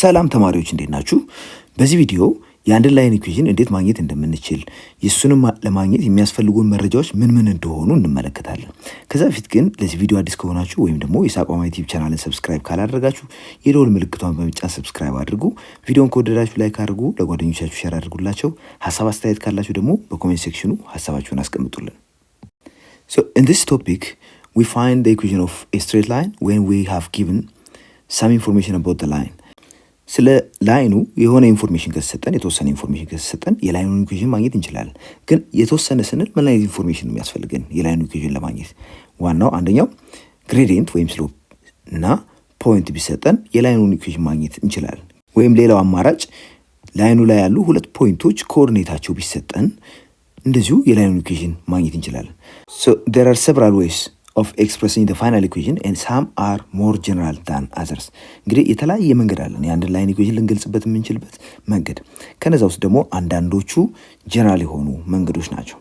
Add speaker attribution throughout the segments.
Speaker 1: ሰላም ተማሪዎች እንዴት ናችሁ? በዚህ ቪዲዮ የአንድን ላይን ኢኩዌሽን እንዴት ማግኘት እንደምንችል የሱንም ለማግኘት የሚያስፈልጉን መረጃዎች ምን እንደሆኑ እንመለከታለን። ከዛ በፊት ግን ለዚህ ቪዲዮ አዲስ ከሆናችሁ ወይም ደግሞ የሳቋማ ዩቲዩብ ቻናልን ሰብስክራይብ ካላደረጋችሁ የደወል ምልክቷን በመጫን ሰብስክራይብ አድርጉ። ቪዲዮን ከወደዳችሁ ላይክ አድርጉ፣ ለጓደኞቻችሁ ሼር አድርጉላቸው። ሀሳብ አስተያየት ካላችሁ ደግሞ በኮሜንት ሴክሽኑ ሀሳባችሁን አስቀምጡልን። So in this topic we find the equation of a straight line when we have given some information about the line. ስለ ላይኑ የሆነ ኢንፎርሜሽን ከተሰጠን የተወሰነ ኢንፎርሜሽን ከተሰጠን የላይኑን ኢኩዌሽን ማግኘት እንችላለን። ግን የተወሰነ ስንል ምን አይነት ኢንፎርሜሽን ነው የሚያስፈልገን የላይኑ ኢኩዌሽን ለማግኘት? ዋናው አንደኛው ግሬዲየንት ወይም ስሎፕ እና ፖይንት ቢሰጠን የላይኑን ኢኩዌሽን ማግኘት እንችላለን። ወይም ሌላው አማራጭ ላይኑ ላይ ያሉ ሁለት ፖይንቶች ኮኦርዲኔታቸው ቢሰጠን እንደዚሁ የላይኑን ኢኩዌሽን ማግኘት እንችላለን። So there are several ways of expressing the final equation and some are more general than others. እንግዲህ የተለያየ መንገድ አለን የአንድ ላይን ኢኩዌሽን ልንገልጽበት የምንችልበት መንገድ። ከነዛ ውስጥ ደግሞ አንዳንዶቹ ጀነራል የሆኑ መንገዶች ናቸው።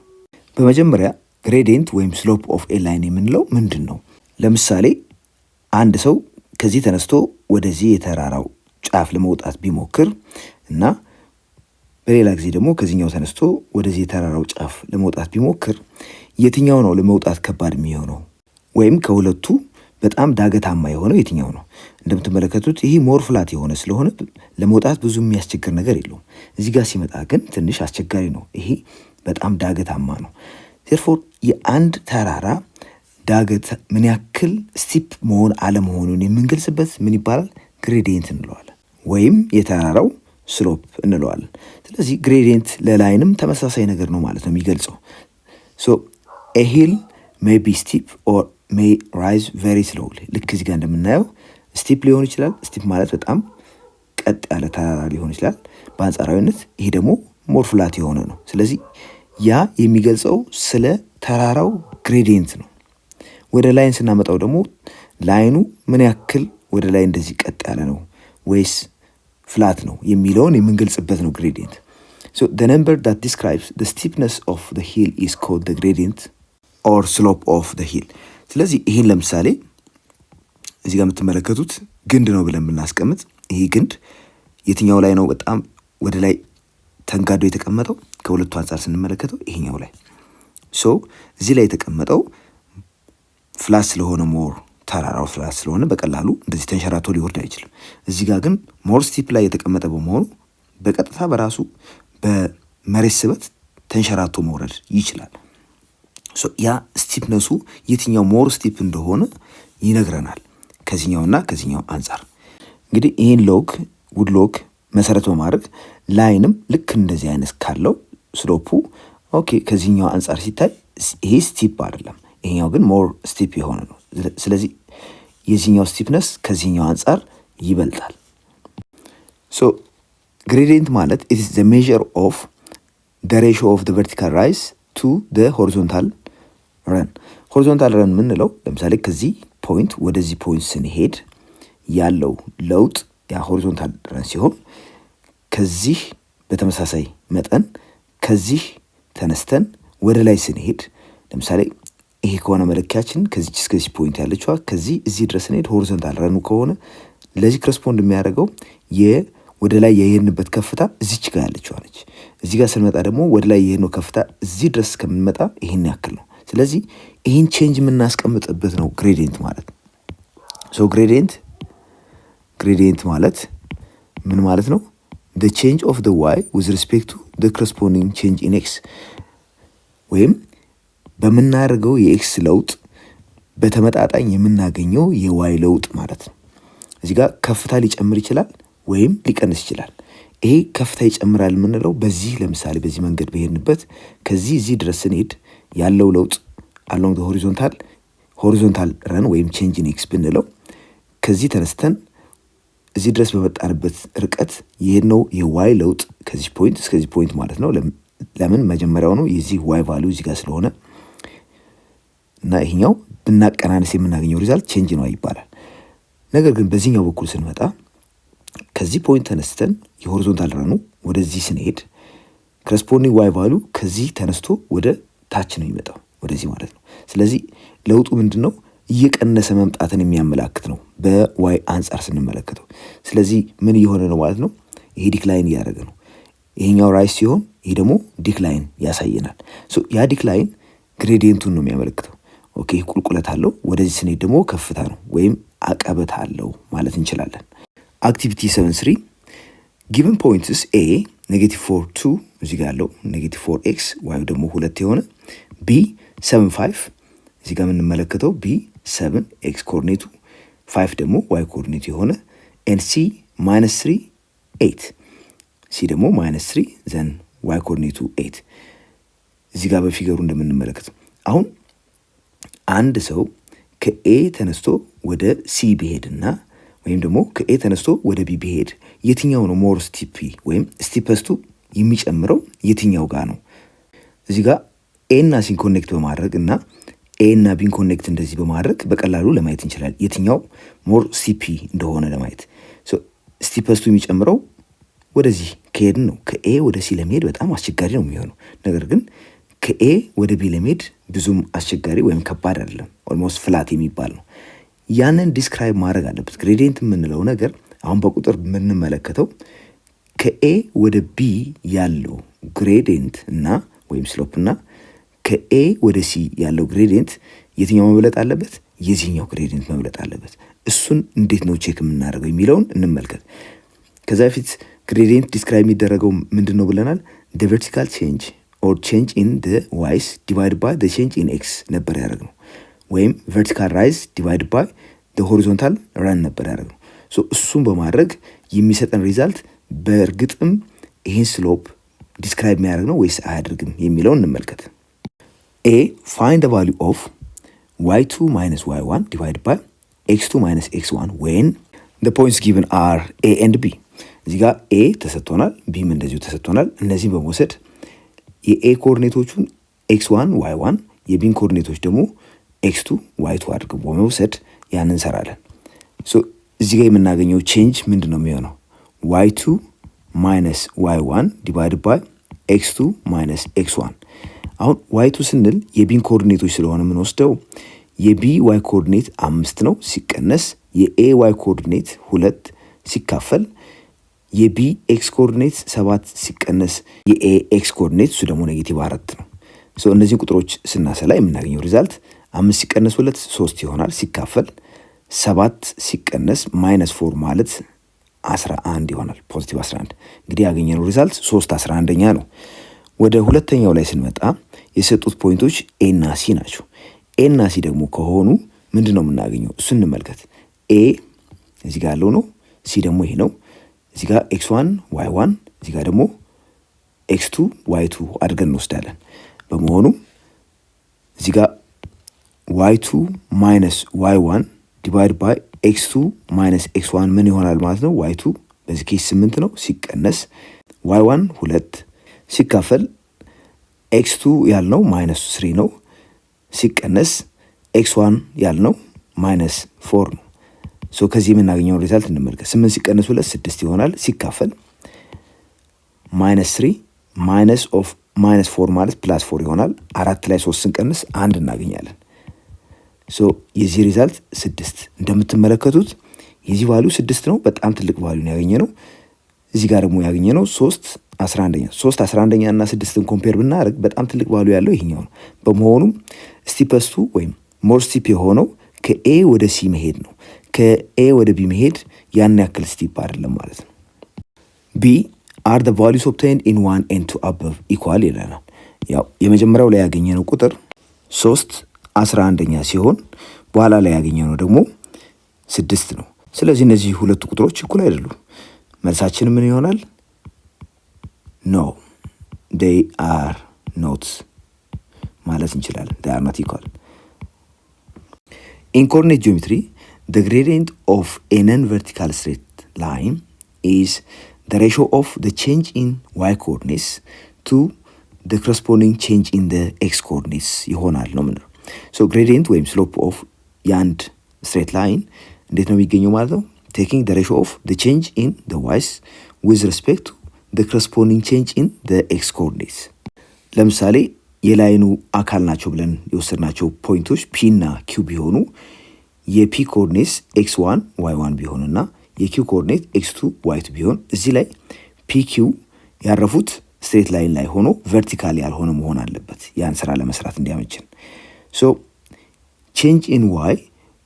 Speaker 1: በመጀመሪያ ግሬዲየንት ወይም ስሎፕ ኦፍ ኤ ላይን የምንለው ምንድን ነው? ለምሳሌ አንድ ሰው ከዚህ ተነስቶ ወደዚህ የተራራው ጫፍ ለመውጣት ቢሞክር እና በሌላ ጊዜ ደግሞ ከዚህኛው ተነስቶ ወደዚህ የተራራው ጫፍ ለመውጣት ቢሞክር የትኛው ነው ለመውጣት ከባድ የሚሆነው? ወይም ከሁለቱ በጣም ዳገታማ የሆነው የትኛው ነው? እንደምትመለከቱት ይሄ ሞር ፍላት የሆነ ስለሆነ ለመውጣት ብዙ የሚያስቸግር ነገር የለውም። እዚህ ጋር ሲመጣ ግን ትንሽ አስቸጋሪ ነው። ይሄ በጣም ዳገታማ ነው። ዜርፎር የአንድ ተራራ ዳገት ምን ያክል ስቲፕ መሆን አለመሆኑን የምንገልጽበት ምን ይባላል? ግሬዲየንት እንለዋለን፣ ወይም የተራራው ስሎፕ እንለዋለን። ስለዚህ ግሬዲየንት ለላይንም ተመሳሳይ ነገር ነው ማለት ነው የሚገልጸው። ሶ ኤ ሂል ሜይ ቢ ስቲፕ ኦር ሜይ ራይዝ ቬሪ ስሎውሊ። ልክ እዚህ ጋር እንደምናየው ስቲፕ ሊሆን ይችላል። ስቲፕ ማለት በጣም ቀጥ ያለ ተራራ ሊሆን ይችላል። በአንጻራዊነት ይሄ ደግሞ ሞር ፍላት የሆነ ነው። ስለዚህ ያ የሚገልጸው ስለ ተራራው ግሬዲየንት ነው። ወደ ላይን ስናመጣው ደግሞ ላይኑ ምን ያክል ወደ ላይ እንደዚህ ቀጥ ያለ ነው ወይስ ፍላት ነው የሚለውን የምንገልጽበት ነው ግሬዲየንት። So the number that describes the steepness of the hill is called the gradient or slope of the hill. ስለዚህ ይሄን ለምሳሌ እዚህ ጋር የምትመለከቱት ግንድ ነው ብለን ብናስቀምጥ ይሄ ግንድ የትኛው ላይ ነው በጣም ወደ ላይ ተንጋዶ የተቀመጠው? ከሁለቱ አንጻር ስንመለከተው ይሄኛው ላይ። ሶ እዚህ ላይ የተቀመጠው ፍላት ስለሆነ ሞር ተራራው ፍላት ስለሆነ በቀላሉ እንደዚህ ተንሸራቶ ሊወርድ አይችልም። እዚህ ጋር ግን ሞር ስቲፕ ላይ የተቀመጠ በመሆኑ በቀጥታ በራሱ በመሬት ስበት ተንሸራቶ መውረድ ይችላል። ያ ስቲፕነሱ የትኛው ሞር ስቲፕ እንደሆነ ይነግረናል ከዚህኛውና ከዚህኛው አንጻር። እንግዲህ ይህን ውድ ሎግ መሰረት በማድረግ ላይንም ልክ እንደዚህ አይነት ካለው ስሎፑ ኦኬ ከዚህኛው አንጻር ሲታይ ይሄ ስቲፕ አይደለም፣ ይሄኛው ግን ሞር ስቲፕ የሆነ ነው። ስለዚህ የዚህኛው ስቲፕነስ ከዚህኛው አንጻር ይበልጣል። ሶ ግሬዲየንት ማለት it is the measure of the ratio of the vertical rise to the horizontal run. horizontal run የምንለው ለምሳሌ ከዚህ ፖይንት ወደዚህ ፖይንት ስንሄድ ያለው ለውጥ ያ horizontal run ሲሆን ከዚህ በተመሳሳይ መጠን ከዚህ ተነስተን ወደ ላይ ስንሄድ ለምሳሌ ይሄ ከሆነ መለኪያችን ከዚህ እስከዚህ ፖይንት ያለችዋ ከዚህ እዚህ ድረስ ስንሄድ horizontal run ከሆነ ለዚህ ኮረስፖንድ የሚያደርገው ወደ ላይ የሄድንበት ከፍታ እዚች ጋር ያለችው አለች። እዚህ ጋር ስንመጣ ደግሞ ወደ ላይ የሄድነው ከፍታ እዚህ ድረስ ከምንመጣ ይሄን ያክል ነው። ስለዚህ ይሄን ቼንጅ የምናስቀምጥበት ነው ግሬዲየንት ማለት። ሶ ግሬዲየንት ማለት ምን ማለት ነው? the change of the y with respect to the corresponding change in x ወይም በምናደርገው የኤክስ ለውጥ በተመጣጣኝ የምናገኘው የዋይ ለውጥ ማለት ነው። እዚህ ጋር ከፍታ ሊጨምር ይችላል ወይም ሊቀንስ ይችላል። ይሄ ከፍታ ይጨምራል የምንለው በዚህ ለምሳሌ በዚህ መንገድ በሄድንበት ከዚህ እዚህ ድረስ ስንሄድ ያለው ለውጥ along the horizontal run ወይም change in x ብንለው ከዚህ ተነስተን እዚህ ድረስ በመጣንበት ርቀት የሄድነው የዋይ ለውጥ ከዚህ ፖይንት እስከዚህ ፖይንት ማለት ነው። ለምን መጀመሪያው ነው የዚህ ዋይ ቫልዩ እዚህ ጋር ስለሆነ እና ይሄኛው ብናቀናንስ የምናገኘው ሪዛልት change ነው ይባላል። ነገር ግን በዚህኛው በኩል ስንመጣ ከዚህ ፖይንት ተነስተን የሆሪዞንታል ረኑ ወደዚህ ስንሄድ ኮረስፖንዲንግ ዋይ ቫልዩ ከዚህ ተነስቶ ወደ ታች ነው የሚመጣው ወደዚህ ማለት ነው። ስለዚህ ለውጡ ምንድነው? እየቀነሰ መምጣትን የሚያመላክት ነው በዋይ አንጻር ስንመለከተው። ስለዚህ ምን እየሆነ ነው ማለት ነው? ይሄ ዲክላይን እያደረገ ነው። ይሄኛው ራይስ ሲሆን ይሄ ደግሞ ዲክላይን ያሳየናል። ያ ዲክላይን ግሬዲየንቱን ነው የሚያመለክተው። ኦኬ ቁልቁለት አለው። ወደዚህ ስንሄድ ደግሞ ከፍታ ነው ወይም አቀበት አለው ማለት እንችላለን። አክቲቪቲ 7.3 ጊቨን ፖይንትስ ኤ -4 2 እዚህ ጋር ያለው -4 ኤክስ ዋይ ደግሞ 2 የሆነ ቢ 7 5 እዚህ ጋር የምንመለከተው ቢ 7 ኤክስ ኮኦርዲኔቱ 5 ደግሞ ዋይ ኮኦርዲኔቱ የሆነ ኤንድ ሲ -3 8 ሲ ደግሞ -3 ዘን ዋይ ኮኦርዲኔቱ 8 እዚህ ጋር በፊገሩ እንደምንመለከተው አሁን አንድ ሰው ከኤ ተነስቶ ወደ ሲ ቢሄድና ወይም ደግሞ ከኤ ተነስቶ ወደ ቢ ቢሄድ የትኛው ነው ሞር ስቲፒ ወይም ስቲፐስቱ የሚጨምረው የትኛው ጋር ነው? እዚህ ጋር ኤ እና ሲን ኮኔክት በማድረግ እና ኤ እና ቢን ኮኔክት እንደዚህ በማድረግ በቀላሉ ለማየት እንችላለን። የትኛው ሞር ስቲፒ እንደሆነ ለማየት ስቲፐስቱ የሚጨምረው ወደዚህ ከሄድን ነው። ከኤ ወደ ሲ ለመሄድ በጣም አስቸጋሪ ነው የሚሆነው። ነገር ግን ከኤ ወደ ቢ ለመሄድ ብዙም አስቸጋሪ ወይም ከባድ አይደለም። ኦልሞስት ፍላት የሚባል ነው። ያንን ዲስክራይብ ማድረግ አለበት። ግሬዲየንት የምንለው ነገር አሁን በቁጥር የምንመለከተው ከኤ ወደ ቢ ያለው ግሬዲየንት እና ወይም ስሎፕ እና ከኤ ወደ ሲ ያለው ግሬዲየንት የትኛው መብለጥ አለበት? የዚህኛው ግሬዲየንት መብለጥ አለበት። እሱን እንዴት ነው ቼክ የምናደርገው የሚለውን እንመልከት። ከዛ በፊት ግሬዲየንት ዲስክራይብ የሚደረገው ምንድን ነው ብለናል? the vertical change or change in the y's divided by the change in x ነበር ያደረግነው። ወይም vertical rise divided by the horizontal run ነበር ያደረግነው። እሱን በማድረግ የሚሰጠን ሪዛልት በእርግጥም ይህን ስሎፕ ዲስክራይብ የሚያደርግ ነው ወይስ አያደርግም የሚለውን እንመልከት። ኤ find the value of y2 minus y1 divided by x2 minus x1 when the points given are a and b። እዚህ ጋር ኤ ተሰጥቶናል፣ ቢም እንደዚሁ ተሰጥቶናል። እነዚህም በመውሰድ የኤ ኮኦርዲኔቶቹን x1 y1 የቢን ኮኦርዲኔቶች ደግሞ x2 y2 አድርገን በመውሰድ ያንን እንሰራለን። እዚህ ጋር የምናገኘው ቼንጅ ምንድን ነው የሚሆነው? y2 minus y1 divided by x2 minus x1። አሁን y2 ስንል የቢን ኮኦርዲኔቶች ስለሆነ የምንወስደው የቢ ዋይ ኮኦርዲኔት 5 ነው ሲቀነስ የኤ ዋይ ኮኦርዲኔት 2 ሲካፈል የቢ ኤክስ ኮኦርዲኔት 7 ሲቀነስ የኤ ኤክስ ኮኦርዲኔት እሱ ደግሞ -4 ነው። እነዚህን ቁጥሮች ስናሰላ የምናገኘው ሪዛልት 5 ሲቀነስ 2 3 ይሆናል ሲካፈል 7 ሲቀነስ -4 ማለት 11 ይሆናል። ፖዚቲቭ 11። እንግዲህ ያገኘነው ሪዛልት 3/11ኛ ነው። ወደ ሁለተኛው ላይ ስንመጣ የሰጡት ፖይንቶች ኤ እና ሲ ናቸው። ኤ እና ሲ ደግሞ ከሆኑ ምንድን ነው የምናገኘው? እሱ እንመልከት። ኤ እዚህ ጋር ያለው ነው። ሲ ደግሞ ይሄ ነው። እዚህ ጋር x1 y1 እዚህ ጋር ደግሞ x2 y2 አድርገን እንወስዳለን። በመሆኑ እዚህ ጋር y2 minus y1 divided by x2 minus x1 ምን ይሆናል ማለት ነው? y2 በዚህ ኬስ 8 ነው ሲቀነስ y1 2 ሲካፈል x2 ያልነው -3 ነው ሲቀነስ x1 ያልነው -4 ነው። ከዚህ የምናገኘው ሪዛልት እንመልከት። 8 ሲቀነስ 2 6 ይሆናል ሲካፈል -3 -4 ማለት +4 ይሆናል። 4 ላይ 3 ስንቀንስ 1 እናገኛለን። የዚህ ሪዛልት 6 እንደምትመለከቱት የዚህ ቫልዩ 6 ነው። በጣም ትልቅ ቫልዩ ነው ያገኘነው። እዚህ ጋር ደግሞ ያገኘነው 3/11 እና 6ን ኮምፔር ብናደርግ በጣም ትልቅ ቫልዩ ያለው ይሄኛው ነው። በመሆኑም ስቲፐስቱ ወይም ሞር ስቲፕ የሆነው ከኤ ወደ ሲ መሄድ ነው። ከኤ ወደ ቢ መሄድ ያን ያክል ስቲፕ አይደለም ማለት ነው። ቢ are the values obtained in 1 and 2 above equal ይለናል። ያው የመጀመሪያው ላይ ያገኘነው ቁጥር 3/11ኛ ሲሆን በኋላ ላይ ያገኘነው ደግሞ 6 ነው። ስለዚህ እነዚህ ሁለቱ ቁጥሮች እኩል አይደሉም። መልሳችን ምን ይሆናል? no they are not ማለት እንችላለን። they are not equal። in coordinate geometry the gradient of a non-vertical straight line is the ratio of the change in y coordinates to the corresponding change in the x coordinates ይሆናል ነው ምንድነው? gradient ወይም slope of የአንድ straight line እንዴት ነው የሚገኘው ማለት ነው? taking the ratio of the change in the y's with respect to the corresponding change in the x coordinates። ለምሳሌ የላይኑ አካል ናቸው ብለን የወሰድናቸው ፖይንቶች ፒ እና ኪው ቢሆኑ የፒ ኮኦርዲኔትስ x1 y1 ቢሆንና የኪው ኮኦርዲኔት x2 y2 ቢሆን እዚህ ላይ ፒኪው ያረፉት ስትሬት ላይን ላይ ሆኖ ቨርቲካል ያልሆነ መሆን አለበት ያን ስራ ለመስራት እንዲያመችን። ሶ ቼንጅ ኢን ዋይ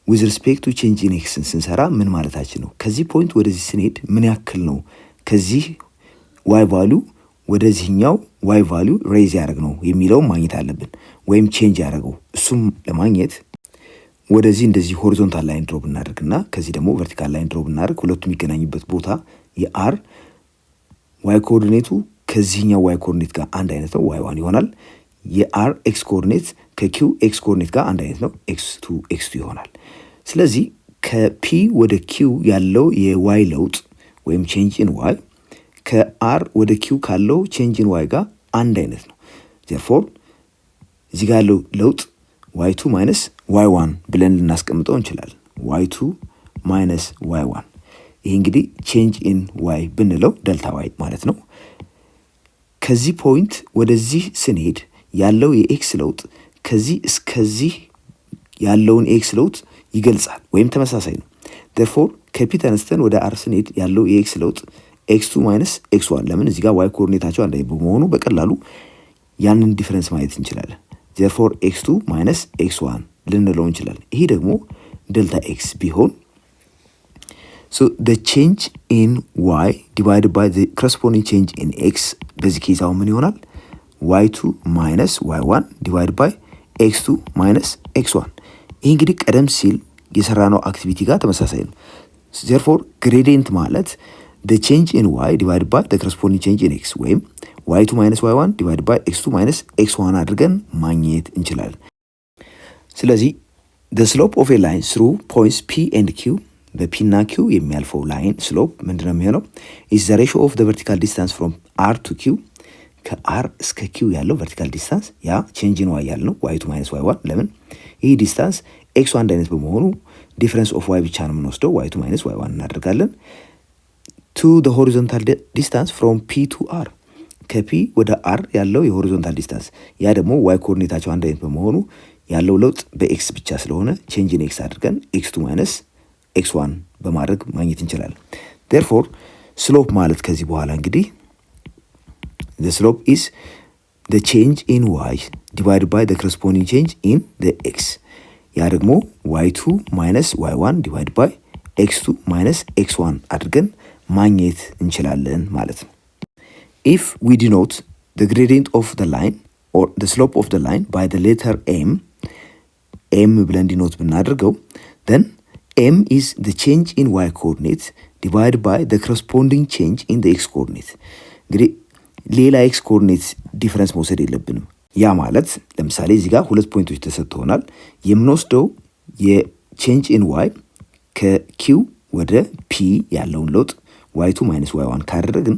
Speaker 1: ዊዝ ሪስፔክት ቱ ቼንጅ ኢን ኤክስን ስንሰራ ምን ማለታችን ነው? ከዚህ ፖይንት ወደዚህ ስንሄድ ምን ያክል ነው ከዚህ ዋይ ቫሊዩ ወደዚህኛው ዋይ ቫሊዩ ሬይዝ ያደረግ ነው የሚለውን ማግኘት አለብን፣ ወይም ቼንጅ ያደረገው። እሱም ለማግኘት ወደዚህ እንደዚህ ሆሪዞንታል ላይን ድሮ ብናደርግና ከዚህ ደግሞ ቨርቲካል ላይን ድሮ ብናደርግ ሁለቱም የሚገናኙበት ቦታ የአር ዋይ ኮኦርዲኔቱ ከዚህኛው ዋይ ኮኦርዲኔት ጋር አንድ አይነት ነው፣ ዋይ1 ይሆናል። የአር ኤክስ ኮኦርዲኔት ከኪው ኤክስ ኮኦርዲኔት ጋር አንድ አይነት ነው፣ ኤክስ2 ይሆናል። ስለዚህ ከፒ ወደ ኪው ያለው የዋይ ለውጥ ወይም ቼንጅ ኢን ዋይ ከአር ወደ ኪው ካለው ቼንጅ ኢን ዋይ ጋር አንድ አይነት ነው። ዜርፎር እዚህ ጋር ያለው ለውጥ y2 ማይነስ y1 ብለን ልናስቀምጠው እንችላለን። y2 ማይነስ y1 ይህ እንግዲህ ቼንጅ ኢን ዋይ ብንለው ደልታ ዋይ ማለት ነው። ከዚህ ፖይንት ወደዚህ ስንሄድ ያለው የኤክስ ለውጥ ከዚህ እስከዚህ ያለውን ኤክስ ለውጥ ይገልጻል ወይም ተመሳሳይ ነው። ዴርፎር ከፒ ተነስተን ወደ አር ስንሄድ ያለው የኤክስ ለውጥ x2 ማይነስ x1 ለምን እዚህ ጋር ዋይ ኮኦርዲኔታቸው አንድ አይነት በመሆኑ በቀላሉ ያንን ዲፈረንስ ማየት እንችላለን። ዜርፎር x2 ማይነስ x1 ልንለው እንችላለን። ይሄ ደግሞ ዴልታ ኤክስ ቢሆን so the change in y divided by the corresponding change in x በዚህ ኬዝ አሁን ምን ይሆናል? y2 ማይነስ y1 divided by x2 ማይነስ x1። ይህ እንግዲህ ቀደም ሲል የሰራነው አክቲቪቲ ጋር ተመሳሳይ ነው። ዜርፎር ግሬዲየንት ማለት the change in y divided by the corresponding change in x ወይም y2 minus y1 divided by x2 minus x1 አድርገን ማግኘት እንችላለን። ስለዚህ the slope of a line through points p and q በp እና q የሚያልፈው ላይን ስሎፕ ምንድነው የሚሆነው? is the ratio of the vertical distance from r to q ከr እስከ q ያለው vertical distance ያ change in y ያልነው y2 minus y1 ለምን ይህ ዲስታንስ x1 አንድ አይነት በመሆኑ difference of y ብቻ ነው የምንወስደው y2 minus y1 እናደርጋለን to the horizontal distance from p to r ከp ወደ r ያለው የሆሪዞንታል ዲስታንስ ያ ደግሞ y ኮኦርዲኔታቸው አንድ አይነት በመሆኑ ያለው ለውጥ በኤክስ ብቻ ስለሆነ ቼንጅ ኢን ኤክስ አድርገን x2 ማይነስ x1 በማድረግ ማግኘት እንችላለን። therefore ስሎፕ ማለት ከዚህ በኋላ እንግዲህ the slope is the change in y divided by the corresponding change in the x ያ ደግሞ y2 minus y1 divided by x2 minus x1 አድርገን ማግኘት እንችላለን ማለት ነው። if we denote the gradient of the line or the slope of the line by the letter m ብለን ዲኖት ብናደርገው then m is the change in y coordinate divided by the corresponding change in the x coordinate እንግዲህ ሌላ x coordinate ዲፈረንስ መውሰድ የለብንም። ያ ማለት ለምሳሌ እዚህ ጋር ሁለት ፖይንቶች ተሰጥተውናል። የምንወስደው የቼንጅ ኢን y ከq ወደ p ያለውን ለውጥ y2 minus y1 ካደረግን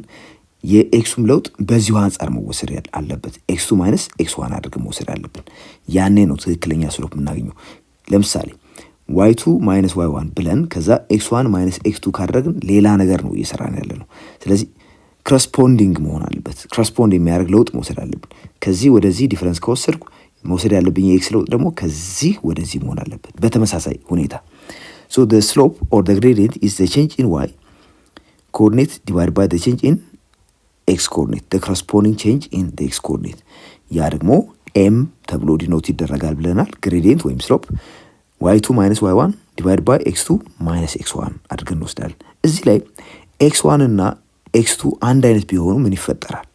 Speaker 1: የኤክሱም ለውጥ በዚሁ አንጻር መወሰድ አለበት። x2 minus x1 አድርገን መወሰድ አለብን። ያኔ ነው ትክክለኛ ስሎፕ የምናገኘው። ለምሳሌ y2 minus y1 ብለን ከዛ x1 minus x2 ካደረግን ሌላ ነገር ነው እየሰራን ያለ ነው። ስለዚህ ኮረስፖንዲንግ መሆን አለበት። ኮረስፖንድ የሚያደርግ ለውጥ መውሰድ አለብን። ከዚህ ወደዚህ ዲፈረንስ ከወሰድኩ መውሰድ ያለብኝ የኤክስ ለውጥ ደግሞ ከዚህ ወደዚህ መሆን አለበት በተመሳሳይ ሁኔታ። so the slope or the gradient is the change in y coordinate divided by the change in x coordinate the corresponding change in the x coordinate ያ ደግሞ m ተብሎ ዲኖት ይደረጋል ብለናል። ግሬዲየንት ወይም ስሎፕ y2 minus y1 divided by x2 minus x1 አድርገን እንወስዳለን። እዚህ ላይ x1 እና x2 አንድ አይነት ቢሆኑ ምን ይፈጠራል?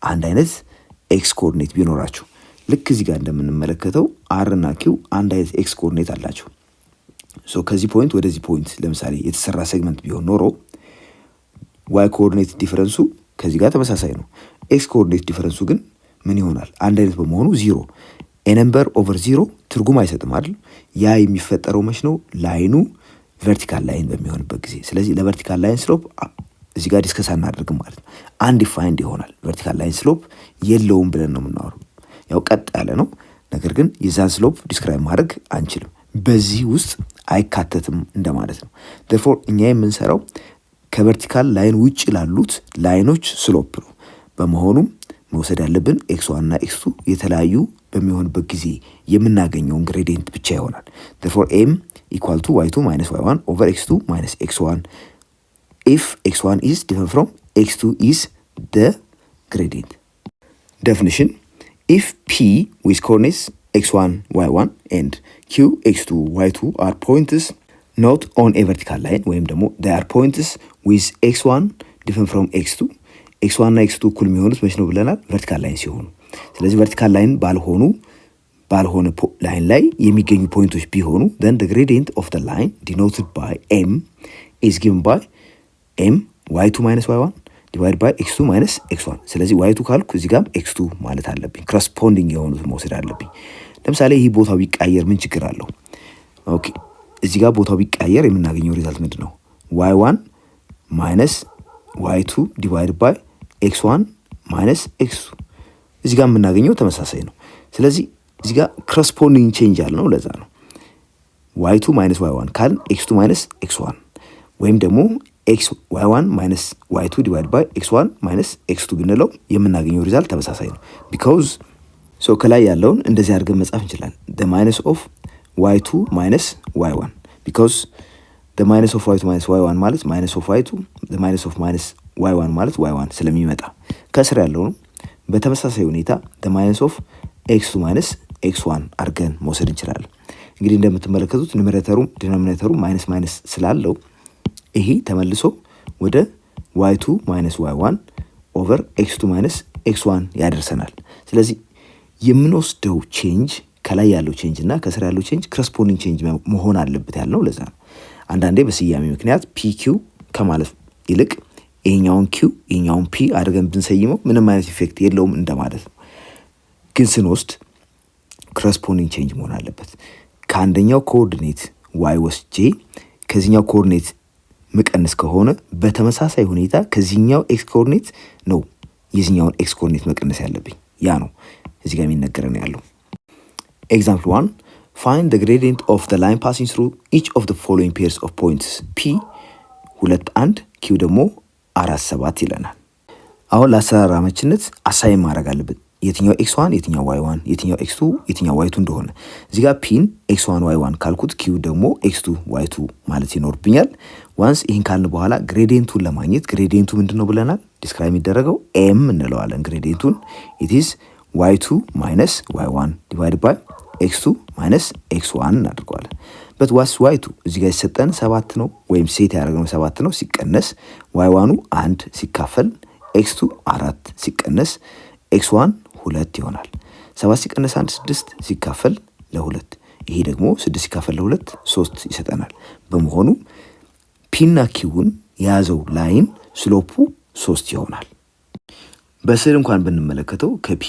Speaker 1: አንድ አይነት x ኮኦርዲኔት ቢኖራቸው ልክ እዚህ ጋር እንደምንመለከተው r እና q አንድ አይነት x ኮኦርዲኔት አላቸው። ሶ ከዚህ ፖይንት ወደዚህ ፖይንት ለምሳሌ የተሰራ ሴግመንት ቢሆን ኖሮ y ኮኦርዲኔት ዲፈረንሱ ከዚህ ጋር ተመሳሳይ ነው። x ኮኦርዲኔት ዲፈረንሱ ግን ምን ይሆናል? አንድ አይነት በመሆኑ 0 a number over 0 ትርጉም አይሰጥም አይደል? ያ የሚፈጠረው መች ነው? ላይኑ ቨርቲካል ላይን በሚሆንበት ጊዜ። ስለዚህ ለቨርቲካል ላይን ስሎፕ እዚህ ጋር ዲስከስ አናደርግም ማለት ነው። አንዲፋይንድ ይሆናል። ቨርቲካል ላይን ስሎፕ የለውም ብለን ነው የምናወራው። ያው ቀጥ ያለ ነው፣ ነገር ግን የዛን ስሎፕ ዲስክራይብ ማድረግ አንችልም። በዚህ ውስጥ አይካተትም እንደማለት ነው። therefore እኛ የምንሰራው ከቨርቲካል ላይን ውጭ ላሉት ላይኖች ስሎፕ ነው። በመሆኑም መውሰድ ያለብን x1 እና x2 የተለያዩ በሚሆንበት ጊዜ የምናገኘውን ግሬዲየንት ብቻ ይሆናል። therefore m equal to y2 minus y1 over x2 minus x1 if x1 is different from x2 is the gradient. Definition: if p with coordinates x1 y1 and q x2 y2 are points not on a vertical line ወይም ደግሞ they are points with x1 different from x2 x1 እና x2 እኩል የሚሆኑት መች ነው ብለናል? ቨርቲካል ላይን ሲሆኑ። ስለዚህ ቨርቲካል ላይን ባልሆነ ላይን ላይ የሚገኙ ፖይንቶች ቢሆኑ then the gradient of the line denoted by m is given by m y2 minus y1 divided by x2 minus x1። ስለዚህ y2 ካልኩ እዚህ ጋር x2 ማለት አለብኝ። ኮረስፖንዲንግ የሆኑት መውሰድ አለብኝ። ለምሳሌ ይህ ቦታው ቢቀያየር ምን ችግር አለው? ኦኬ እዚህ ጋር ቦታው ቢቀያየር የምናገኘው ሪዛልት ምንድን ነው? y1 minus y2 divided by x1 minus x2 እዚህ ጋር የምናገኘው ተመሳሳይ ነው። ስለዚህ እዚህ ጋር ኮረስፖንዲንግ ቼንጅ ያልነው ለዛ ነው። y2 minus y1 ካልን x2 minus x1 ወይም ደግሞ y1 minus y2 divided by x1 minus x2 ብንለው የምናገኘው ሪዛልት ተመሳሳይ ነው። ቢኮዝ ከላይ ያለውን እንደዚህ አድርገን መጻፍ እንችላለን። the minus of y2 minus y1 because the minus of y2 minus y1 ማለት minus of y2 the minus of minus y1 ማለት y1 ስለሚመጣ ከስር ያለውን በተመሳሳይ ሁኔታ the minus of x2 minus x1 አድርገን መውሰድ እንችላለን። እንግዲህ እንደምትመለከቱት ኑሜሬተሩም ዲኖሚኔተሩም ማይነስ ማይነስ ስላለው ይሄ ተመልሶ ወደ y2 minus y1 over x2 minus x1 ያደርሰናል። ስለዚህ የምንወስደው ቼንጅ ከላይ ያለው ቼንጅ እና ከስር ያለው ቼንጅ ኮረስፖንዲንግ ቼንጅ መሆን አለበት ያልነው ለዛ ነው። አንዳንዴ በስያሜ ምክንያት ፒ ኪው ከማለት ይልቅ ይሄኛውን ኪው ይሄኛውን ፒ አድርገን ብንሰይመው ምንም አይነት ኢፌክት የለውም እንደማለት ነው። ግን ስንወስድ ኮረስፖንዲንግ ቼንጅ መሆን አለበት። ከአንደኛው ኮኦርዲኔት y ወስጄ ከዚህኛው ኮኦርዲኔት መቀነስ ከሆነ በተመሳሳይ ሁኔታ ከዚህኛው ኤክስ ኮኦርዲኔት ነው የዚህኛውን ኤክስ ኮኦርዲኔት መቀነስ ያለብኝ። ያ ነው እዚህ ጋር የሚነገረን ያለው። ኤግዛምፕል 1 find the gradient of the line passing through each of the following pairs of points p 2 1 q ደግሞ 4 7 ይለናል። አሁን ለአሰራር አመችነት አሳይን ማድረግ አለብን የትኛው x1 የትኛው y1 የትኛው x2 የትኛው y2 እንደሆነ። እዚህ ጋር ፒን x1 y1 ካልኩት q ደግሞ x2 y2 ማለት ይኖርብኛል። ዋንስ ይሄን ካልን በኋላ ግሬዲየንቱን ለማግኘት ግሬዲየንቱ ምንድነው ብለናል? ዲስክራይብ የሚደረገው m እንለዋለን። ግሬዲየንቱን it is y2 minus y1 divided by x2 minus x1 እናድርገዋለን። but what's y2 እዚህ ጋር የተሰጠን 7 ነው ወይም ሴት ያደረግነው 7 ነው ሲቀነስ y1 1 ሲካፈል x2 4 ሲቀነስ x1 2 ይሆናል። 7 ሲቀነስ 1 6 ሲካፈል ለ2 ይሄ ደግሞ 6 ሲካፈል ለ2 3 ይሰጠናል። በመሆኑ ፒ እና ኪውን የያዘው ላይን ስሎፑ 3 ይሆናል። በስዕል እንኳን ብንመለከተው ከፒ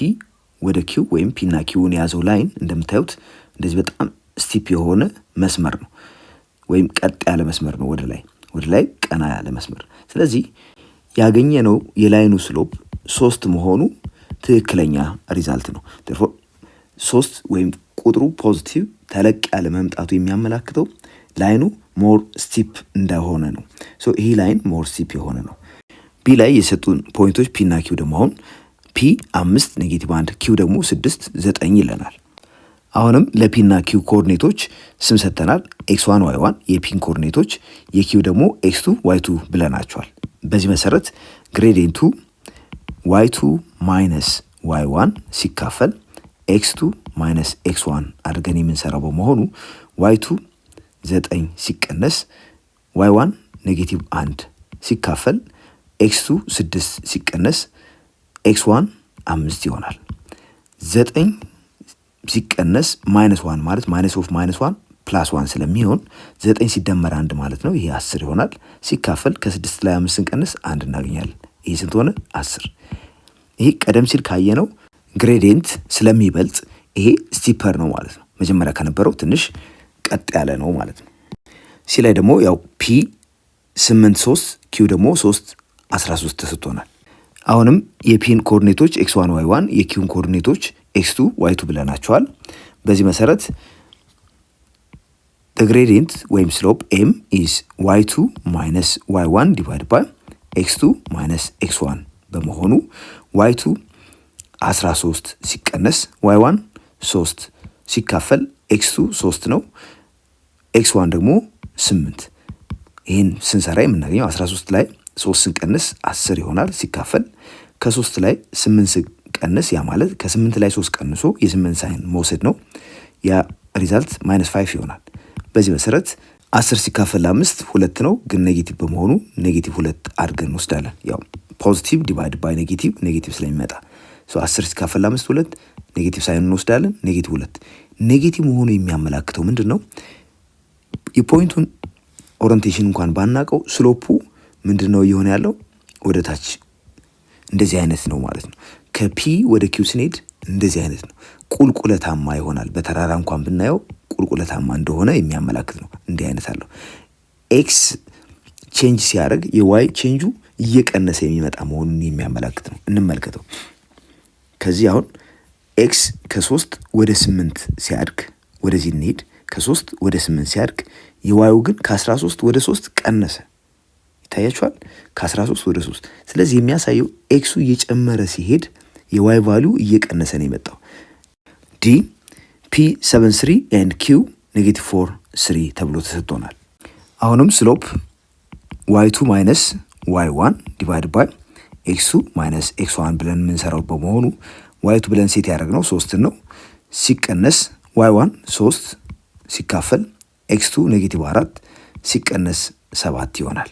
Speaker 1: ወደ ኪው ወይም ፒ እና ኪውን የያዘው ላይን እንደምታዩት እንደዚህ በጣም ስቲፕ የሆነ መስመር ነው ወይም ቀጥ ያለ መስመር ነው ወደ ላይ ቀና ያለ መስመር። ስለዚህ ያገኘነው የላይኑ ስሎፕ 3 መሆኑ ትክክለኛ ሪዛልት ነው። therefore 3 ወይም ቁጥሩ ፖዚቲቭ ተለቅ ያለ መምጣቱ የሚያመላክተው ላይኑ ሞር ስቲፕ እንደሆነ ነው። ይሄ ላይን ሞር ስቲፕ የሆነ ነው። ቢ ላይ የሰጡን ፖይንቶች ፒ እና ኪው ደግሞ አሁን ፒ 5 ኔጌቲቭ 1 ኪው ደግሞ 6 9 ይለናል። አሁንም ለፒ እና ኪው ኮኦርዲኔቶች ስም ሰጥተናል። x1 y1 የፒን ኮኦርዲኔቶች የኪው ደግሞ x2 y2 ብለናቸዋል። በዚህ መሰረት ግሬዲየንቱ y2 minus y1 ሲካፈል x2 minus x1 አድርገን የምንሰራው በመሆኑ y2 9 ሲቀነስ y1 ኔጌቲቭ 1 ሲካፈል x2 6 ሲቀነስ x1 5 ይሆናል። 9 ሲቀነስ -1 ማለት -1 +1 ስለሚሆን 9 ሲደመር 1 ማለት ነው። ይሄ 10 ይሆናል። ሲካፈል ከ6 ላይ 5 ስንቀንስ 1 እናገኛለን። ይሄ ስንት ሆነ? 10። ይሄ ቀደም ሲል ካየነው ግሬዲየንት ስለሚበልጥ ይሄ ስቲፐር ነው ማለት ነው። መጀመሪያ ከነበረው ትንሽ ቀጥ ያለ ነው ማለት ነው። ሲ ላይ ደግሞ ያው ፒ 8 3 ኪው ደግሞ 3 13 ተሰጥቶናል። አሁንም የፒን ኮኦርዲኔቶች x1 y1 የኪውን ኮኦርዲኔቶች x2 y2 ብለናቸዋል። በዚህ መሰረት the gradient ወይም slope m is y2 minus y1 divided by x2 minus x1 በመሆኑ y2 13 ሲቀነስ y1 3 ሲካፈል x2 3 ነው x1 ደግሞ 8 ይህን ስንሰራ የምናገኘው 13 ላይ 3 ስንቀንስ 10 ይሆናል ሲካፈል ከ3 ላይ 8 ስንቀንስ ያ ማለት ከ8 ላይ 3 ቀንሶ የ8 ሳይን መውሰድ ነው። ያ ሪዛልት -5 ይሆናል። በዚህ መሰረት 10 ሲካፈል 5 2 ነው፣ ግን ኔጌቲቭ በመሆኑ -2 አድርገን እንወስዳለን። ያው ፖዚቲቭ ዲቫይድ ባይ ኔጌቲቭ ስለሚመጣ 10 ሲካፈል 5 2 ኔጌቲቭ ሳይን እንወስዳለን። -2 ኔጌቲቭ መሆኑ የሚያመላክተው ምንድን ነው? የፖይንቱን ኦሪንቴሽን እንኳን ባናቀው ስሎፑ ምንድን ነው እየሆነ ያለው? ወደ ታች እንደዚህ አይነት ነው ማለት ነው። ከፒ ወደ ኪው ስንሄድ እንደዚህ አይነት ነው፣ ቁልቁለታማ ይሆናል። በተራራ እንኳን ብናየው ቁልቁለታማ እንደሆነ የሚያመላክት ነው። እንዲህ አይነት አለው። ኤክስ ቼንጅ ሲያደርግ የዋይ ቼንጁ እየቀነሰ የሚመጣ መሆኑን የሚያመላክት ነው። እንመልከተው። ከዚህ አሁን ኤክስ ከ3 ወደ 8 ሲያድግ ወደዚህ እንሄድ። ከ3 ወደ 8 ሲያድግ የዋዩ ግን ከ13 ወደ 3 ቀነሰ። ይታያችኋል? ከ13 ወደ 3። ስለዚህ የሚያሳየው ኤክሱ እየጨመረ ሲሄድ የዋይ ቫሊዩ እየቀነሰ ነው የመጣው። ዲ P73 and Q -4 ተብሎ ተሰጥቶናል። አሁንም ስሎፕ y2 ማይነስ y1 ዲቫይድ ባይ x2 ማይነስ x1 ብለን የምንሰራው በመሆኑ y2 ብለን ሴት ያደረግነው 3 ነው ሲቀነስ y1 3 ሲካፈል x2 -4 ሲቀነስ 7 ይሆናል።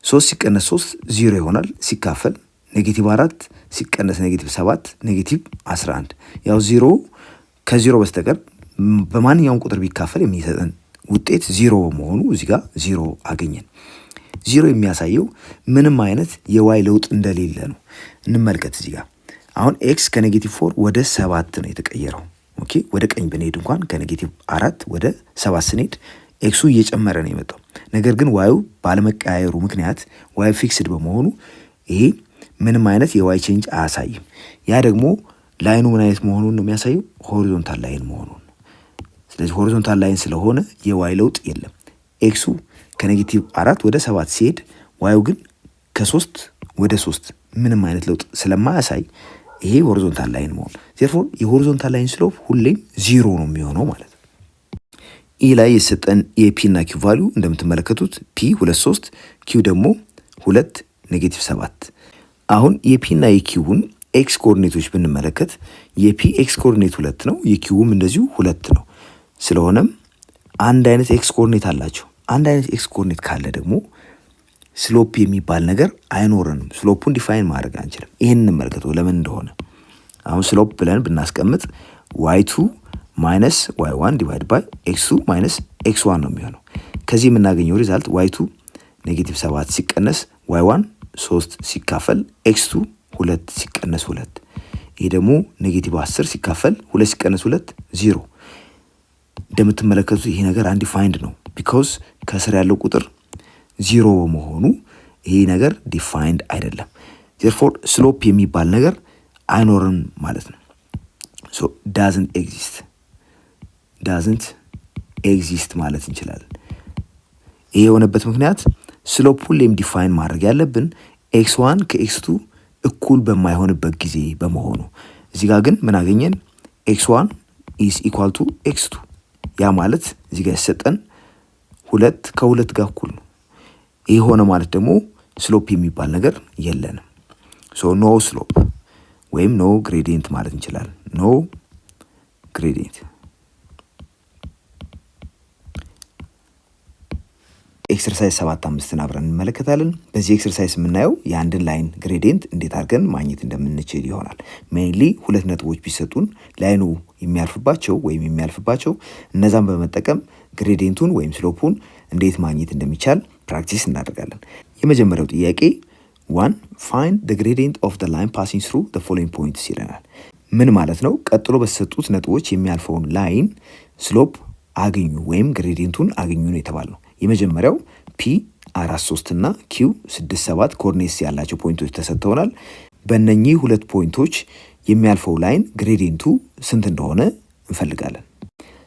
Speaker 1: 3 ሲቀነስ 3 0 ይሆናል ሲካፈል -4 ሲቀነስ -7 -11 ያው 0 ከ0 በስተቀር በማንኛውም ቁጥር ቢካፈል የሚሰጠን ውጤት 0 በመሆኑ እዚህ ጋር 0 አገኘን። 0 የሚያሳየው ምንም አይነት የዋይ ለውጥ እንደሌለ ነው። እንመልከት እዚህ ጋር አሁን ኤክስ ከ-4 ወደ 7 ነው የተቀየረው። ኦኬ ወደ ቀኝ ብንሄድ እንኳን ከ-4 ወደ 7 ስንሄድ ኤክሱ እየጨመረ ነው የመጣው። ነገር ግን ዋዩ ባለመቀያየሩ ምክንያት ዋይ ፊክስድ በመሆኑ ይሄ ምንም አይነት የዋይ ቼንጅ አያሳይም። ያ ደግሞ ላይኑ ምን አይነት መሆኑን ነው የሚያሳየው? ሆሪዞንታል ላይን መሆኑን። ስለዚህ ሆሪዞንታል ላይን ስለሆነ የዋይ ለውጥ የለም። ኤክሱ ከ-4 ወደ 7 ሲሄድ ዋዩ ግን ከ3 ወደ 3 ምንም አይነት ለውጥ ስለማያሳይ ይሄ ሆሪዞንታል ላይን መሆኑ ዜርፎር የሆሪዞንታል ላይን ስሎፕ ሁሌም 0 ነው የሚሆነው ማለት ነው። ኢ ላይ የሰጠን የፒ እና ኪው ቫልዩ እንደምትመለከቱት ፒ 2 3 ኪው ደግሞ 2 -7። አሁን የፒ እና የኪውን ኤክስ ኮኦርዲኔቶች ብንመለከት የፒ ኤክስ ኮኦርዲኔት 2 ነው፣ የኪውም እንደዚሁ 2 ነው። ስለሆነም አንድ አይነት ኤክስ ኮኦርዲኔት አላቸው። አንድ አይነት ኤክስ ኮኦርዲኔት ካለ ደግሞ ስሎፕ የሚባል ነገር አይኖረንም። ስሎፑን ዲፋይን ማድረግ አንችልም። ይሄን እንመልከተው ለምን እንደሆነ። አሁን ስሎፕ ብለን ብናስቀምጥ y2 ማይነስ y1 ዲቫይድ ባይ x2 ማይነስ x1 ነው የሚሆነው። ከዚህ የምናገኘው ሪዛልት y2 -7 ሲቀነስ y1 3 ሲካፈል x2 2 ሲቀነስ 2። ይሄ ደግሞ -10 ሲካፈል 2 ሲቀነስ 2 0። እንደምትመለከቱት ይሄ ነገር አንዲፋይንድ ነው ቢኮዝ ከስር ያለው ቁጥር 0 በመሆኑ ይሄ ነገር ዲፋይንድ አይደለም። ዜርፎር ስሎፕ የሚባል ነገር አይኖርም ማለት ነው። ሶ ዳዝንት ኤግዚስት ማለት እንችላለን። ይሄ የሆነበት ምክንያት ስሎፕ ሁሌም ዲፋይን ማድረግ ያለብን x1 ከx2 እኩል በማይሆንበት ጊዜ በመሆኑ እዚህ ጋር ግን ምን አገኘን? x1 is equal to x2 ያ ማለት እዚህ ጋር ያሰጠን 2 ከ2 ጋር እኩል ነው። ይሄ ሆነ ማለት ደግሞ ስሎፕ የሚባል ነገር የለንም። ሶ ኖ ስሎፕ ወይም ኖ ግሬዲየንት ማለት እንችላለን። ኖ ግሬዲየንት። ኤክሰርሳይዝ 7.5 አብረን እንመለከታለን። በዚህ ኤክሰርሳይዝ የምናየው የአንድን ላይን ግሬዲየንት እንዴት አድርገን ማግኘት እንደምንችል ይሆናል። ሜይንሊ 2 ነጥቦች ቢሰጡን ላይኑ የሚያልፍባቸው እነዛን በመጠቀም ግሬዲየንቱን ወይም ስሎፑን እንዴት ማግኘት እንደሚቻል ፕራክቲስ እናደርጋለን። የመጀመሪያው ጥያቄ 1 find the gradient of the line passing through the following points ይለናል። ምን ማለት ነው? ቀጥሎ በተሰጡት ነጥቦች የሚያልፈውን ላይን ስሎፕ አገኙ ወይም ግሬዲየንቱን አገኙ ነው የተባለው። የመጀመሪያው ፒ 4 3 እና ኪው 6 7 ኮኦርዲኔትስ ያላቸው ፖይንቶች ተሰጥተውናል። በእነኚህ 2 ፖይንቶች የሚያልፈው ላይን ግሬዲየንቱ ስንት እንደሆነ እንፈልጋለን።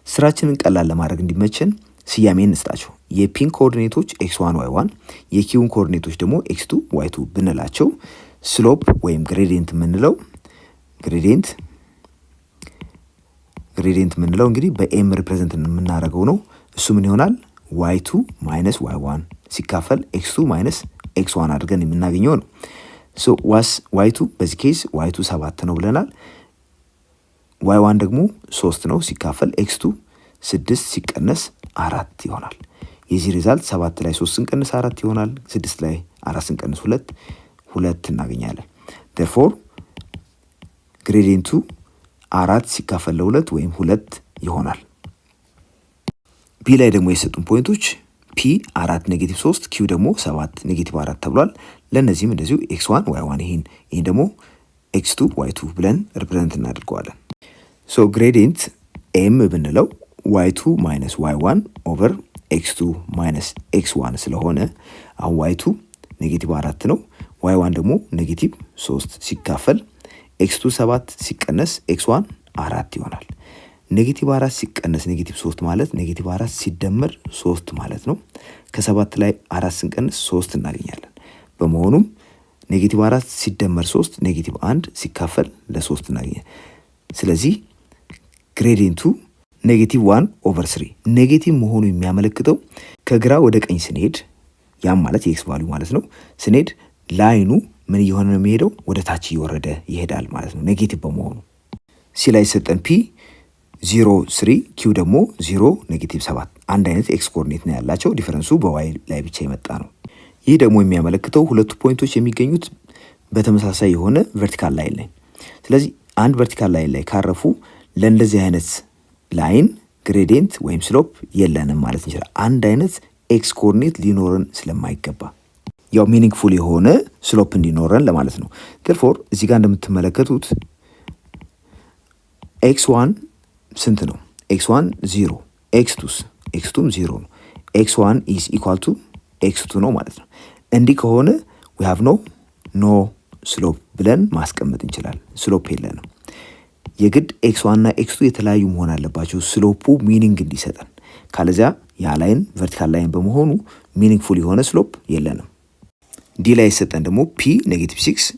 Speaker 1: ስራችንን ቀላል ለማድረግ እንዲመችን ስያሜ እንስጣቸው። የፒን ኮኦርዲኔቶች x1 y1 የኪውን ኮኦርዲኔቶች ደግሞ x2 y2 ብንላቸው ስሎፕ ወይም ግሬዲየንት የምንለው እንግዲህ በኤም ሪፕሬዘንት የምናደርገው ነው። እሱ ምን ይሆናል? ዋይ2 ማይነስ ዋይ1 ሲካፈል ኤክስ2 ማይነስ ኤክስ1 አድርገን የምናገኘው ነው። ሶ ዋይ2 በዚህ ኬስ ዋይ2 7 ነው ብለናል። ዋይ1 ደግሞ 3 ነው ሲካፈል ኤክስ2 6 ሲቀነስ 4 ይሆናል። የዚህ ሪዛልት 7 ላይ 3 ስንቀንስ 4 ይሆናል። 6 ላይ 4 ስንቀንስ 2 እናገኛለን። therefore ግሬዲየንቱ 4 ሲካፈል ለ2 ወይም 2 ይሆናል። ቢ ላይ ደግሞ የሰጡን ፖይንቶች ፒ 4 ኔጌቲቭ 3 ኪው ደግሞ 7 ኔጌቲቭ 4 ተብሏል። ለእነዚህም እንደዚሁ x1 y1 ይህን ደግሞ x2 y2 ብለን ሪፕሬዘንት እናድርገዋለን። ሶ ግሬዲየንት ኤም ብንለው y2 ማይነስ y1 ኦቨር x2 ማይነስ x1 ስለሆነ አሁን y2 ኔጌቲቭ 4 ነው፣ y1 ደግሞ ኔጌቲቭ 3 ሲካፈል x2 7 ሲቀነስ x1 4 ይሆናል። ኔጌቲቭ 4 ሲቀነስ ኔጌቲቭ 3 ማለት ኔጌቲቭ 4 ሲደመር 3 ማለት ነው። ከ7 ላይ 4 ስንቀንስ 3 እናገኛለን። በመሆኑም ኔጌቲቭ 4 ሲደመር 3 ኔጌቲቭ 1 ሲካፈል ለ3 እናገኛለን። ስለዚህ ግሬዲየንቱ ኔጌቲቭ 1 ኦቨር 3 ኔጌቲቭ መሆኑ የሚያመለክተው ከግራ ወደ ቀኝ ስንሄድ ያም ማለት የኤክስ ቫልዩ ማለት ነው ስንሄድ ላይኑ ምን እየሆነ ነው የሚሄደው? ወደ ታች እየወረደ ይሄዳል ማለት ነው ኔጌቲቭ በመሆኑ። ሲ ላይ ሰጠን ፒ 0 3 ኪው ደግሞ 0 ኔጌቲቭ 7 አንድ አይነት ኤክስ ኮኦርዲኔት ነው ያላቸው። ዲፈረንሱ በዋይ ላይ ብቻ የመጣ ነው። ይህ ደግሞ የሚያመለክተው ሁለቱ ፖይንቶች የሚገኙት በተመሳሳይ የሆነ ቨርቲካል ላይን ላይ። ስለዚህ አንድ ቨርቲካል ላይን ላይ ካረፉ ለእንደዚህ አይነት ላይን ግሬዲየንት ወይም ስሎፕ የለንም ማለት እንችላለን። አንድ አይነት ኤክስ ኮኦርዲኔት ሊኖረን ስለማይገባ ያው ሚኒንግፉል የሆነ ስሎፕ እንዲኖረን ለማለት ነው። therefore እዚህ ጋር እንደምትመለከቱት x1 ስንት ነው? x1 0 x2ም 0 ነው። x1 is equal to x2 ነው ማለት ነው። እንዲህ ከሆነ we have no ስሎፕ ብለን ማስቀመጥ እንችላለን። ስሎፕ የለንም። የግድ x1 እና x2 የተለያዩ መሆን አለባቸው ስሎፑ ሚኒንግ እንዲሰጠን። ካለዚያ ያ ላይን ቨርቲካል ላይን በመሆኑ ሚኒንግፉል የሆነ ስሎፕ የለንም። ዲ ላይ የሰጠን ደግሞ ፒ ኔጌቲቭ 6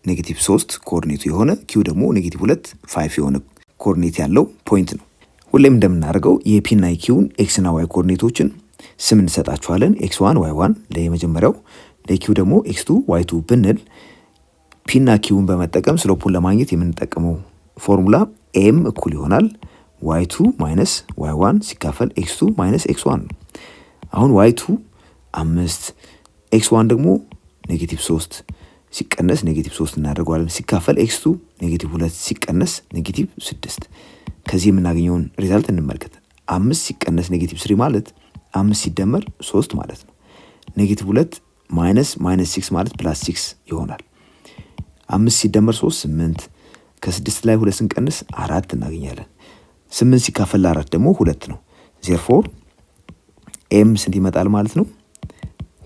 Speaker 1: ኔጌቲቭ 3 ኮኦርዲኔቱ የሆነ ኪው ደግሞ ኔጌቲቭ 2 5 የሆነ ኮኦርዲኔት ያለው ፖይንት ነው። ሁሌም እንደምናደርገው የፒ እና የኪውን ኤክስ እና ዋይ ኮኦርዲኔቶችን ስም እንሰጣቸዋለን። x1 y1 ለየመጀመሪያው፣ ለኪው ደግሞ x2 y2 ብንል ፒ እና ኪውን በመጠቀም ስሎፑን ለማግኘት የምንጠቀመው ፎርሙላ ኤም እኩል ይሆናል y2 ማይነስ y1 ሲካፈል x2 ማይነስ x1 ነው። አሁን y2 5 x1 ደግሞ ኔጌቲቭ 3 ሲቀነስ ኔጌቲቭ 3 እናደርገዋለን ሲካፈል x2 ኔጌቲቭ 2 ሲቀነስ ኔጌቲቭ 6። ከዚህ የምናገኘውን ሪዛልት እንመልከት። 5 ሲቀነስ ኔጌቲቭ 3 ማለት 5 ሲደመር 3 ማለት ነው። ኔጌቲቭ 2 ማይነስ 6 ማለት ፕላስ 6 ይሆናል። 5 ሲደመር 3 8 ከ6 ላይ 2 ስንቀንስ 4 እናገኛለን። 8 ሲካፈል ለ4 ደግሞ 2 ነው። ዜርፎር ኤም ስንት ይመጣል ማለት ነው?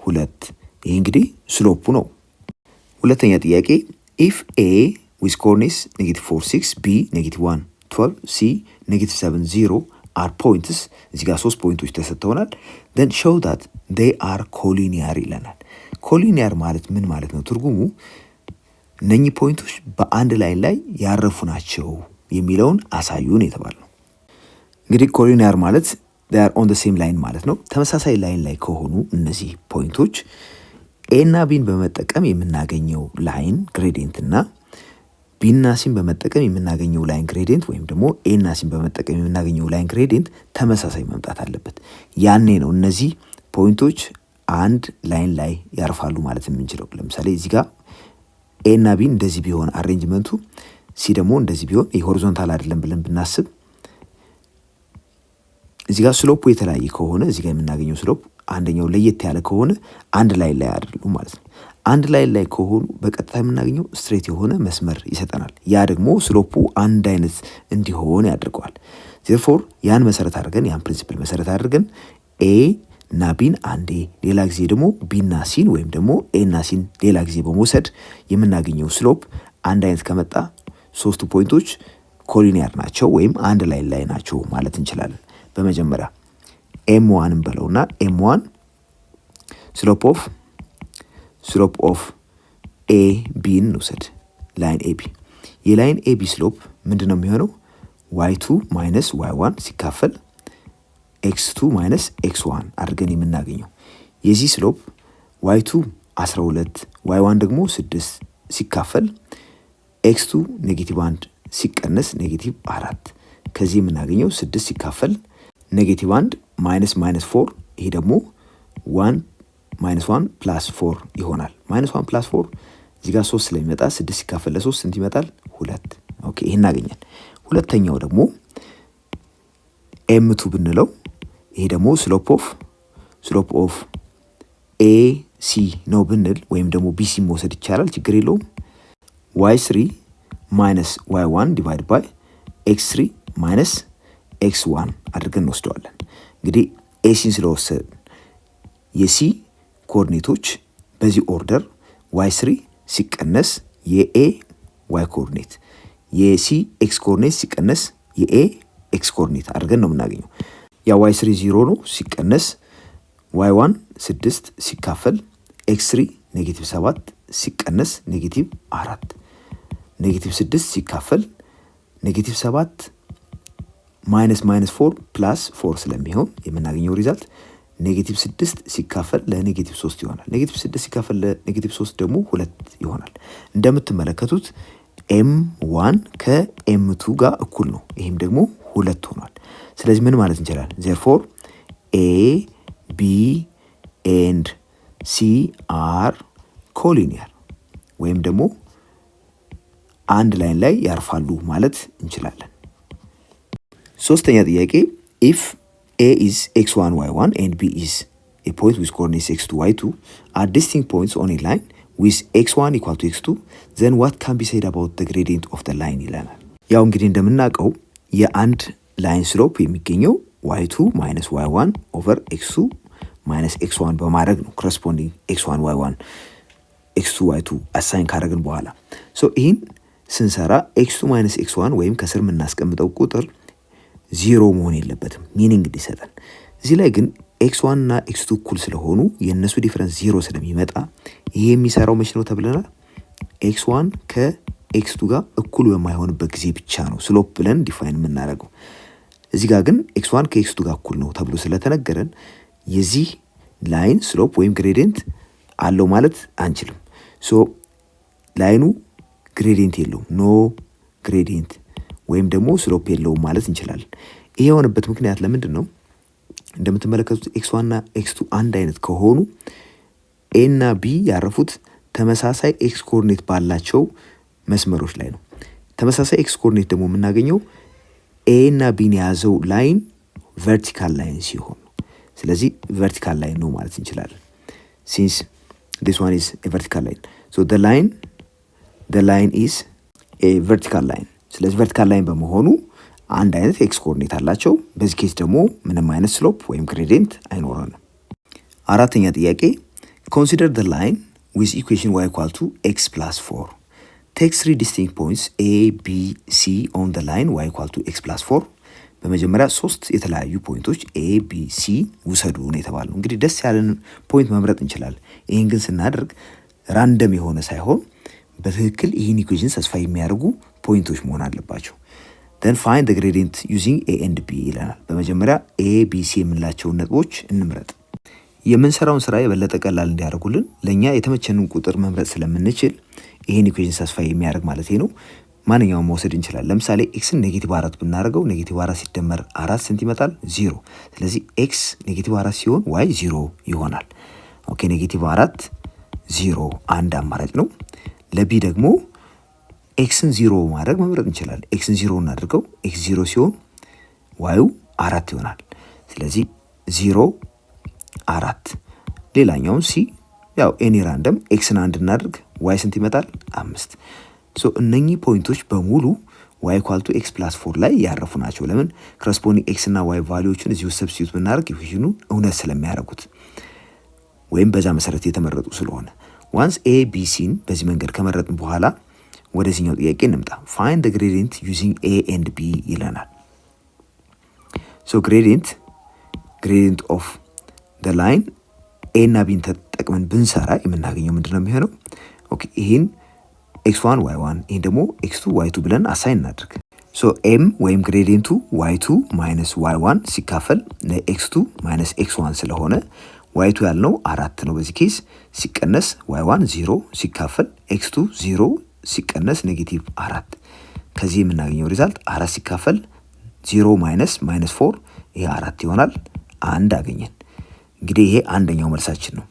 Speaker 1: 2። ይህ እንግዲህ ስሎፑ ነው። ሁለተኛ ጥያቄ ኢፍ ኤ ዊዝ ኮኦርዲኔትስ ኔጌቲቭ 4 6 ቢ ኔጌቲቭ 1 12 ሲ ኔጌቲቭ 7 0 አር ፖይንትስ እዚህ ጋር 3 ፖይንቶች ተሰጥተውናል። then show that they are collinear ይለናል። ኮሊኒያር ማለት ምን ማለት ነው? ትርጉሙ እነኚህ ፖይንቶች በአንድ ላይን ላይ ያረፉ ናቸው የሚለውን አሳዩን የተባለ ነው። እንግዲህ ኮሊኒያር ማለት they are on the same line ማለት ነው። ተመሳሳይ ላይን ላይ ከሆኑ እነዚህ ፖይንቶች ኤ እና ቢን በመጠቀም የምናገኘው ላይን ግሬዲየንት እና ቢ እና ሲን በመጠቀም የምናገኘው ላይን ግሬዲየንት ወይም ደግሞ ኤ እና ሲን በመጠቀም የምናገኘው ላይን ግሬዲየንት ተመሳሳይ መምጣት አለበት። ያኔ ነው እነዚህ ፖይንቶች አንድ ላይን ላይ ያርፋሉ ማለት የምንችለው። ለምሳሌ እዚህ ጋር ኤ እና ቢ እንደዚህ ቢሆን አሬንጅመንቱ፣ ሲ ደግሞ እንደዚህ ቢሆን የሆሪዞንታል አይደለም ብለን ብናስብ እዚህ ጋር ስሎፑ የተለያየ ከሆነ እዚህ ጋር የምናገኘው ስሎፕ አንደኛው ለየት ያለ ከሆነ አንድ ላይን ላይ አይደሉም ማለት ነው። አንድ ላይን ላይ ከሆኑ በቀጥታ የምናገኘው ስትሬት የሆነ መስመር ይሰጠናል። ያ ደግሞ ስሎፑ አንድ አይነት እንዲሆን ያደርገዋል። ዜርፎር ያን መሰረት አድርገን ያን ፕሪንሲፕል መሰረት አድርገን ኤ እና ቢን አንዴ ሌላ ጊዜ ደግሞ ቢ እና ሲን ወይም ደግሞ ኤ እና ሲን ሌላ ጊዜ በመውሰድ የምናገኘው ስሎፕ አንድ አይነት ከመጣ ሶስቱ ፖይንቶች ኮሊኒያር ናቸው ወይም አንድ ላይን ላይ ናቸው ማለት እንችላለን። በመጀመሪያ ኤም1 እንበለውና ኤም1 ስሎፕ ኦፍ ኤ ቢን እንውሰድ። ላይን ኤቢ የላይን ኤቢ ስሎፕ ምንድን ነው የሚሆነው? y2 ማይነስ y1 ሲካፈል x2 ማይነስ x1 አድርገን የምናገኘው የዚህ ስሎፕ y2 12 y1 ደግሞ 6 ሲካፈል x2 ኔጌቲቭ 1 ሲቀነስ ኔጌቲቭ 4 ከዚህ የምናገኘው 6 ሲካፈል ኔጌቲቭ 1 ማይነስ 4 ይሄ ደግሞ 1 ማይነስ 1 ፕላስ 4 ይሆናል። ማይነስ 1 ፕላስ 4 እዚህ ጋር 3 ስለሚመጣ 6 ሲካፈል ለ3 ስንት ይመጣል? 2። ኦኬ ይሄን እናገኛለን። ሁለተኛው ደግሞ m2 ብንለው ይሄ ደግሞ ስሎፕ ኦፍ AC ነው ብንል ወይም ደግሞ BC መውሰድ ይቻላል፣ ችግር የለውም። y3 ማይነስ y1 ዲቫይድ ባይ x3 ማይነስ x1 አድርገን እንወስደዋለን። እንግዲህ ኤሲን ስለወሰድን የሲ ኮኦርዲኔቶች በዚህ ኦርደር y3 ሲቀነስ የኤ y ኮኦርዲኔት የሲ ኤክስ ኮኦርዲኔት ሲቀነስ የኤ ኤክስ ኮኦርዲኔት አድርገን ነው የምናገኘው። ያ y3 0 ነው ሲቀነስ y1 6 ሲካፈል x3 ኔጌቲቭ 7 ሲቀነስ ኔጌቲቭ 4 ኔጌቲቭ 6 ሲካፈል ኔጌቲቭ 7 ማይነስ 4 ፕላስ 4 ስለሚሆን የምናገኘው ሪዛልት ኔጌቲቭ 6 ሲካፈል ለኔጌቲቭ 3 ይሆናል። ኔጌቲቭ 6 ሲካፈል ለኔጌቲቭ 3 ደግሞ 2 ይሆናል። እንደምትመለከቱት m1 ከm2 ጋር እኩል ነው። ይሄም ደግሞ 2 ሆኗል። ስለዚህ ምን ማለት እንችላለን? therefore a b and c are ኮሊኒየር ወይም ደግሞ አንድ ላይን ላይ ያርፋሉ ማለት እንችላለን። ሶስተኛ ጥያቄ if a is x1 y1 and b is a point with coordinates x2 y2 are distinct points on a line with x1 equal to x2 then what can be said about the gradient of the line ይለናል። ያው እንግዲህ እንደምናውቀው የአንድ ላይን ስሎፕ የሚገኘው y2 minus y1 over x2 minus x1 በማድረግ ነው። corresponding x1 y1 x2 y2 አሳይን ካደረግን በኋላ ይህን ስንሰራ x2 minus x1 ወይም ከስር የምናስቀምጠው ቁጥር 0 መሆን የለበትም ሚኒንግ እንዲሰጠን። እዚህ ላይ ግን x1 እና x2 እኩል ስለሆኑ የእነሱ ዲፈረንስ 0 ስለሚመጣ ይሄ የሚሰራው መቼ ነው ተብለናል? x1 ከx2 ጋር እኩል በማይሆንበት ጊዜ ብቻ ነው ስሎፕ ብለን ዲፋይን የምናደርገው። እዚህ ጋር ግን x1 ከx2 ጋር እኩል ነው ተብሎ ስለተነገረን የዚህ ላይን ስሎፕ ወይም ግሬዲየንት አለው ማለት አንችልም። ላይኑ ግሬዲየንት የለውም፣ ኖ ግሬዲየንት ወይም ደግሞ ስሎፕ የለውም ማለት እንችላለን። ይሄ የሆነበት ምክንያት ለምንድን ነው? እንደምትመለከቱት x1 እና x2 አንድ አይነት ከሆኑ a እና b ያረፉት ተመሳሳይ ኤክስ ኮኦርዲኔት ባላቸው መስመሮች ላይ ነው። ተመሳሳይ ኤክስ ኮኦርዲኔት ደግሞ የምናገኘው a እና b የያዘው ላይን ቨርቲካል ላይን ሲሆን ስለዚህ ቨርቲካል ላይን ነው ማለት እንችላለን። since this one is a vertical line so the line is a vertical line ስለዚህ ቨርቲካል ላይን በመሆኑ አንድ አይነት ኤክስ ኮኦርዲኔት አላቸው። በዚህ ኬስ ደግሞ ምንም አይነት ስሎፕ ወይም ግሬዲየንት አይኖረንም። አራተኛ ጥያቄ consider the line with equation y equal to x plus 4 take 3 distinct points a b c on the line y equal to x plus 4 በመጀመሪያ 3 የተለያዩ ፖይንቶች a b c ውሰዱ ነው የተባለው። እንግዲህ ደስ ያለን ፖይንት መምረጥ እንችላለን። ይሄን ግን ስናደርግ ራንደም የሆነ ሳይሆን በትክክል ይህን ኢኩዌሽን ሳስፋይ የሚያደርጉ ፖይንቶች መሆን አለባቸው። then find the gradient using a and b ይለናል። በመጀመሪያ a b c የምንላቸውን ነጥቦች እንምረጥ። የምንሰራውን ስራ የበለጠ ቀላል እንዲያደርጉልን ለኛ የተመቸንን ቁጥር መምረጥ ስለምንችል ይሄን ኢኩዌሽን ሳስፋይ የሚያደርግ ማለት ነው ማንኛውም መውሰድ እንችላለን። ለምሳሌ xን ኔጌቲቭ 4 ብናደርገው ኔጌቲቭ 4 ሲደመር 4 ስንት ይመጣል? 0። ስለዚህ x ኔጌቲቭ 4 ሲሆን y 0 ይሆናል። ኦኬ ኔጌቲቭ 4 0 አንድ አማራጭ ነው። ለቢ ደግሞ ኤክስን 0 ማድረግ መምረጥ እንችላለን። ኤክስን 0 እናድርገው። ኤክስ 0 ሲሆን ዋዩ 4 ይሆናል። ስለዚህ 0 4። ሌላኛውን ሲ ያው ኤኒ ራንደም ኤክስን 1 እናድርግ። ዋይ ስንት ይመጣል? 5። እነኚህ ፖይንቶች በሙሉ ዋይ ኢኳል ቱ ኤክስ ፕላስ 4 ላይ ያረፉ ናቸው። ለምን? ኮረስፖንዲንግ ኤክስ እና ዋይ ቫልዩዎችን እዚሁ ሰብስቲዩት ብናደርግ ኢኩዌሽኑ እውነት ስለሚያደርጉት ወይም በዛ መሰረት የተመረጡ ስለሆነ ዋንስ ኤ ቢ ሲን በዚህ መንገድ ከመረጥን በኋላ ወደዚህኛው ጥያቄ እንምጣ። find the gradient using a and b ይለናል። gradient of the line a እና b ተጠቅመን ብንሰራ የምናገኘው ምንድነው የሚሆነው? ኦኬ ይሄን x1 y1 ይሄን ደግሞ x2 y2 ብለን አሳይን እናድርግ። ሶ ኤም ወይም ግሬዲየንቱ y2 ማይነስ y1 ሲካፈል ለx2 ማይነስ x1 ስለሆነ y2 ያልነው 4 ነው በዚህ ኬስ ሲቀነስ y1 0 ሲካፈል x2 0 ሲቀነስ ኔጌቲቭ 4 ከዚህ የምናገኘው ሪዛልት 4 ሲካፈል 0 ማይነስ 4 ይሄ 4 ይሆናል። አንድ አገኘን። እንግዲህ ይሄ አንደኛው መልሳችን ነው።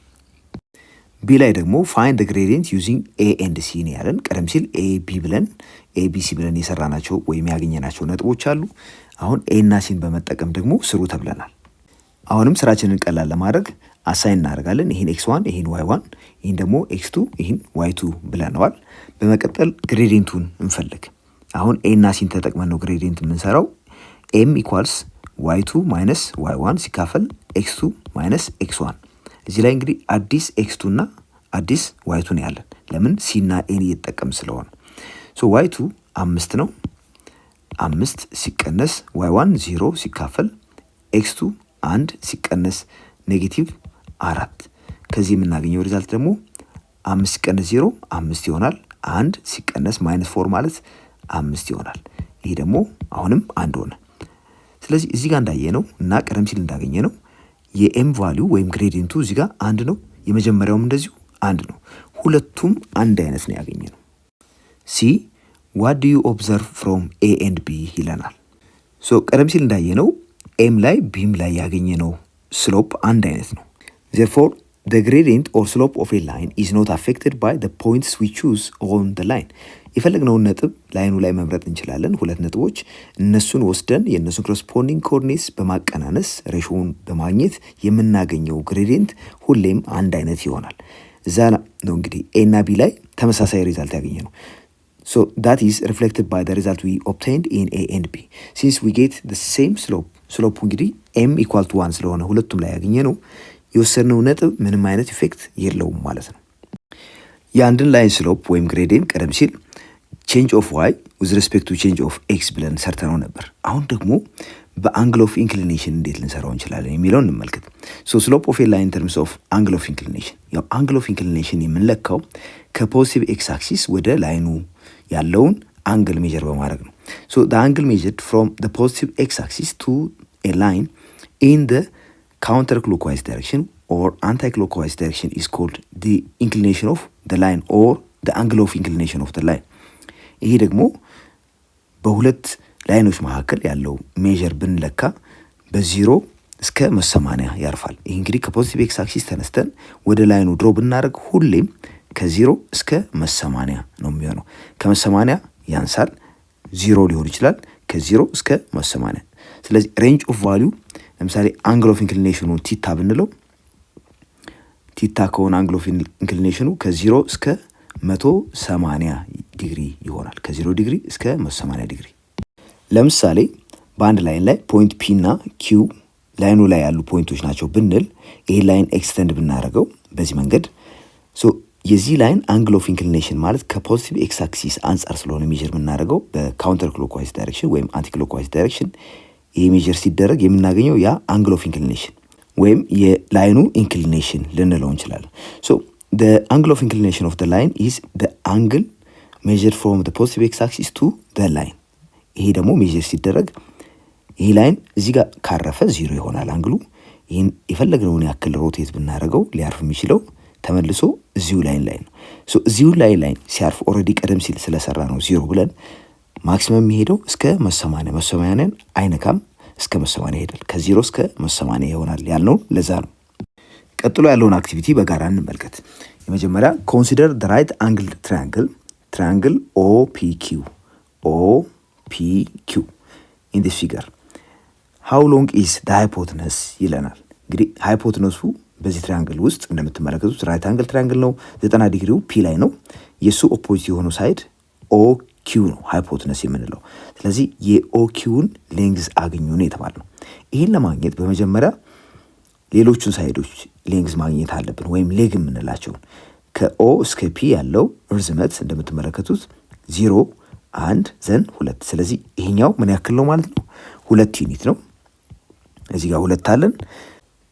Speaker 1: ቢ ላይ ደግሞ ፋይንድ ዘ ግሬዲየንት ዩዚንግ ኤ ኤንድ ሲ ነው ያለን። ቀደም ሲል ኤ ቢ ሲ ብለን የሰራናቸው ወይም ያገኘናቸው ነጥቦች አሉ። አሁን ኤ እና ሲን በመጠቀም ደግሞ ስሩ ተብለናል። አሁንም ስራችንን ቀላል ለማድረግ አሳይን እናደርጋለን። ይህን x1 ይህን y1 ይህን ደግሞ x2 ይህን y2 ብለነዋል። በመቀጠል ግሬዲየንቱን እንፈልግ። አሁን ኤ እና ሲን ተጠቅመን ነው ግሬዲየንት የምንሰራው። ኤም ኢኳልስ y2 ማይነስ y1 ሲካፈል x2 ማይነስ x1። እዚህ ላይ እንግዲህ አዲስ x2 እና አዲስ y2 ነው ያለን። ለምን ሲ እና ኤን እየተጠቀም ስለሆነ። ሶ y2 5 ነው። 5 ሲቀነስ y1 0 ሲካፈል x2 1 ሲቀነስ ኔጌቲቭ 4 ከዚህ የምናገኘው ሪዛልት ደግሞ 5 ሲቀነስ 0 5 ይሆናል። 1 ሲቀነስ -4 ማለት 5 ይሆናል። ይሄ ደግሞ አሁንም 1 ሆነ። ስለዚህ እዚህ ጋር እንዳየነው እና ቀደም ሲል እንዳገኘነው የኤም ቫልዩ ወይም ግሬዲየንቱ እዚህ ጋር 1 ነው። የመጀመሪያውም እንደዚሁ 1 ነው። ሁለቱም አንድ አይነት ነው ያገኘነው። ሲ what do you observe from a and b ይለናል። ሶ ቀደም ሲል እንዳየነው ኤም ላይ ቢም ላይ ያገኘነው ስሎፕ አንድ አይነት ነው። therefore the gradient or slope of a line is not affected by the points we choose on the line. የፈለግነውን ነጥብ ላይኑ ላይ መምረጥ እንችላለን። ሁለት ነጥቦች እነሱን ወስደን የእነሱን ኮረስፖንዲንግ ኮኦርዲኔትስ በማቀናነስ ሬሾውን በማግኘት የምናገኘው ግሬዲየንት ሁሌም አንድ አይነት ይሆናል። እዛ ነው እንግዲህ ኤ እና ቢ ላይ ተመሳሳይ ሪዛልት ያገኘ ነው። So that is reflected by the result we obtained in A and B. Since we get the same slope, slope እንግዲህ m equal to 1 ስለሆነ ሁለቱም ላይ ያገኘ ነው የወሰድነው ነጥብ ምንም አይነት ኢፌክት የለውም ማለት ነው። የአንድን ላይን ስሎፕ ወይም ግሬዲየንት ቀደም ሲል ቼንጅ ኦፍ y with respect to change of x ብለን ሰርተነው ነበር። አሁን ደግሞ በአንግል ኦፍ ኢንክሊኔሽን እንዴት ልንሰራው እንችላለን የሚለውን እንመልከት። ሶ ስሎፕ ኦፍ ኤ ላይን ኢን ተርምስ ኦፍ አንግል ኦፍ ኢንክሊኔሽን፣ ያው አንግል ኦፍ ኢንክሊኔሽን የምንለካው ከፖዚቲቭ ኤክስ አክሲስ ወደ ላይኑ ያለውን አንግል ሜጀር በማድረግ ነው። ሶ the angle measured from the positive x-axis to a line in the counterclockwise direction or anti-clockwise direction is called the inclination of the line or the angle of inclination of the line. ይሄ ደግሞ በሁለት ላይኖች መካከል ያለው ሜጀር ብንለካ በ0 እስከ 180 ያርፋል። ይሄ እንግዲህ ከፖዚቲቭ ኤክስ አክሲስ ተነስተን ወደ ላይኑ ድሮ ብናደርግ ሁሌም ከ0 እስከ 180 ነው የሚሆነው። ከ180 ያንሳል 0 ሊሆን ይችላል። ከ0 እስከ 180። ስለዚህ ሬንጅ ኦፍ ቫልዩ ለምሳሌ አንግል ኦፍ ኢንክሊኔሽኑ ቲታ ብንለው ቲታ ከሆነ አንግል ኦፍ ኢንክሊኔሽኑ ከ0 እስከ 180 ዲግሪ ይሆናል። ከ0 ዲግሪ እስከ 180 ዲግሪ። ለምሳሌ በአንድ ላይን ላይ ፖይንት ፒ እና ኪው ላይኑ ላይ ያሉ ፖይንቶች ናቸው ብንል ይሄ ላይን ኤክስተንድ ብናደርገው በዚህ መንገድ የዚህ ላይን አንግል ኦፍ ኢንክሊኔሽን ማለት ከፖዚቲቭ ኤክስ አክሲስ አንጻር ስለሆነ ሜጀር የምናደርገው በካውንተር ክሎክዋይዝ ዳይሬክሽን ወይም አንቲ ክሎክዋይዝ ዳይሬክሽን ይሄ ሜጀር ሲደረግ የምናገኘው ያ አንግል ኦፍ ኢንክሊኔሽን ወይም የላይኑ ኢንክሊኔሽን ልንለው እንችላለን። ሶ the angle of inclination of the line is the angle measured from the positive x axis to the line. ይሄ ደግሞ ሜጀር ሲደረግ ይሄ ላይን እዚህ ጋር ካረፈ 0 ይሆናል አንግሉ። ይሄን የፈለግነውን ያክል ሮቴት ብናደርገው ሊያርፍ የሚችለው ተመልሶ እዚሁ ላይን ላይ ነው። ሶ እዚሁ ላይን ሲያርፍ ኦልሬዲ ቀደም ሲል ስለሰራ ነው 0 ብለን ማክሲመም የሚሄደው እስከ 180 አይነካም፣ እስከ 180 ይሄዳል። ከ0 እስከ 180 ይሆናል ያልነው ለዛ ነው። ቀጥሎ ያለውን አክቲቪቲ በጋራ እንመልከት። የመጀመሪያ ኮንሲደር the right angle triangle OPQ in this figure. How long is the hypotenuse ይለናል። እንግዲህ ሃይፖቴነሱ በዚህ ትራያንግል ውስጥ እንደምትመለከቱት ራይት አንግል ትራያንግል ነው። 90 ዲግሪው ፒ ላይ ነው። የሱ ኦፖዚት የሆነው ሳይድ OQ ነው ሃይፖቴነስ የምንለው። ስለዚህ የኦኪውን ሌንግዝ አግኙ ነው የተባለው። ይህን ለማግኘት በመጀመሪያ ሌሎቹን ሳይዶች ሌንግዝ ማግኘት አለብን፣ ወይም ሌግ የምንላቸው። ከኦ እስከ ፒ ያለው ርዝመት እንደምትመለከቱት 0 1 ዘን 2። ስለዚህ ይሄኛው ምን ያክል ነው ማለት ነው? 2 ዩኒት ነው። እዚህ ጋር 2 አለን።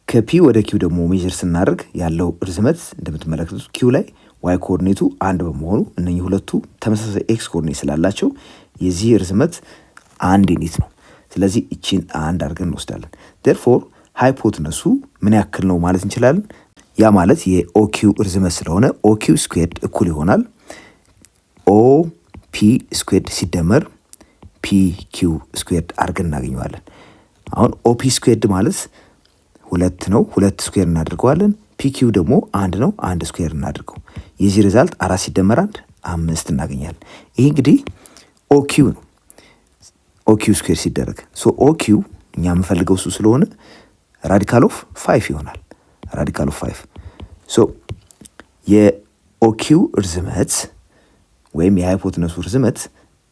Speaker 1: ከፒ ወደ ኪው ደግሞ ሜጀር ስናደርግ ያለው ርዝመት እንደምትመለከቱት ኪው ላይ ዋይ ኮኦርዲኔቱ 1 በመሆኑ እነኚህ ሁለቱ ተመሳሳይ ኤክስ ኮኦርዲኔት ስላላቸው የዚህ ርዝመት 1 ዩኒት ነው። ስለዚህ እቺን 1 አድርገን እንወስዳለን። ዴርፎር ሃይፖትነሱ ምን ያክል ነው ማለት እንችላለን? ያ ማለት የኦኪው ርዝመት ስለሆነ ኦኪው ስኩዌርድ እኩል ይሆናል ኦፒ ስኩዌርድ ሲደመር ፒኪው ስኩዌርድ አድርገን እናገኘዋለን። አሁን ኦፒ ስኩዌርድ ማለት 2 ነው። 2 ስኩዌር እናድርገዋለን። ፒኪው ደግሞ 1 ነው። 1 ስኩዌር እናድርገው። የዚህ ሪዛልት 4 ሲደመር 1 5 እናገኛለን። ይሄ እንግዲህ ኦኪው ነው። ኦኪው ስኩዌር ሲደረግ ኦኪው እኛ የምንፈልገው እሱ ስለሆነ ራዲካል ኦፍ 5 ይሆናል። ራዲካል ኦፍ 5 የኦኪው ርዝመት ወይም የሃይፖትነሱ ርዝመት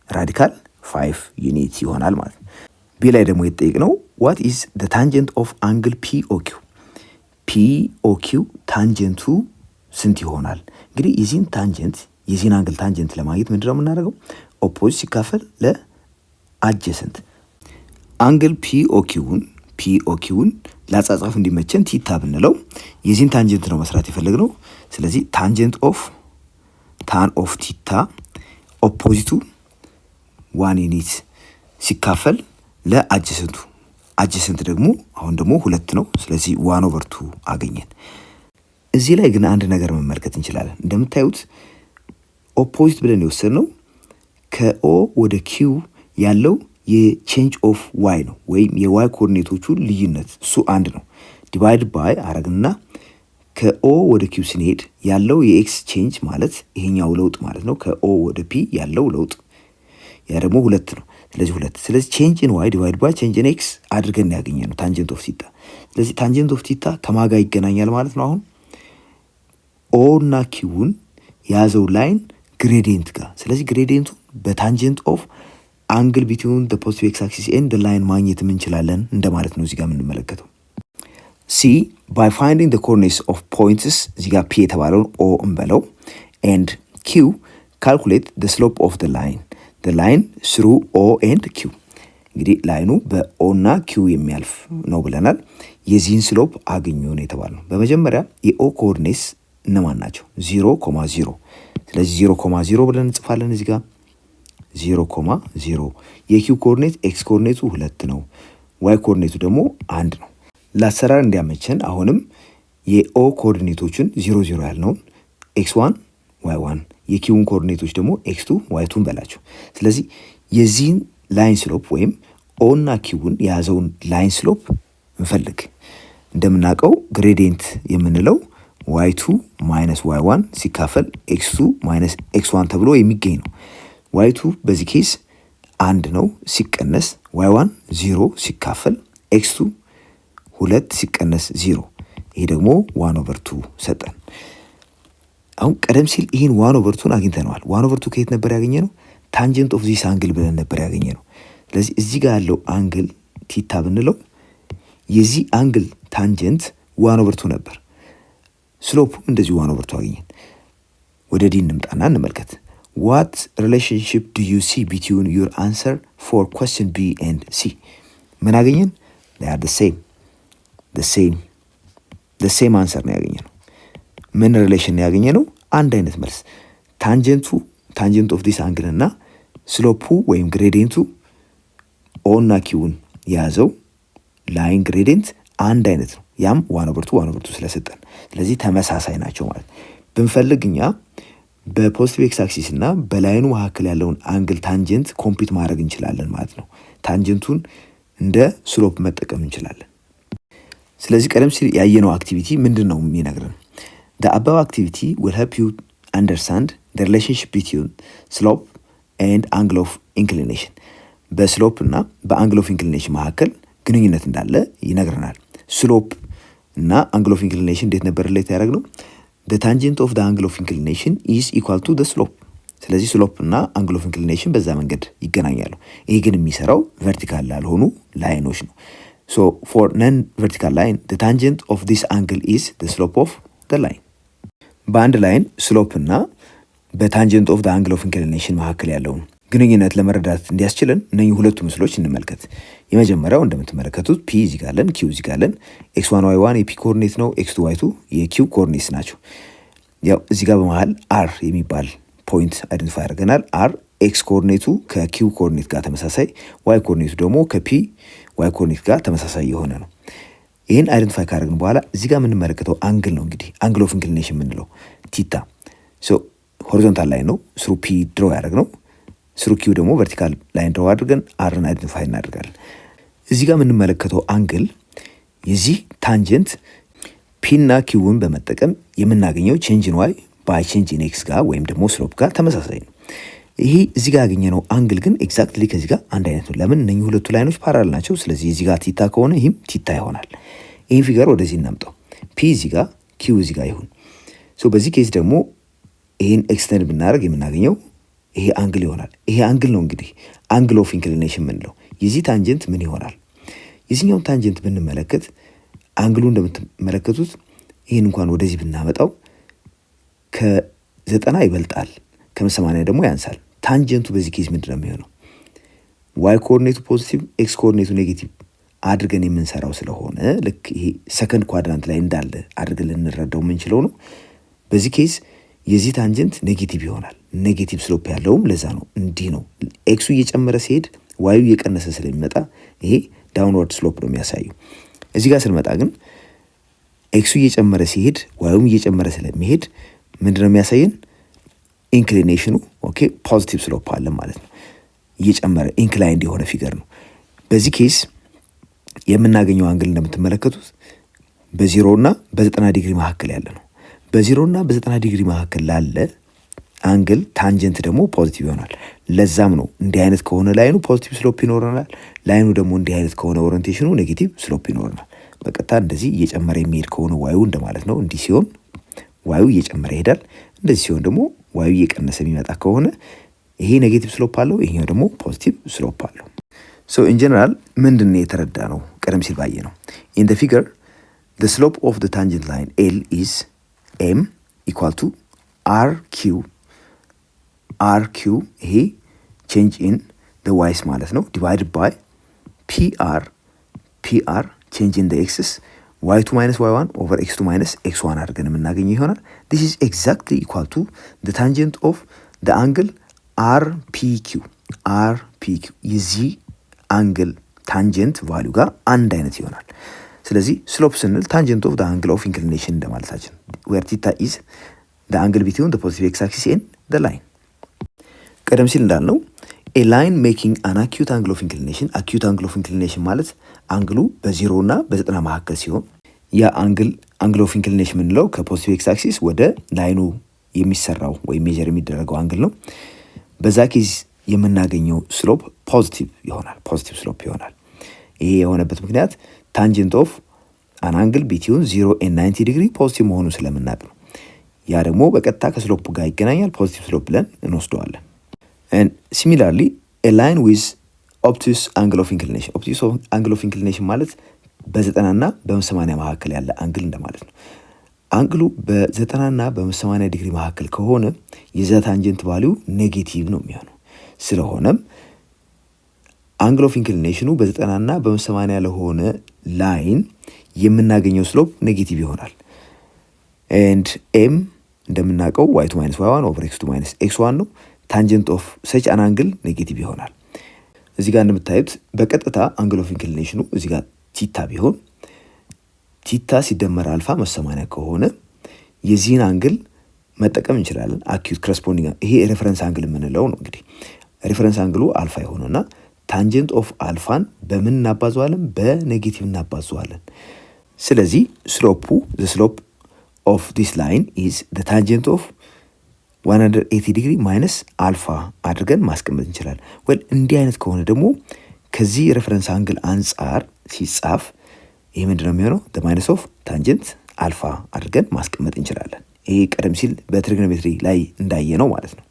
Speaker 1: ራዲካል 5 ዩኒት ይሆናል ማለት ነው። ቢ ላይ ደግሞ የተጠየቅነው ዋት ኢዝ ዘ ታንጀንት ኦፍ አንግል ፒኦኪው ፒኦኪው ታንጀንቱ ስንት ይሆናል? እንግዲህ የዚህን አንግል ታንጀንት ለማግኘት ምንድነው የምናደርገው? ኦፖዚት ሲካፈል ለአጀሰንት አንግል ፒኦኪውን ለአጻጻፍ እንዲመቸን ቲታ ብንለው የዚህን ታንጀንት ነው መስራት የፈለግነው። ስለዚህ ታንጀንት ኦፍ ታን ኦፍ ቲታ ኦፖዚቱ 1 ዩኒት ሲካፈል ለአጀሰንቱ አጀሰንት ደግሞ አሁን ደግሞ 2 ነው። ስለዚህ 1/2 አገኘን። እዚህ ላይ ግን አንድ ነገር መመልከት እንችላለን። እንደምታዩት ኦፖዚት ብለን የወሰድነው ከኦ ወደ ኪው ያለው የቼንጅ ኦፍ ዋይ ነው፣ ወይም የዋይ ኮኦርዲኔቶቹ ልዩነት እሱ 1 ነው። ዲቫይድ ባይ አረግንና ከኦ ወደ ኪው ስንሄድ ያለው የኤክስ ቼንጅ ማለት ይሄኛው ለውጥ ማለት ነው። ከኦ ወደ ፒ ያለው ለውጥ ያ ደግሞ 2 ነው። ስለዚህ 2 ስለዚህ ቼንጅ ኢን ዋይ ዲቫይድ ባይ ቼንጅ ኢን ኤክስ አድርገን ያገኘነው ታንጀንት ኦፍ ቲታ። ስለዚህ ታንጀንት ኦፍ ቲታ ከማጋ ይገናኛል ማለት ነው። አሁን ኦ እና ኪውን የያዘው ላይን ግሬዲየንት ጋር፣ ስለዚህ ግሬዲየንቱ በታንጀንት ኦፍ አንግል ቢትዊን ዘ ፖዚቲቭ ኤክስ አክሲስ ኤንድ ዘ ላይን ማግኘት እንችላለን እንደማለት ነው። እዚህ ጋር የምንመለከተው ሲ ባይ ፋይንዲንግ ዘ ኮኦርዲኔትስ ኦፍ ፖይንትስ እዚህ ጋር ፒ የተባለውን ኦ እንበለው ኤንድ ኪው ካልኩሌት ዘ ስሎፕ ኦፍ ዘ ላይን ስሩ ኦ ኤንድ ኪው። እንግዲህ ላይኑ በኦ እና ኪው የሚያልፍ ነው ብለናል። የዚህን ስሎፕ አገኙ ነው የተባለው። በመጀመሪያ የኦ ኮኦርዲኔትስ እነማን ናቸው? 0,0 ስለዚህ 0,0 ብለን እንጽፋለን። እዚህ ጋር 0,0 የኪው ኮኦርዲኔት ኤክስ ኮኦርዲኔቱ 2 ነው። ዋይ ኮኦርዲኔቱ ደግሞ 1 ነው። ለአሰራር እንዲያመቸን አሁንም የኦ ኮኦርዲኔቶችን 0,0 ያልነውን x1 y1 የኪውን ኮኦርዲኔቶች ደግሞ x2 y2 በላቸው። ስለዚህ የዚህን ላይን ስሎፕ ወይም ኦ እና ኪውን የያዘውን ላይን ስሎፕ እንፈልግ። እንደምናውቀው ግሬዲየንት የምንለው y2 ማይነስ y1 ሲካፈል x2 ማይነስ x1 ተብሎ የሚገኝ ነው። y2 በዚህ ኬስ 1 ነው ሲቀነስ y1 0 ሲካፈል x2 2 ሲቀነስ 0 ይሄ ደግሞ 1/2 ሰጠን። አሁን ቀደም ሲል ይህን 1/2 አግኝተነዋል። 1/2 ከየት ነበር ያገኘነው? ታንጀንት ኦፍ ዚስ አንግል ብለን ነበር ያገኘነው። ስለዚህ እዚህ ጋር ያለው አንግል ቲታ ብንለው የዚህ አንግል ታንጀንት 1/2 ነበር። ስሎፑ እንደዚህ 1/2 አገኘን። ወደ ዲ እንምጣና እንመልከት። What relationship do you see between your answer for question B and C? ምን አገኘን? They are the same answer ነው ያገኘነው። ምን ሪሌሽን ነው ያገኘነው? አንድ አይነት መልስ። ታንጀንት ኦፍ ዲስ አንግል እና ስሎፑ ወይም ግሬዲየንቱ ኦ እና ኪውን የያዘው ላይን ግሬዲየንት አንድ አይነት ነው። ያም 1/2 ስለሰጠን ስለዚህ ተመሳሳይ ናቸው ማለት ብንፈልግ እኛ በፖዚቲቭ ኤክስ አክሲስ እና በላይኑ መካከል ያለውን አንግል ታንጀንት ኮምፒት ማድረግ እንችላለን ማለት ነው። ታንጀንቱን እንደ ስሎፕ መጠቀም እንችላለን። ስለዚህ ቀደም ሲል ያየነው አክቲቪቲ ምንድን ነው የሚነግረን? The above activity will help you understand the relationship between slope and angle of inclination. በስሎፕ እና በአንግል ኦፍ ኢንክሊኔሽን መካከል ግንኙነት እንዳለ ይነግረናል። ስሎፕ እና አንግል ኦፍ ኢንክሊኔሽን እንዴት ነበር ሪሌት ያደረግነው? The tangent of the angle of inclination is equal to the slope. ስለዚህ ስሎፕ እና አንግል ኦፍ ኢንክሊኔሽን በዛ መንገድ ይገናኛሉ። ይሄ ግን የሚሰራው ቨርቲካል ላልሆኑ ላይኖች ነው። So for non-vertical line, the tangent of this angle is the slope of the line. በአንድ ላይን ስሎፕ እና በታንጀንት ኦፍ the angle of inclination መካከል ያለውን ግንኙነት ለመረዳት እንዲያስችለን እነኚህ ሁለቱ ምስሎች እንመልከት። የመጀመሪያው እንደምትመለከቱት ፒ እዚህ ጋር አለን፣ ኪው እዚህ ጋር አለን። x1 y1 የፒ ኮኦርዲኔት ነው፣ x2 y2 የኪው ኮኦርዲኔትስ ናቸው። ያው እዚህ ጋር በመሃል አር የሚባል ፖይንት አይደንቲፋይ አድርገናል። አር ኤክስ ኮኦርዲኔቱ ከኪው ኮኦርዲኔት ጋር ተመሳሳይ፣ ዋይ ኮኦርዲኔቱ ደግሞ ከፒ ዋይ ኮኦርዲኔት ጋር ተመሳሳይ የሆነ ነው። ይህን አይደንቲፋይ ካደረግን በኋላ እዚህ ጋር የምንመለከተው አንግል ነው እንግዲህ አንግል ኦፍ ኢንክሊኔሽን የምንለው ቲታ። ሆሪዞንታል ላይን ነው ስሩ ፒ ድሮ ያደረግነው፣ ስሩ ኪው ደግሞ ቨርቲካል ላይን ድሮ አድርገን አርን አይደንቲፋይ እናደርጋለን። እዚህ ጋር የምንመለከተው አንግል የዚህ ታንጀንት ፒና ኪውን በመጠቀም የምናገኘው ቼንጅን ዋይ ባይ ቼንጅን ኤክስ ጋር ወይም ደግሞ ስሎፕ ጋር ተመሳሳይ ነው። ይሄ እዚህ ጋር ያገኘነው አንግል ግን ኤግዛክትሊ ከዚህ ጋር አንድ አይነት ነው። ለምን? እነኚህ ሁለቱ ላይኖች ፓራል ናቸው። ስለዚህ እዚህ ጋር ቲታ ከሆነ ይህም ቲታ ይሆናል። ይህን ፊገር ወደዚህ እናምጣው። ፒ እዚህ ጋር ኪው እዚህ ጋር ይሁን። በዚህ ኬስ ደግሞ ይህን ኤክስተንድ ብናደርግ የምናገኘው ይሄ አንግል ይሆናል። ይሄ አንግል ነው እንግዲህ አንግል ኦፍ ኢንክሊኔሽን የምንለው። የዚህ ታንጀንት ምን ይሆናል? የዚህኛውን ታንጀንት ብንመለከት አንግሉ እንደምትመለከቱት ይህን እንኳን ወደዚህ ብናመጣው ከ90 ይበልጣል፣ ከ80 ደግሞ ያንሳል። ታንጀንቱ በዚህ ኬዝ ምንድን ነው የሚሆነው? ዋይ ኮኦርዲኔቱ ፖዚቲቭ ኤክስ ኮኦርዲኔቱ ኔጌቲቭ አድርገን የምንሰራው ስለሆነ ልክ ይሄ ሰከንድ ኳድራንት ላይ እንዳለ አድርገን ልንረዳው የምንችለው ነው። በዚህ ኬዝ የዚህ ታንጀንት ኔጌቲቭ ይሆናል። ኔጌቲቭ ስሎፕ ያለውም ለዛ ነው። እንዲህ ነው ኤክሱ እየጨመረ ሲሄድ ዋዩ እየቀነሰ ስለሚመጣ ይሄ ዳውንወርድ ስሎፕ ነው የሚያሳየው። እዚህ ጋር ስንመጣ ግን ኤክሱ እየጨመረ ሲሄድ ዋዩም እየጨመረ ስለሚሄድ ምንድን ነው የሚያሳየን? ኢንክሊኔሽኑ ኦኬ ፖዚቲቭ ስሎፕ አለ ማለት ነው። እየጨመረ ኢንክላይንድ የሆነ ፊገር ነው። በዚህ ኬስ የምናገኘው አንግል እንደምትመለከቱት በ0 እና በ90 ዲግሪ መካከል ያለ ነው። በ0 እና በ90 ዲግሪ መካከል ላለ አንግል ታንጀንት ደግሞ ፖዚቲቭ ይሆናል። ለዛም ነው እንዲህ አይነት ከሆነ ላይኑ ፖዚቲቭ ስሎፕ ይኖረናል። ላይኑ ደግሞ እንዲህ አይነት ከሆነ ኦሪንቴሽኑ ኔጌቲቭ ስሎፕ ይኖረናል። በቀጥታ እንደዚህ እየጨመረ የሚሄድ ከሆነ ዋዩ እንደማለት ነው። እንዲህ ሲሆን ዋዩ እየጨመረ ይሄዳል። እንደዚህ ሲሆን ደግሞ ዋዩ እየቀነሰ የሚመጣ ከሆነ ይሄ ኔጌቲቭ ስሎፕ አለው፣ ይሄኛው ደግሞ ፖዚቲቭ ስሎፕ አለው። ኢን ጀነራል ምንድን ነው የተረዳ ነው? ቀደም ሲል ባየ ነው ኢን ዘ ፊገር ዘ ስሎፕ ኦፍ ዘ ታንጀንት ላይን ኤል ኢዝ ኤም ኢኳል ቱ አር ኪው ይሄ ቼንጅ ኢን ዘ ዋይስ ማለት ነው ዲቫይድድ ባይ ፒአር ቼንጅ ኢን ዘ ኤክስስ y2 minus y1 over x2 minus x1 አድርገን የምናገኘው ይሆናል። this is exactly equal to the tangent of the angle RPQ የዚህ አንግል ታንጀንት ቫሊዩ ጋር አንድ አይነት ይሆናል። ስለዚህ ስሎፕ ስንል ታንጀንት ኦፍ the angle of inclination እንደማለታችን where theta is the angle between the positive x axis and the line። ቀደም ሲል እንዳልነው a line making an acute angle of inclination acute angle of inclination ማለት አንግሉ በ0 እና በ90 መካከል ሲሆን ያ አንግል ኦፍ ኢንክሊኔሽን የምንለው ከፖዚቲቭ ኤክስ አክሲስ ወደ ላይኑ የሚሰራው ወይም ሜጀር የሚደረገው አንግል ነው። በዛ ኬዝ የምናገኘው ስሎፕ ፖዚቲቭ ስሎፕ ይሆናል። ይሄ የሆነበት ምክንያት ታንጀንት ኦፍ አን አንግል ቢትዊን 0 and 90 ዲግሪ ፖዚቲቭ መሆኑን ስለምናውቅ ነው። ያ ደግሞ በቀጥታ ከስሎፕ ጋር ይገናኛል። ፖዚቲቭ ስሎፕ ብለን እንወስደዋለን። and similarly a line with obtuse angle of inclination obtuse angle of inclination ማለት በ90 እና በ80 መካከል ያለ አንግል እንደማለት ነው። አንግሉ በ90 እና በ80 ዲግሪ መካከል ከሆነ የዛ ታንጀንት ቫልዩ ኔጌቲቭ ነው የሚሆነው። ስለሆነም አንግል ኦፍ ኢንክሊኔሽኑ በ90 እና በ80 ለሆነ ላይን የምናገኘው ስሎፕ ኔጌቲቭ ይሆናል። and m እንደምናውቀው y2 minus y1 over x2 minus x1 ነው። ታንጀንት ኦፍ ሰች አን አንግል ኔጌቲቭ ይሆናል። እዚህ ጋር እንደምታዩት በቀጥታ አንግል ኦፍ ኢንክሊኔሽኑ እዚህ ጋር ቲታ ቢሆን ቲታ ሲደመር አልፋ 180 ከሆነ የዚህን አንግል መጠቀም እንችላለን። አኪዩት ኮረስፖንዲንግ ይሄ ሬፈረንስ አንግል የምንለው ነው። እንግዲህ ሬፈረንስ አንግሉ አልፋ ይሆንና ታንጀንት ኦፍ አልፋን በምን እናባዘዋለን? በኔጌቲቭ እናባዘዋለን። ስለዚህ ስሎፑ the slope of this line is the tangent of 180 ዲግሪ ማይነስ አልፋ አድርገን ማስቀመጥ እንችላለን። ወል እንዲህ አይነት ከሆነ ደግሞ ከዚህ ሬፈረንስ አንግል አንጻር ሲጻፍ ይሄ ምንድነው የሚሆነው? the minus of tangent አልፋ አድርገን ማስቀመጥ እንችላለን። ይሄ ቀደም ሲል በትሪግኖሜትሪ ላይ እንዳየ ነው ማለት ነው።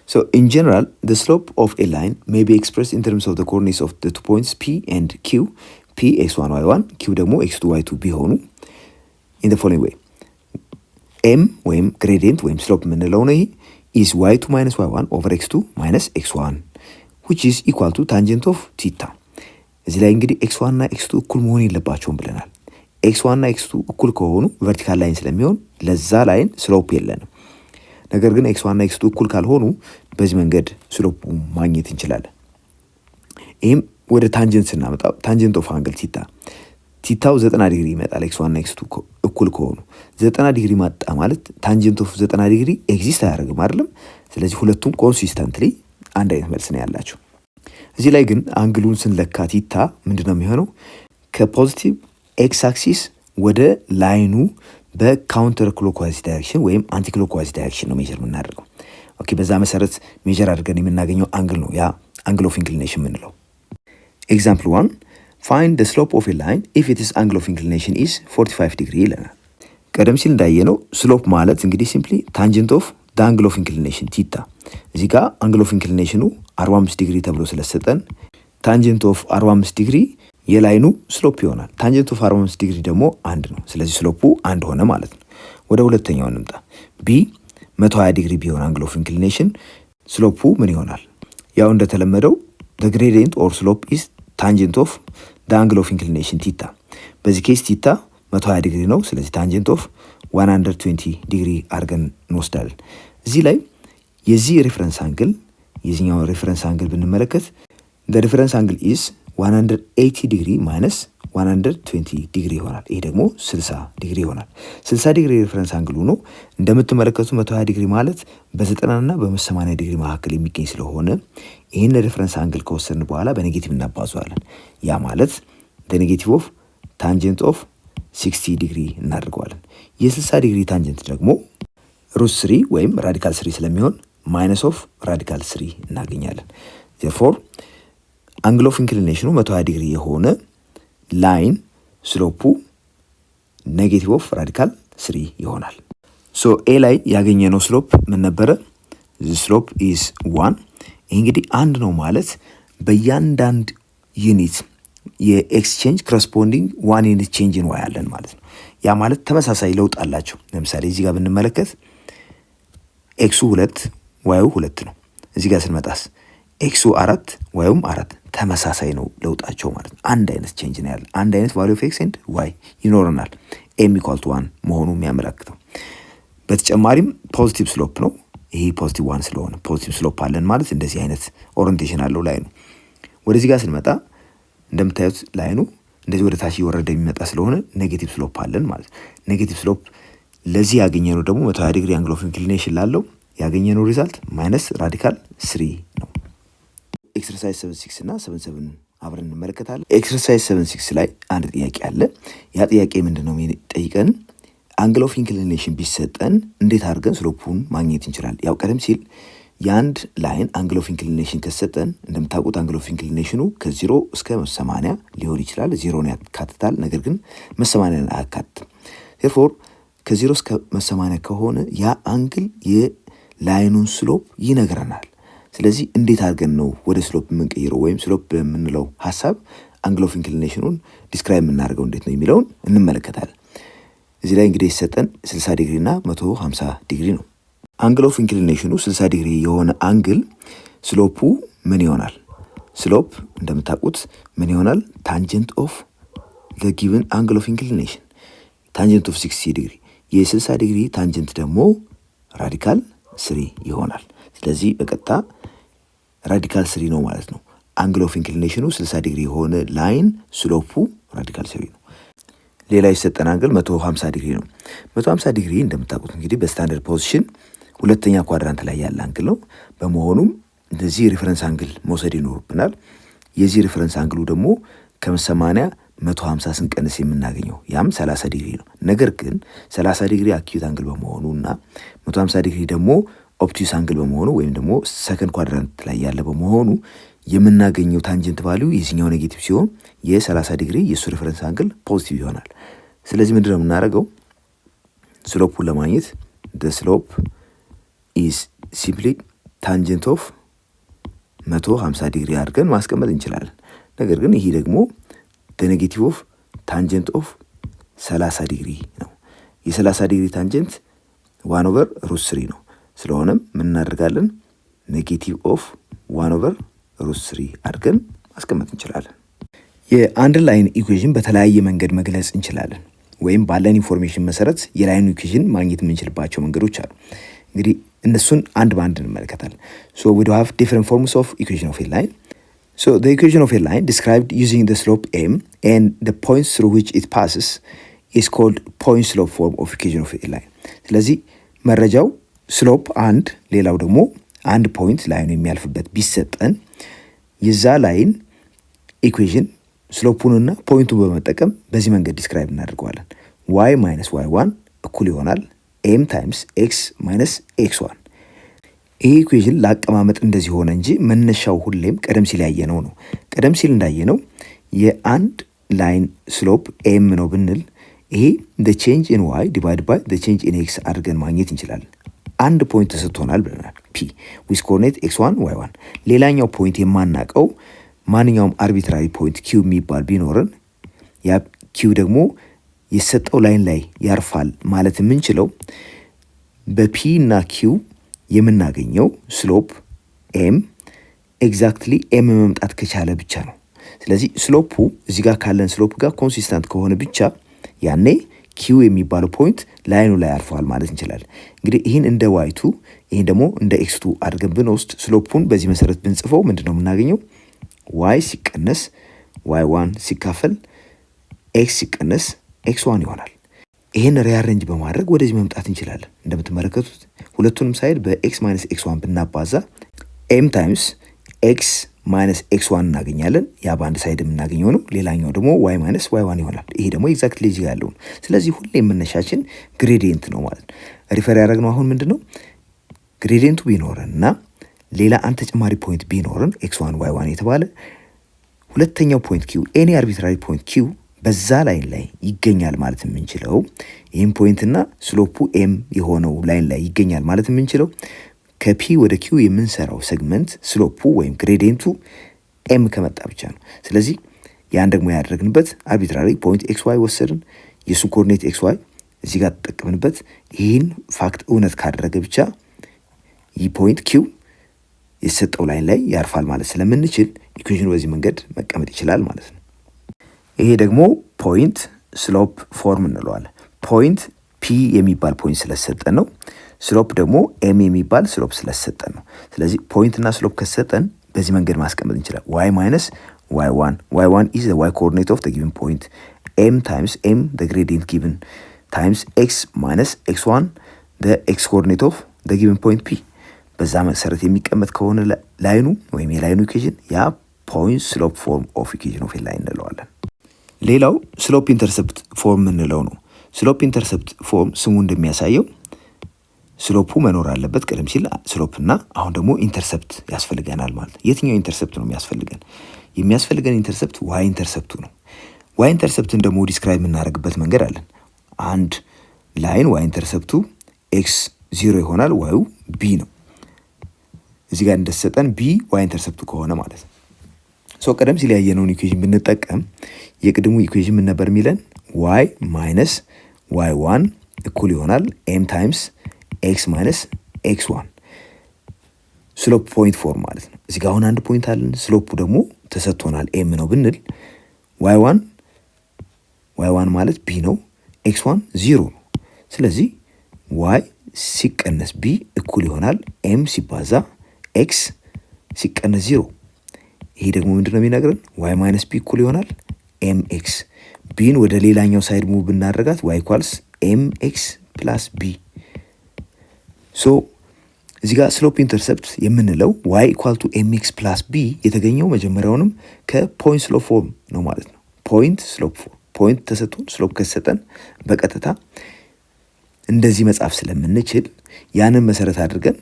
Speaker 1: So in general the slope of a line may be expressed in terms of the coordinates of the 2 points P and Q P x1 y1 Q ደግሞ x2 y2 ቢሆኑ in the following way m ወይም gradient ወይም slope የምንለው ነው። ይሄ is y2 minus y1 over x2 minus x1 which is equal to tangent of theta። እዚህ ላይ እንግዲህ x1 እና x2 እኩል መሆን የለባቸውም ብለናል። x1 እና x2 እኩል ከሆኑ ቨርቲካል ላይን ስለሚሆን ለዛ ላይን ስሎፕ የለንም። ነገር ግን ኤክስ ዋን እና ኤክስ ቱ እኩል ካልሆኑ በዚህ መንገድ ስሎፑ ማግኘት እንችላለን። ይህም ወደ ታንጀንት ስናመጣው ታንጀንት ኦፍ አንግል ቲታው 90 ዲግሪ ይመጣል። ኤክስ ዋን እና ኤክስ ቱ እኩል ከሆኑ 90 ዲግሪ ማጣ ማለት ታንጀንት ኦፍ 90 ዲግሪ ኤግዚስት አያደርግም አይደለም። ስለዚህ ሁለቱም ኮንሲስተንትሊ አንድ አይነት መልስ ነው ያላቸው። እዚህ ላይ ግን አንግሉን ስንለካ ቲታ ምንድነው የሚሆነው? ከፖዚቲቭ ኤክስ አክሲስ ወደ ላይኑ በካውንተር ክሎክዋይዝ ዳይሬክሽን ወይም አንቲ ክሎክዋይዝ ዳይሬክሽን ነው ሜጀር የምናደርገው። ኦኬ፣ በዛ መሰረት ሜጀር አድርገን የምናገኘው አንግል ነው ያ አንግል ኦፍ ኢንክሊኔሽን የምንለው። ኤግዛምፕል 1 ፋይንድ the slope of a line if its angle of inclination is 45 ዲግሪ ይለናል። ቀደም ሲል እንዳየነው ስሎፕ ማለት እንግዲህ ሲምፕሊ ታንጀንት ኦፍ the angle of inclination ቲታ። እዚህ ጋር አንግል ኦፍ ኢንክሊኔሽኑ 45 ዲግሪ ተብሎ ስለሰጠን ታንጀንት ኦፍ 45 ዲግሪ የላይኑ ስሎፕ ይሆናል። ታንጀንት ኦፍ 45 ዲግሪ ደግሞ አንድ ነው። ስለዚህ ስሎፑ አንድ ሆነ ማለት ነው። ወደ ሁለተኛው እንምጣ። ቢ 120 ዲግሪ ቢሆን አንግል ኦፍ ኢንክሊኔሽን ስሎፑ ምን ይሆናል? ያው እንደተለመደው the gradient or slope is tangent of the angle of inclination ቲታ። በዚህ ኬስ ቲታ 120 ዲግሪ ነው። ስለዚህ ታንጀንት ኦፍ 120 ዲግሪ አድርገን እንወስዳለን። እዚህ ላይ የዚህ ሪፈረንስ አንግል የዚህኛው ሪፈረንስ አንግል ብንመለከት the reference angle is 180 ዲግሪ ማይነስ 120 ዲግሪ ይሆናል። ይሄ ደግሞ 60 ዲግሪ ይሆናል። 60 ዲግሪ ሪፈረንስ አንግሉ ነው። እንደምትመለከቱ 120 ዲግሪ ማለት በ90 እና በ80 ዲግሪ መካከል የሚገኝ ስለሆነ ይህን ሪፈረንስ አንግል ከወሰድን በኋላ በኔጌቲቭ እናባዘዋለን። ያ ማለት ኔጌቲቭ ኦፍ ታንጀንት ኦፍ 60 ዲግሪ እናደርገዋለን። የ60 ዲግሪ ታንጀንት ደግሞ ሩት 3 ወይም ራዲካል 3 ስለሚሆን ማይነስ ኦፍ ራዲካል 3 እናገኛለን። ዜርፎር አንግል ኦፍ ኢንክሊኔሽኑ 120 ዲግሪ የሆነ ላይን ስሎፑ ኔጌቲቭ ኦፍ ራዲካል 3 ይሆናል። ሶ ኤ ላይ ያገኘነው ስሎፕ ምን ነበረ? ስሎፕ ኢዝ 1። ይህ እንግዲህ አንድ ነው ማለት በእያንዳንድ ዩኒት የኤክስቼንጅ ኮረስፖንዲንግ 1 ዩኒት ቼንጅ ኢን ዋይ አለን ማለት ነው። ያ ማለት ተመሳሳይ ለውጥ አላቸው። ለምሳሌ እዚህ ጋር ብንመለከት ኤክሱ 2 ዋዩ 2 ነው። እዚህ ጋር ስንመጣስ ኤክሱ 4 ዋዩም 4 ተመሳሳይ ነው ለውጣቸው ማለት ነው። አንድ አይነት ቼንጅ ነው ያለ። አንድ አይነት ቫልዩ ኦፍ ኤክስ ኤንድ ዋይ ይኖረናል። ኤም ኢኳል ቱ 1 መሆኑ የሚያመለክተው። በተጨማሪም ፖዚቲቭ ስሎፕ ነው። ይሄ ፖዚቲቭ 1 ስለሆነ ፖዚቲቭ ስሎፕ አለን ማለት እንደዚህ አይነት ኦሪንቴሽን አለው ላይኑ። ወደዚህ ጋር ስንመጣ እንደምታዩት ላይኑ እንደዚህ ወደ ታች እየወረደ የሚመጣ ስለሆነ ኔጌቲቭ ስሎፕ አለን ማለት። ኔጌቲቭ ስሎፕ ለዚህ ያገኘነው ደግሞ 120 ዲግሪ አንግል ኦፍ ኢንክሊኔሽን ላለው ያገኘነው ሪዛልት ማይነስ ራዲካል 3 ነው። ኤክሰርሳይዝ 76 እና 77 አብረን እንመለከታለን። ኤክሰርሳይዝ 76 ላይ አንድ ጥያቄ አለ። ያ ጥያቄ ምንድነው የሚጠይቀን? አንግል ኦፍ ኢንክሊኔሽን ቢሰጠን እንዴት አድርገን ስሎፑን ማግኘት እንችላለን? ያው ቀደም ሲል የአንድ ላይን አንግል ኦፍ ኢንክሊኔሽን ከሰጠን እንደምታውቁት አንግል ኦፍ ኢንክሊኔሽኑ ከ0 እስከ 80 ሊሆን ይችላል። 0ን ያካትታል፣ ነገር ግን 80ን አያካትትም። ቴርፎር ከ0 እስከ 80 ከሆነ ያ አንግል የላይኑን ስሎፕ ይነግረናል። ስለዚህ እንዴት አድርገን ነው ወደ ስሎፕ የምንቀይረው ወይም ስሎፕ የምንለው ሀሳብ አንግል ኦፍ ኢንክሊኔሽኑን ዲስክራይብ የምናደርገው እንዴት ነው የሚለውን እንመለከታለን። እዚህ ላይ እንግዲህ የሰጠን 60 ዲግሪ እና 150 ዲግሪ ነው። አንግል ኦፍ ኢንክሊኔሽኑ 60 ዲግሪ የሆነ አንግል ስሎፑ ምን ይሆናል? ስሎፕ እንደምታውቁት ምን ይሆናል? ታንጀንት ኦፍ ዘ ጊቨን አንግል ኦፍ ኢንክሊኔሽን ታንጀንት ኦፍ 60 ዲግሪ። የ60 ዲግሪ ታንጀንት ደግሞ ራዲካል 3 ይሆናል። ስለዚህ በቀጥታ ራዲካል 3 ነው ማለት ነው። አንግል ኦፍ ኢንክሊኔሽኑ 60 ዲግሪ የሆነ ላይን ስሎፑ ራዲካል 3 ነው። ሌላ የሰጠን አንግል 150 ዲግሪ ነው። 150 ዲግሪ እንደምታውቁት እንግዲህ በስታንዳርድ ፖዚሽን ሁለተኛ ኳድራንት ላይ ያለ አንግል ነው። በመሆኑም እንደዚህ ሪፈረንስ አንግል መውሰድ ይኖርብናል። የዚህ ሪፈረንስ አንግሉ ደግሞ ከ80 150 ስንቀንስ የምናገኘው ያም 30 ዲግሪ ነው። ነገር ግን 30 ዲግሪ አኪዩት አንግል በመሆኑ እና 150 ዲግሪ ደግሞ ኦፕቲዩስ አንግል በመሆኑ ወይም ደግሞ ሰከንድ ኳድራንት ላይ ያለ በመሆኑ የምናገኘው ታንጀንት ቫልዩ የዚህኛው ኔጌቲቭ ሲሆን የ30 ዲግሪ የሱ ሪፈረንስ አንግል ፖዚቲቭ ይሆናል። ስለዚህ ምንድነው የምናደርገው? ስሎፑን ለማግኘት the slope is simply tangent of 150 ዲግሪ አድርገን ማስቀመጥ እንችላለን። ነገር ግን ይሄ ደግሞ the negative of tangent of 30 ዲግሪ ነው። የ30 ዲግሪ ታንጀንት 1/√3 ነው። ስለሆነም ምን እናደርጋለን? ኔጌቲቭ ኦፍ 1/√3 አድርገን ማስቀመጥ እንችላለን። የአንድ ላይን ኢኩዌሽን በተለያየ መንገድ መግለጽ እንችላለን፣ ወይም ባለን ኢንፎርሜሽን መሰረት የላይን ኢኩዌሽን ማግኘት የምንችልባቸው መንገዶች አሉ። እንግዲህ እነሱን አንድ በአንድ እንመለከታለን። ሶ we do have different forms of equation of a line. So the equation of a line described using the slope m and the points through which it passes is called point slope form of equation of a line. ስለዚህ መረጃው ስሎፕ አንድ ሌላው ደግሞ አንድ ፖይንት ላይኑ የሚያልፍበት ቢሰጠን የዛ ላይን ኢኩዌሽን ስሎፑንና ፖይንቱን በመጠቀም በዚህ መንገድ ዲስክራይብ እናደርገዋለን። y minus y1 እኩል ይሆናል m times x minus x1። ይሄ ኢኩዌሽን ለአቀማመጥ እንደዚህ ሆነ እንጂ መነሻው ሁሌም ቀደም ሲል ያየነው ነው። ቀደም ሲል እንዳየነው የአንድ ላይን ስሎፕ m ነው ብንል ይሄ the change in y divided by the change in x አድርገን ማግኘት እንችላለን። አንድ ፖይንት ተሰጥቶናል ብለናል p with coordinate x1 y1። ሌላኛው ፖይንት የማናቀው ማንኛውም አርቢትራሪ ፖይንት q የሚባል ቢኖርን ያ q ደግሞ የሰጠው ላይን ላይ ያርፋል ማለት የምንችለው በp እና q የምናገኘው ስሎፕ m ኤግዛክትሊ m መምጣት ከቻለ ብቻ ነው። ስለዚህ ስሎፑ እዚህ ጋር ካለን ስሎፕ ጋር ኮንሲስተንት ከሆነ ብቻ ያኔ q የሚባለው ፖይንት ላይኑ ላይ ያርፋል ማለት እንችላለን። እንግዲህ ይህን እንደ y2 ይህን ደግሞ እንደ x2 አድርገን ብንወስድ ስሎፑን በዚህ መሰረት ብንጽፈው ምንድነው የምናገኘው? y ሲቀነስ y1 ሲካፈል x ሲቀነስ x1 ይሆናል። ይሄን ሪአሬንጅ በማድረግ ወደዚህ መምጣት እንችላለን። እንደምትመለከቱት ሁለቱንም ሳይድ በx ማይነስ x1 ብናባዛ m ታይምስ x ማይነስ x1 እናገኛለን። ያ በአንድ ሳይድ የምናገኘው ነው። ሌላኛው ደግሞ y ማይነስ y1 ይሆናል። ይሄ ደግሞ ኤግዛክትሊ እዚህ ያለው ነው። ስለዚህ ሁሌ የምነሻችን ግሬዲየንት ነው ማለት ነው። ሪፈር ያደረግነው አሁን ምንድነው ግሬዲየንቱ ቢኖርና ሌላ አንድ ተጨማሪ ፖይንት ቢኖርን x1 y1 የተባለ ሁለተኛው ፖይንት q ኤኒ አርቢትራሪ ፖይንት q በዛ ላይን ላይ ይገኛል ማለት የምንችለው ይህም ፖይንት እና ስሎፑ ኤም የሆነው ላይን ላይ ይገኛል ማለት የምንችለው ከፒ ወደ ኪው የምንሰራው ሴግመንት ስሎፑ ወይም ግሬዲየንቱ ኤም ከመጣ ብቻ ነው። ስለዚህ ያን ደግሞ ያደረግንበት አርቢትራሪ ፖይንት ኤክስ ዋይ ወሰድን፣ የሱ ኮኦርዲኔት ኤክስ ዋይ እዚህ ጋር ተጠቀምንበት። ይህን ፋክት እውነት ካደረገ ብቻ ይህ ፖይንት ኪው የሰጠው ላይን ላይ ያርፋል ማለት ስለምንችል ኢኩዌሽኑ በዚህ መንገድ መቀመጥ ይችላል ማለት ነው። ይሄ ደግሞ ፖይንት ስሎፕ ፎርም እንለዋለን። ፖይንት ፒ የሚባል ፖይንት ስለሰጠን ነው። ስሎፕ ደግሞ ኤም የሚባል ስሎፕ ስለሰጠን ነው። ስለዚህ ፖይንት እና ስሎፕ ከሰጠን በዚህ መንገድ ማስቀመጥ እንችላለን። y minus y1 y1 is the y coordinate of the given point, m times m the gradient given times x minus x1 the x coordinate of the given point p። በዛ መሰረት የሚቀመጥ ከሆነ ላይኑ ወይም የላይኑ ኢኩዌሽን ያ ፖይንት ስሎፕ ፎርም ኦፍ ኢኩዌሽን ኦፍ ላይን እንለዋለን። ሌላው ስሎፕ ኢንተርሰፕት ፎርም እንለው ነው። ስሎፕ ኢንተርሰፕት ፎርም ስሙ እንደሚያሳየው ስሎፑ መኖር አለበት ቀደም ሲል ስሎፕ እና አሁን ደግሞ ኢንተርሰፕት ያስፈልገናል ማለት ነው። የትኛው ኢንተርሰፕት ነው የሚያስፈልገን? የሚያስፈልገን ኢንተርሰፕት ዋይ ኢንተርሰፕቱ ነው። ዋይ ኢንተርሰፕትን ደግሞ ዲስክራይብ የምናደርግበት መንገድ አለን። አንድ ላይን ዋይ ኢንተርሰፕቱ ኤክስ 0 ይሆናል፣ ዋዩ ቢ ነው። እዚህ ጋር እንደተሰጠን ቢ ዋይ ኢንተርሰፕቱ ከሆነ ማለት ነው። ሶ ቀደም ሲል ያየነውን ኢኩዌሽን ብንጠቀም የቅድሙ ኢኩዌሽን ምን ነበር የሚለን? y ማይነስ y1 እኩል ይሆናል m ታይምስ x ማይነስ x1 ስሎፕ ፖይንት ፎርም ማለት ነው። እዚህ ጋር አሁን አንድ ፖይንት አለን፣ ስሎፑ ደግሞ ተሰጥቶናል m ነው ብንል y1 ማለት b ነው፣ x1 0 ነው። ስለዚህ y ሲቀነስ b እኩል ይሆናል m ሲባዛ x ሲቀነስ 0። ይሄ ደግሞ ምንድነው የሚነግረን? y ማይነስ b እኩል ይሆናል mx። ቢን ወደ ሌላኛው ሳይድ ሙቭ ብናደርጋት y ኢኳልስ mx ፕላስ b። ሶ እዚህ ጋር ስሎፕ ኢንተርሰፕት የምንለው y ኢኳል ቱ mx ፕላስ b የተገኘው መጀመሪያውንም ከፖይንት ስሎፕ ፎርም ነው ማለት ነው። ፖይንት ስሎፕ ፎርም ፖይንት ተሰጥቶን ስሎፕ ከሰጠን በቀጥታ እንደዚህ መጻፍ ስለምንችል ያንን መሰረት አድርገን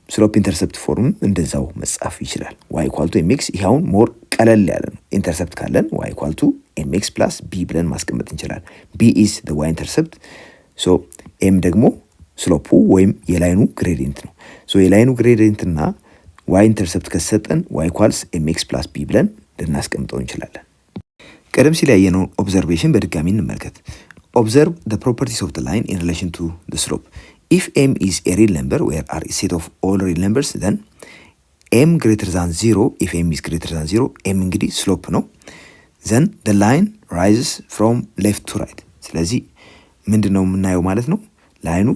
Speaker 1: ስሎፕ ኢንተርሰፕት ፎርም እንደዛው መጻፍ ይችላል። y ኢኳል ቱ mx ይሄውን ሞር ቀለል ያለ ነው። ኢንተርሰፕት ካለን y ኢኳል ቱ mx ፕላስ b ብለን ማስቀመጥ እንችላለን። b is the y intercept ሶ m ደግሞ ስሎፑ ወይም የላይኑ ግሬዲየንት ነው። ሶ የላይኑ ግሬዲየንት እና y ኢንተርሰፕት ከሰጠን y ኢኳልስ mx ፕላስ b ብለን ልናስቀምጠው እንችላለን። ቀደም ሲል ያየነው ኦብዘርቬሽን በድጋሚ እንመልከት። observe the properties of the line in relation to the slope. If m is a real number where r is set of all real numbers, then m greater than 0, if m is greater than 0, m እንግዲህ ስሎፕ ነው። then the line rises from left to right። ስለዚህ ምንድነው የምናየው ማለት ነው? ላይኑ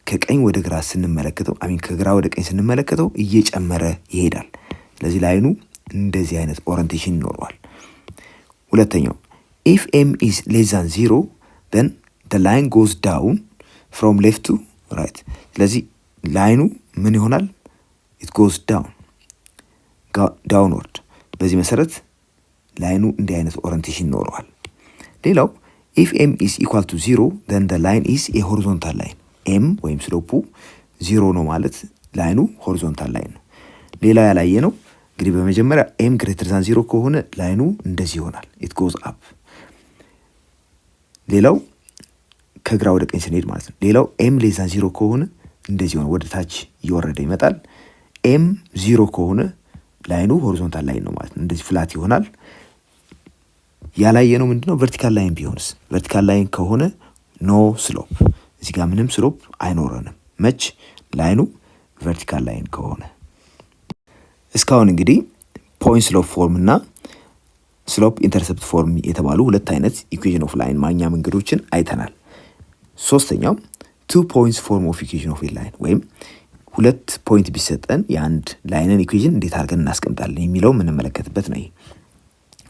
Speaker 1: ከቀኝ ወደ ግራ ስንመለከተው ከግራ ወደ ቀኝ ስንመለከተው እየጨመረ ይሄዳል። ስለዚህ ላይኑ እንደዚህ አይነት ኦሪንቴሽን ይኖረዋል። ሁለተኛው if m is less than 0 then the line goes down from left to right። ስለዚህ ላይኑ ምን ይሆናል? it goes downward። በዚህ መሰረት ላይኑ እንዲህ አይነት ኦሪንቴሽን ይኖረዋል። ሌላው if m is equal to 0 then the line is a horizontal line። m ወይም ስሎፑ 0 ነው ማለት ላይኑ ሆሪዞንታል ላይን ነው። ሌላው ያላየ ነው እንግዲህ በመጀመሪያ m greater than 0 ከሆነ ላይኑ እንደዚህ ይሆናል it goes up። ሌላው ከግራ ወደ ቀኝ ስንሄድ ማለት ነው። ሌላው m less than 0 ከሆነ እንደዚህ ሆነ ወደ ታች እየወረደ ይመጣል። m 0 ከሆነ ላይኑ ሆሪዞንታል ላይን ነው ማለት ነው። እንደዚህ ፍላት ይሆናል። ያላየ ነው ምንድነው ቨርቲካል ላይን ቢሆንስ? ቨርቲካል ላይን ከሆነ ኖ ስሎፕ፣ እዚህ ጋር ምንም ስሎፕ አይኖረንም መች ላይኑ ቨርቲካል ላይን ከሆነ። እስካሁን እንግዲህ ፖይንት ስሎፕ ፎርም እና ስሎፕ ኢንተርሰፕት ፎርም የተባሉ ሁለት አይነት ኢኩዌሽን ኦፍ ላይን ማግኛ መንገዶችን አይተናል። ሶስተኛው ቱ ፖይንትስ ፎርም ኦፍ ኢኩዌሽን ኦፍ ላይን ወይም ሁለት ፖይንት ቢሰጠን የአንድ ላይንን ኢኩዌሽን እንዴት አድርገን እናስቀምጣለን የሚለው የምንመለከትበት ነው።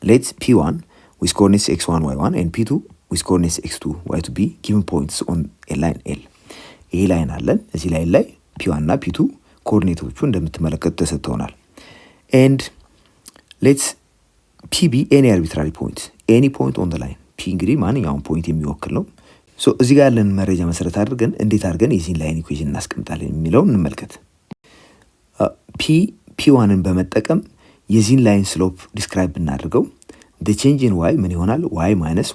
Speaker 1: ሌትስ p1 with coordinates x1 y1 and p2 with coordinates x2 y2 be given points on a line L። ይሄ ላይን አለን። እዚህ ላይን ላይ p1 እና p2 ኮኦርዲኔቶቹ እንደምትመለከቱት ተሰጥተውናል። and let's p be any arbitrary point any point on the line። p እንግዲህ ማንኛውም ፖይንት የሚወክል ነው። ሶ እዚህ ጋር ያለን መረጃ መሰረት አድርገን እንዴት አድርገን የዚህን ላይን ኢኩዌሽን እናስቀምጣለን የሚለውን እንመልከት። p1ን በመጠቀም የዚህን ላይን ስሎፕ ዲስክራይብ ብናደርገው the change in y ምን ይሆናል? y minus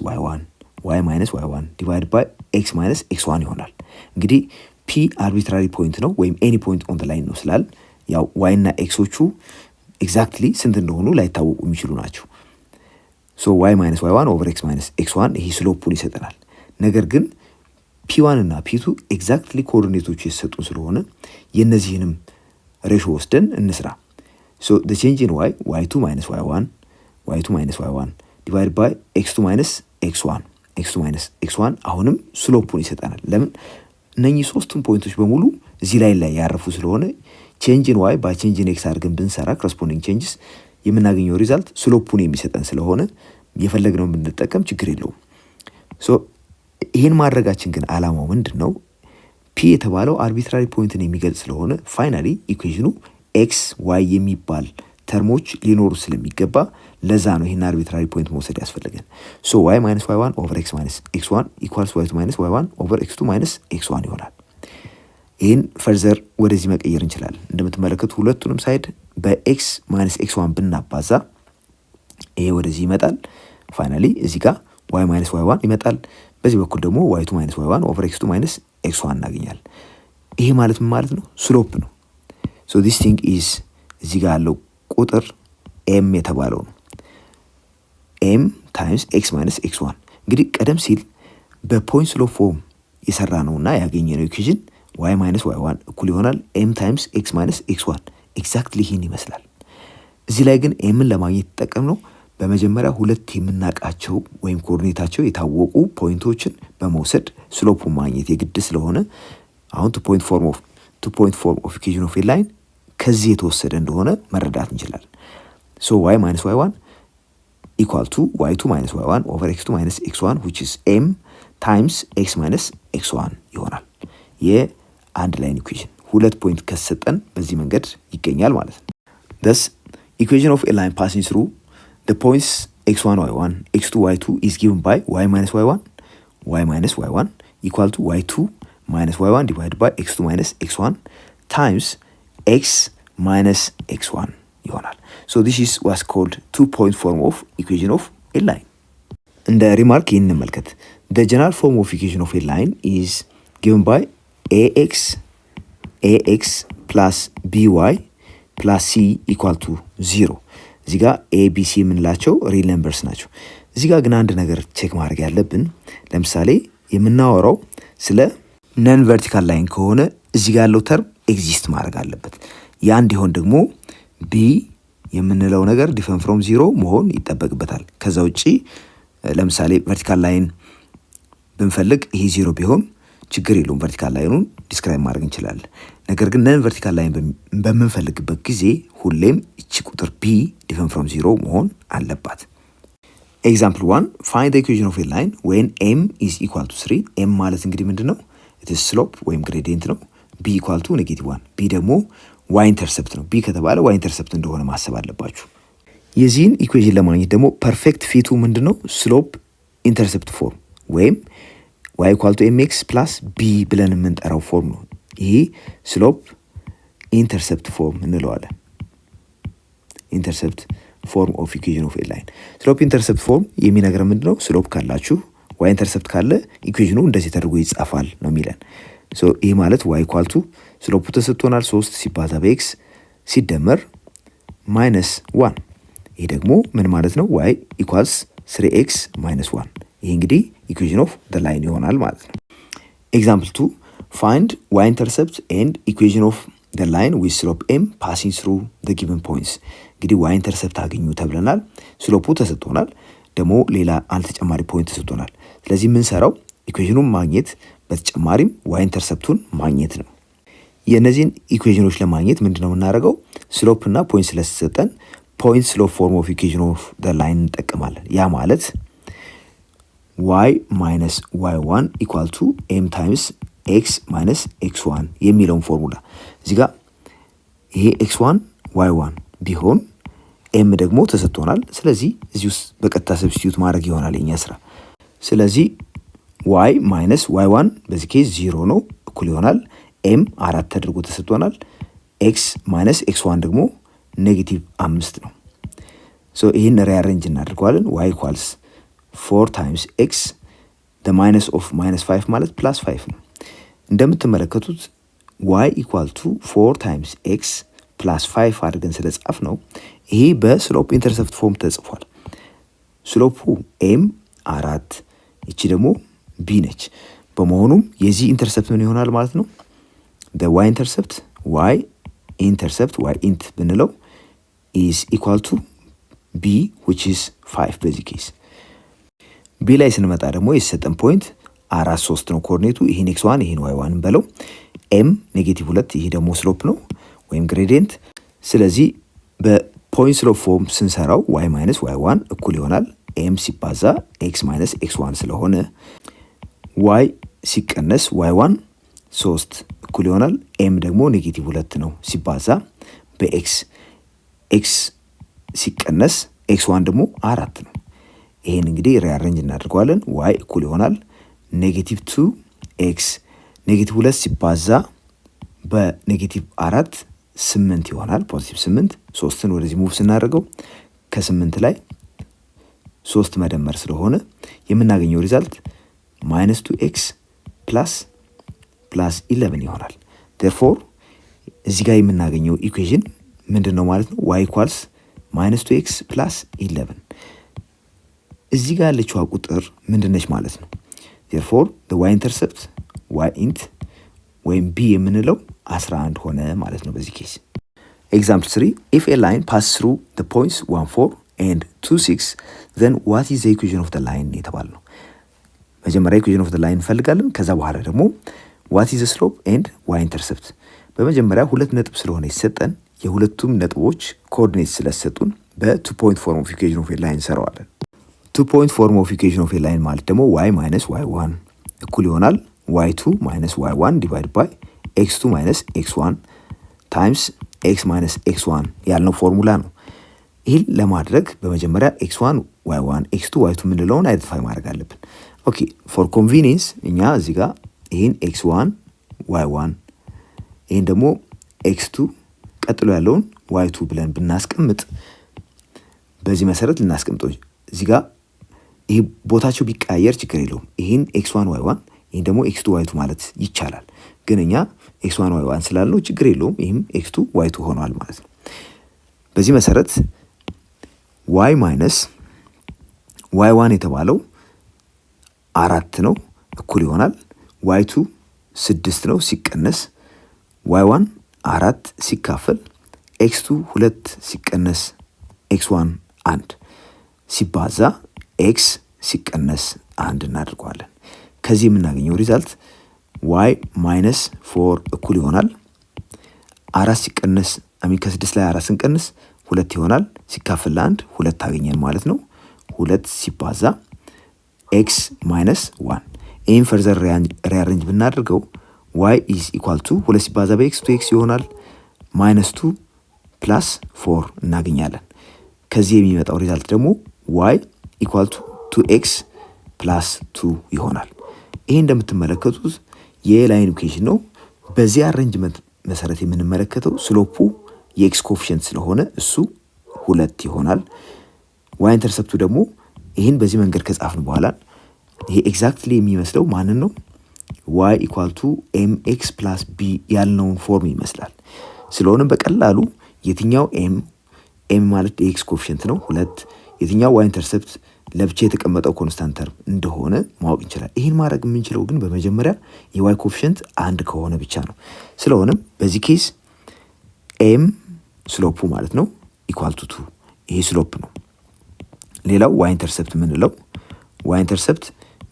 Speaker 1: y1 divided by x minus x1 ይሆናል። እንግዲህ p አርቢትራሪ ፖይንት ነው ወይም ኤኒ ፖይንት ኦን ዘ ላይን ነው ስላል ያው y እና xዎቹ ኤግዛክትሊ ስንት እንደሆኑ ላይታወቁ የሚችሉ ናቸው። ሶ y minus y1 over x minus x1 ይሄ ስሎፑን ይሰጠናል። ነገር ግን p1 እና p2 ኤግዛክትሊ ኮኦርዲኔቶቹ የተሰጡን ስለሆነ የነዚህንም ሬሾ ወስደን እንስራ። ሶ the change in y y2 minus y1 divided by x2 minus x1 አሁንም ስሎፑን ይሰጠናል። ለምን እነኚህ ሶስቱም ፖይንቶች በሙሉ እዚህ ላይ ያረፉ ስለሆነ change in y by change in x አድርገን ብንሰራ corresponding changes የምናገኘው ሪዛልት ስሎፑን የሚሰጠን ስለሆነ የፈለግነው ብንጠቀም ችግር የለውም። ሶ ይሄን ማድረጋችን ግን አላማው ምንድነው? p የተባለው አርቢትራሪ ፖይንትን የሚገልጽ ስለሆነ ፋይናሊ ኢኩዌሽኑ x y የሚባል ተርሞች ሊኖሩ ስለሚገባ ለዛ ነው ይሄን አርቢትራሪ ፖይንት መውሰድ ያስፈልገን። ሶ y minus y1 over x minus x1 equals y2 minus y1 over x2 minus x1 ይሆናል። ይሄን ፈርዘር ወደዚህ መቀየር እንችላለን። እንደምትመለከቱ ሁለቱንም ሳይድ በx minus x1 ብናባዛ ይሄ ወደዚህ ይመጣል። ፋይናሊ እዚህ ጋር y minus y1 ይመጣል። በዚህ በኩል ደግሞ y2 minus y1 over x2 minus x1 እናገኛለን። ይሄ ማለት ምን ማለት ነው? ስሎፕ ነው። ሶ this thing is እዚህ ጋር ያለው ቁጥር m የተባለው ነው። m times x minus x1 እንግዲህ ቀደም ሲል በፖይንት ስሎፕ ፎርም የሰራ ነውና ያገኘነው ኢኩዌሽን y minus y1 እኩል ይሆናል m times x minus x1 ኤግዛክትሊ ይሄን ይመስላል። እዚህ ላይ ግን mን ለማግኘት ተጠቀምነው በመጀመሪያ ሁለት የምናቃቸው ወይም ኮኦርዲኔታቸው የታወቁ ፖይንቶችን በመውሰድ ስሎፑን ማግኘት የግድ ስለሆነ አሁን ቱ ፖይንት ፎርም ኦፍ ኢኩዌሽን ኦፍ ኤ ላይን ከዚህ የተወሰደ እንደሆነ መረዳት እንችላለን። ሶ y minus y1 equal to y2 minus y1 over x2 minus x1 which is m times x minus x1 ይሆናል። የአንድ ላይን ኢኩዌሽን ሁለት ፖይንት ከሰጠን በዚህ መንገድ ይገኛል ማለት ነው። thus equation of a line passing through the points x1 y1 x2 y2 is given by y minus y1 equal to y2 minus y1 divided by x2 minus x1 times x minus x1 ይሆናል። so this is what's called two point form of equation of a line። እንደ ሪማርክ ይህን እንመልከት። the general form of equation of a line is given by ax plus by plus c equal to 0። እዚህ ጋር a b c የምንላቸው ሪል ነምበርስ ናቸው። እዚህ ጋር ግን አንድ ነገር ቼክ ማድረግ ያለብን ለምሳሌ የምናወራው ስለ ነን ቨርቲካል ላይን ከሆነ እዚህ ጋር ያለው ተርም ኤግዚስት ማድረግ አለበት። ያ እንዲሆን ደግሞ b የምንለው ነገር ዲፈረንት ፍሮም 0 መሆን ይጠበቅበታል። ከዛ ውጪ ለምሳሌ ቨርቲካል ላይን ብንፈልግ ይሄ 0 ቢሆን ችግር የለውም፣ ቨርቲካል ላይኑን ዲስክራይብ ማድረግ እንችላለን። ነገር ግን ነን ቨርቲካል ላይን በምንፈልግበት ጊዜ ሁሌም እቺ ቁጥር ቢ ዲፈረንት ፍሮም 0 መሆን አለባት። ኤግዛምፕል 1 ፋይንድ ዘ ኢኩዌሽን ኦፍ ኤ ላይን ዌን ኤም ኢዝ ኢኳል ቱ 3። ኤም ማለት እንግዲህ ምንድን ነው? ኢትስ ስሎፕ ወይም ግሬዲየንት ነው። ቢ ኢኳል ቱ -1። ቢ ደግሞ ዋይ ኢንተርሰፕት ነው። ቢ ከተባለ ዋይ ኢንተርሰፕት እንደሆነ ማሰብ አለባችሁ። የዚህን ኢኩዌሽን ለማግኘት ደግሞ ፐርፌክት ፊቱ ምንድን ነው? ስሎፕ ኢንተርሰፕት ፎርም ወይም ዋይ ኢኳል ቱ ኤምኤክስ ፕላስ ቢ ብለን የምንጠራው ፎርም ነው። ይሄ ስሎፕ ኢንተርሰፕት ፎርም እንለዋለን። ኢንተርሰፕት ፎርም ኦፍ ኢኩዌሽን ኦፍ ኤ ላይን። ስሎፕ ኢንተርሰፕት ፎርም የሚነግረን ምንድን ነው? ስሎፕ ካላችሁ ዋይ ኢንተርሰፕት ካለ ኢኩዌሽኑ እንደዚህ ተደርጎ ይጻፋል ነው የሚለን። ይህ ማለት ዋይ ኢኳል ቱ ስሎፑ ተሰጥቶናል 3 ሲባዛ በኤክስ ሲደመር -1። ይህ ደግሞ ምን ማለት ነው? ዋይ ኢኳልስ 3x -1። ይህ እንግዲህ ኢኩዌሽን ኦፍ ዘ ላይን ይሆናል ማለት ነው። ኤግዛምፕል 2 ፋይንድ ዋይ ኢንተርሰፕት ኤንድ ኢኩዌሽን ኦፍ ዘ ላይን ዊዝ ስሎፕ ኤም ፓሲንግ ስሩ ዘ ጊቨን ፖይንትስ። እንግዲህ ዋይ ኢንተርሰፕት አገኙ ተብለናል። ስሎፑ ተሰጥቶናል፣ ደግሞ ሌላ አንድ ተጨማሪ ፖይንት ተሰጥቶናል። ስለዚህ የምንሰራው ኢኩዌሽኑን ማግኘት በተጨማሪም ዋይ ኢንተርሰፕቱን ማግኘት ነው። የእነዚህን ኢኩዌሽኖች ለማግኘት ምንድነው የምናደርገው? ስሎፕ እና ፖይንት ስለተሰጠን ፖይንት ስሎፕ ፎርም ኦፍ ኢኩዌሽን ኦፍ ዘ ላይን እንጠቀማለን። ያ ማለት ዋይ ማይነስ ዋይ ዋን ኢኳል ቱ ኤም ታይምስ ኤክስ ማይነስ ኤክስ ዋን የሚለውን ፎርሙላ እዚህ ጋር ይሄ ኤክስ ዋን ዋይ ዋን ቢሆን ኤም ደግሞ ተሰጥቶናል። ስለዚህ እዚህ ውስጥ በቀጥታ ሰብስቲዩት ማድረግ ይሆናል የኛ ስራ። ስለዚህ ዋይ ማይነስ ዋይ ዋን በዚህ ኬዝ 0 ነው፣ እኩል ይሆናል ኤም 4 ተደርጎ ተሰጥቶናል። ኤክስ ማይነስ ኤክስ ዋን ደግሞ -5 ነው። ይህን ሪአሬንጅ እናደርገዋለን። ዋይ ኢኳልስ 4 ታይምስ ኤክስ the minus of -5 ማለት +5 ነው። እንደምትመለከቱት ዋይ ኢኳል ቱ 4 ታይምስ ኤክስ +5 አድርገን ስለጻፍ ነው ይሄ በስሎፕ ኢንተርሰፕት ፎርም ተጽፏል። ስሎፑ ኤም 4 እቺ ደግሞ ቢ ነች። በመሆኑም የዚህ ኢንተርሰፕት ምን ይሆናል ማለት ነው? the y intercept y intercept y int ብንለው is equal to b which is 5 በዚህ ኬስ። ቢ ላይ ስንመጣ ደግሞ የሰጠን ፖይንት 4 3 ነው ኮኦርዲኔቱ። ይሄን x1 ይሄን y1 በለው። m -2 ይሄ ደግሞ ስሎፕ ነው ወይም ግሬዲየንት። ስለዚህ በፖይንት ስሎፕ ፎርም ስንሰራው y y1 እኩል ይሆናል m ሲባዛ x x1 ስለሆነ y ሲቀነስ y1 3 እኩል ይሆናል ኤም ደግሞ -2 ነው ሲባዛ በኤክስ ኤክስ ሲቀነስ ኤክስ1 ደግሞ 4 ነው። ይሄን እንግዲህ ሪአሬንጅ እናደርገዋለን። ዋይ እኩል ይሆናል -2 ኤክስ -2 ሲባዛ በ-4 8 ይሆናል። ፖዚቲቭ 8 3ን ወደዚህ ሙቭ ስናደርገው ከ8 ላይ 3 መደመር ስለሆነ የምናገኘው ሪዛልት -2x ፕላስ 11 ይሆናል። therefore እዚህ ጋር የምናገኘው ኢኩዌሽን ምንድን ነው ማለት ነው? y ኢኳልስ -2x ፕላስ 11። እዚህ ጋር ያለችዋ ቁጥር ምንድነች ማለት ነው? therefore the y intercept y int ወይም b የምንለው 11 ሆነ ማለት ነው በዚህ ኬስ። example 3 if a line passes through the points 1 4 and 2 6 then what is the equation of the line የተባለ ነው። መጀመሪያ equation of the line እንፈልጋለን። ከዛ በኋላ ደግሞ what is the slope and y intercept። በመጀመሪያ ሁለት ነጥብ ስለሆነ ይሰጠን የሁለቱም ነጥቦች ኮኦርዲኔት ስለሰጡን በ2 point form of equation of a line እንሰራዋለን። 2 point form of equation of a line ማለት ደግሞ y y1 እኩል ይሆናል y2 y1 divided by x2 x1 times x x1 ያልነው ፎርሙላ ነው። ይህን ለማድረግ በመጀመሪያ x1 y1 x2 y2 ምንለውን አይደንቲፋይ ማድረግ አለብን። ኦኬ ፎር ኮንቪኒየንስ እኛ እዚህ ጋር ይሄን x1 y1 ይሄን ደግሞ x2 ቀጥሎ ያለውን y2 ብለን ብናስቀምጥ በዚህ መሰረት ልናስቀምጠው እዚህ ጋር ይሄ ቦታቸው ቢቀያየር ችግር የለውም። ይሄን x1 y1 ይሄን ደግሞ x2 y2 ማለት ይቻላል። ግን እኛ x1 y1 ስላልነው ችግር የለውም። ይሄም x2 y2 ሆኗል ማለት ነው። በዚህ መሰረት y y1 የተባለው 4 ነው እኩል ይሆናል y2 6 ነው ሲቀነስ y1 4 ሲካፈል x2 2 ሲቀነስ x1 1 ሲባዛ x ሲቀነስ 1 እናደርገዋለን። ከዚህ የምናገኘው ሪዛልት ዋይ ማይነስ 4 እኩል ይሆናል 4 ሲቀነስ ከ6 ላይ 4 ስንቀንስ 2 ይሆናል። ሲካፈል ለ1 2 አገኘን ማለት ነው። 2 ሲባዛ ኤክስ ማይነስ 1 ይህን ፈርዘር ሪአሬንጅ ብናደርገው ዋይ ኢዝ ኢኳል ቱ 2 ሲባዛ በኤክስ 2 ኤክስ ይሆናል ማይነስ 2 ፕላስ 4 እናገኛለን። ከዚህ የሚመጣው ሪዛልት ደግሞ ዋይ ኢኳል ቱ 2ኤክስ ፕላስ 2 ይሆናል። ይሄ እንደምትመለከቱት የላይን ኢኩዌሽን ነው። በዚህ አሬንጅመንት መሰረት የምንመለከተው ስሎፑ የኤክስ ኮፊሽንት ስለሆነ እሱ 2 ይሆናል። ዋይ ኢንተርሰፕቱ ደግሞ ይህን በዚህ መንገድ ከጻፍን በኋላ ይሄ ኤግዛክትሊ የሚመስለው ማንን ነው? ዋይ ኢኳል ቱ ኤም ኤክስ ፕላስ ቢ ያልነውን ፎርም ይመስላል። ስለሆነም በቀላሉ የትኛው ኤም ማለት የኤክስ ኮፊሽንት ነው 2፣ የትኛው ዋይ ኢንተርሰፕት ለብቻ የተቀመጠው ኮንስታንት ተርም እንደሆነ ማወቅ እንችላለን። ይህን ማድረግ የምንችለው ግን በመጀመሪያ የዋይ ኮፊሽንት 1 ከሆነ ብቻ ነው። ስለሆነም በዚህ ኬስ ኤም ስሎፑ ማለት ነው ኢኳል ቱ 2 ይሄ ስሎፕ ነው። ሌላው ዋይ ኢንተርሰፕት የምንለው ዋይ ኢንተርሰፕት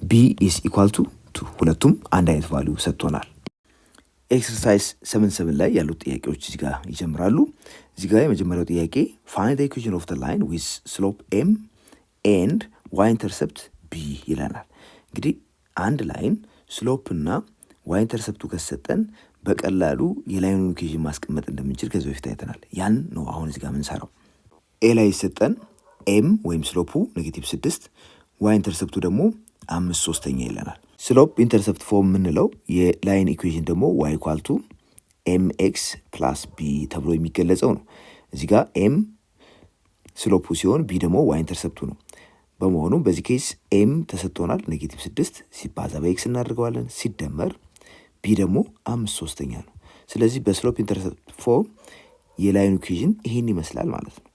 Speaker 1: ቢ ኢስ ኢኳል ቱ 2 ሁለቱም አንድ አይነት ቫልዩ ሰጥቶናል። ኤክሰርሳይዝ 77 ላይ ያሉት ጥያቄዎች እዚህ ጋር ይጀምራሉ። እዚህ ጋር የመጀመሪያው ጥያቄ ፋይንድ ዘ ኢኩዌሽን ኦፍ ዘ ላይን ዊዝ ስሎፕ ኤም ኤንድ ዋይ ኢንተርሰፕት ቢ ይለናል። እንግዲህ አንድ ላይን ስሎፕ እና ዋይ ኢንተርሰፕቱ ከሰጠን በቀላሉ የላይኑን ኢኩዌሽን ማስቀመጥ እንደምንችል ከዚህ በፊት አይተናል። ያን ነው አሁን እዚህ ጋር የምንሰራው። ኤ ላይ ሰጠን ኤም ወይም ስሎፑ -6 ዋይ ኢንተርሰፕቱ ደግሞ 5/3 ይለናል። ስሎፕ ኢንተርሰፕት ፎርም የምንለው የላይን ኢኩዌሽን ደግሞ ዋይ ኢኳል ቱ ኤም ኤክስ ፕላስ ቢ ተብሎ የሚገለጸው ነው። እዚህ ጋር ኤም ስሎፑ ሲሆን ቢ ደግሞ ዋይ ኢንተርሰፕቱ ነው። በመሆኑም በዚህ ኬስ ኤም ተሰጥቶናል -6 ሲባዛ በኤክስ እናደርገዋለን ሲደመር ቢ ደግሞ 5/3 ነው። ስለዚህ በስሎፕ ኢንተርሰፕት ፎርም የላይን ኢኩዌሽን ይህን ይመስላል ማለት ነው።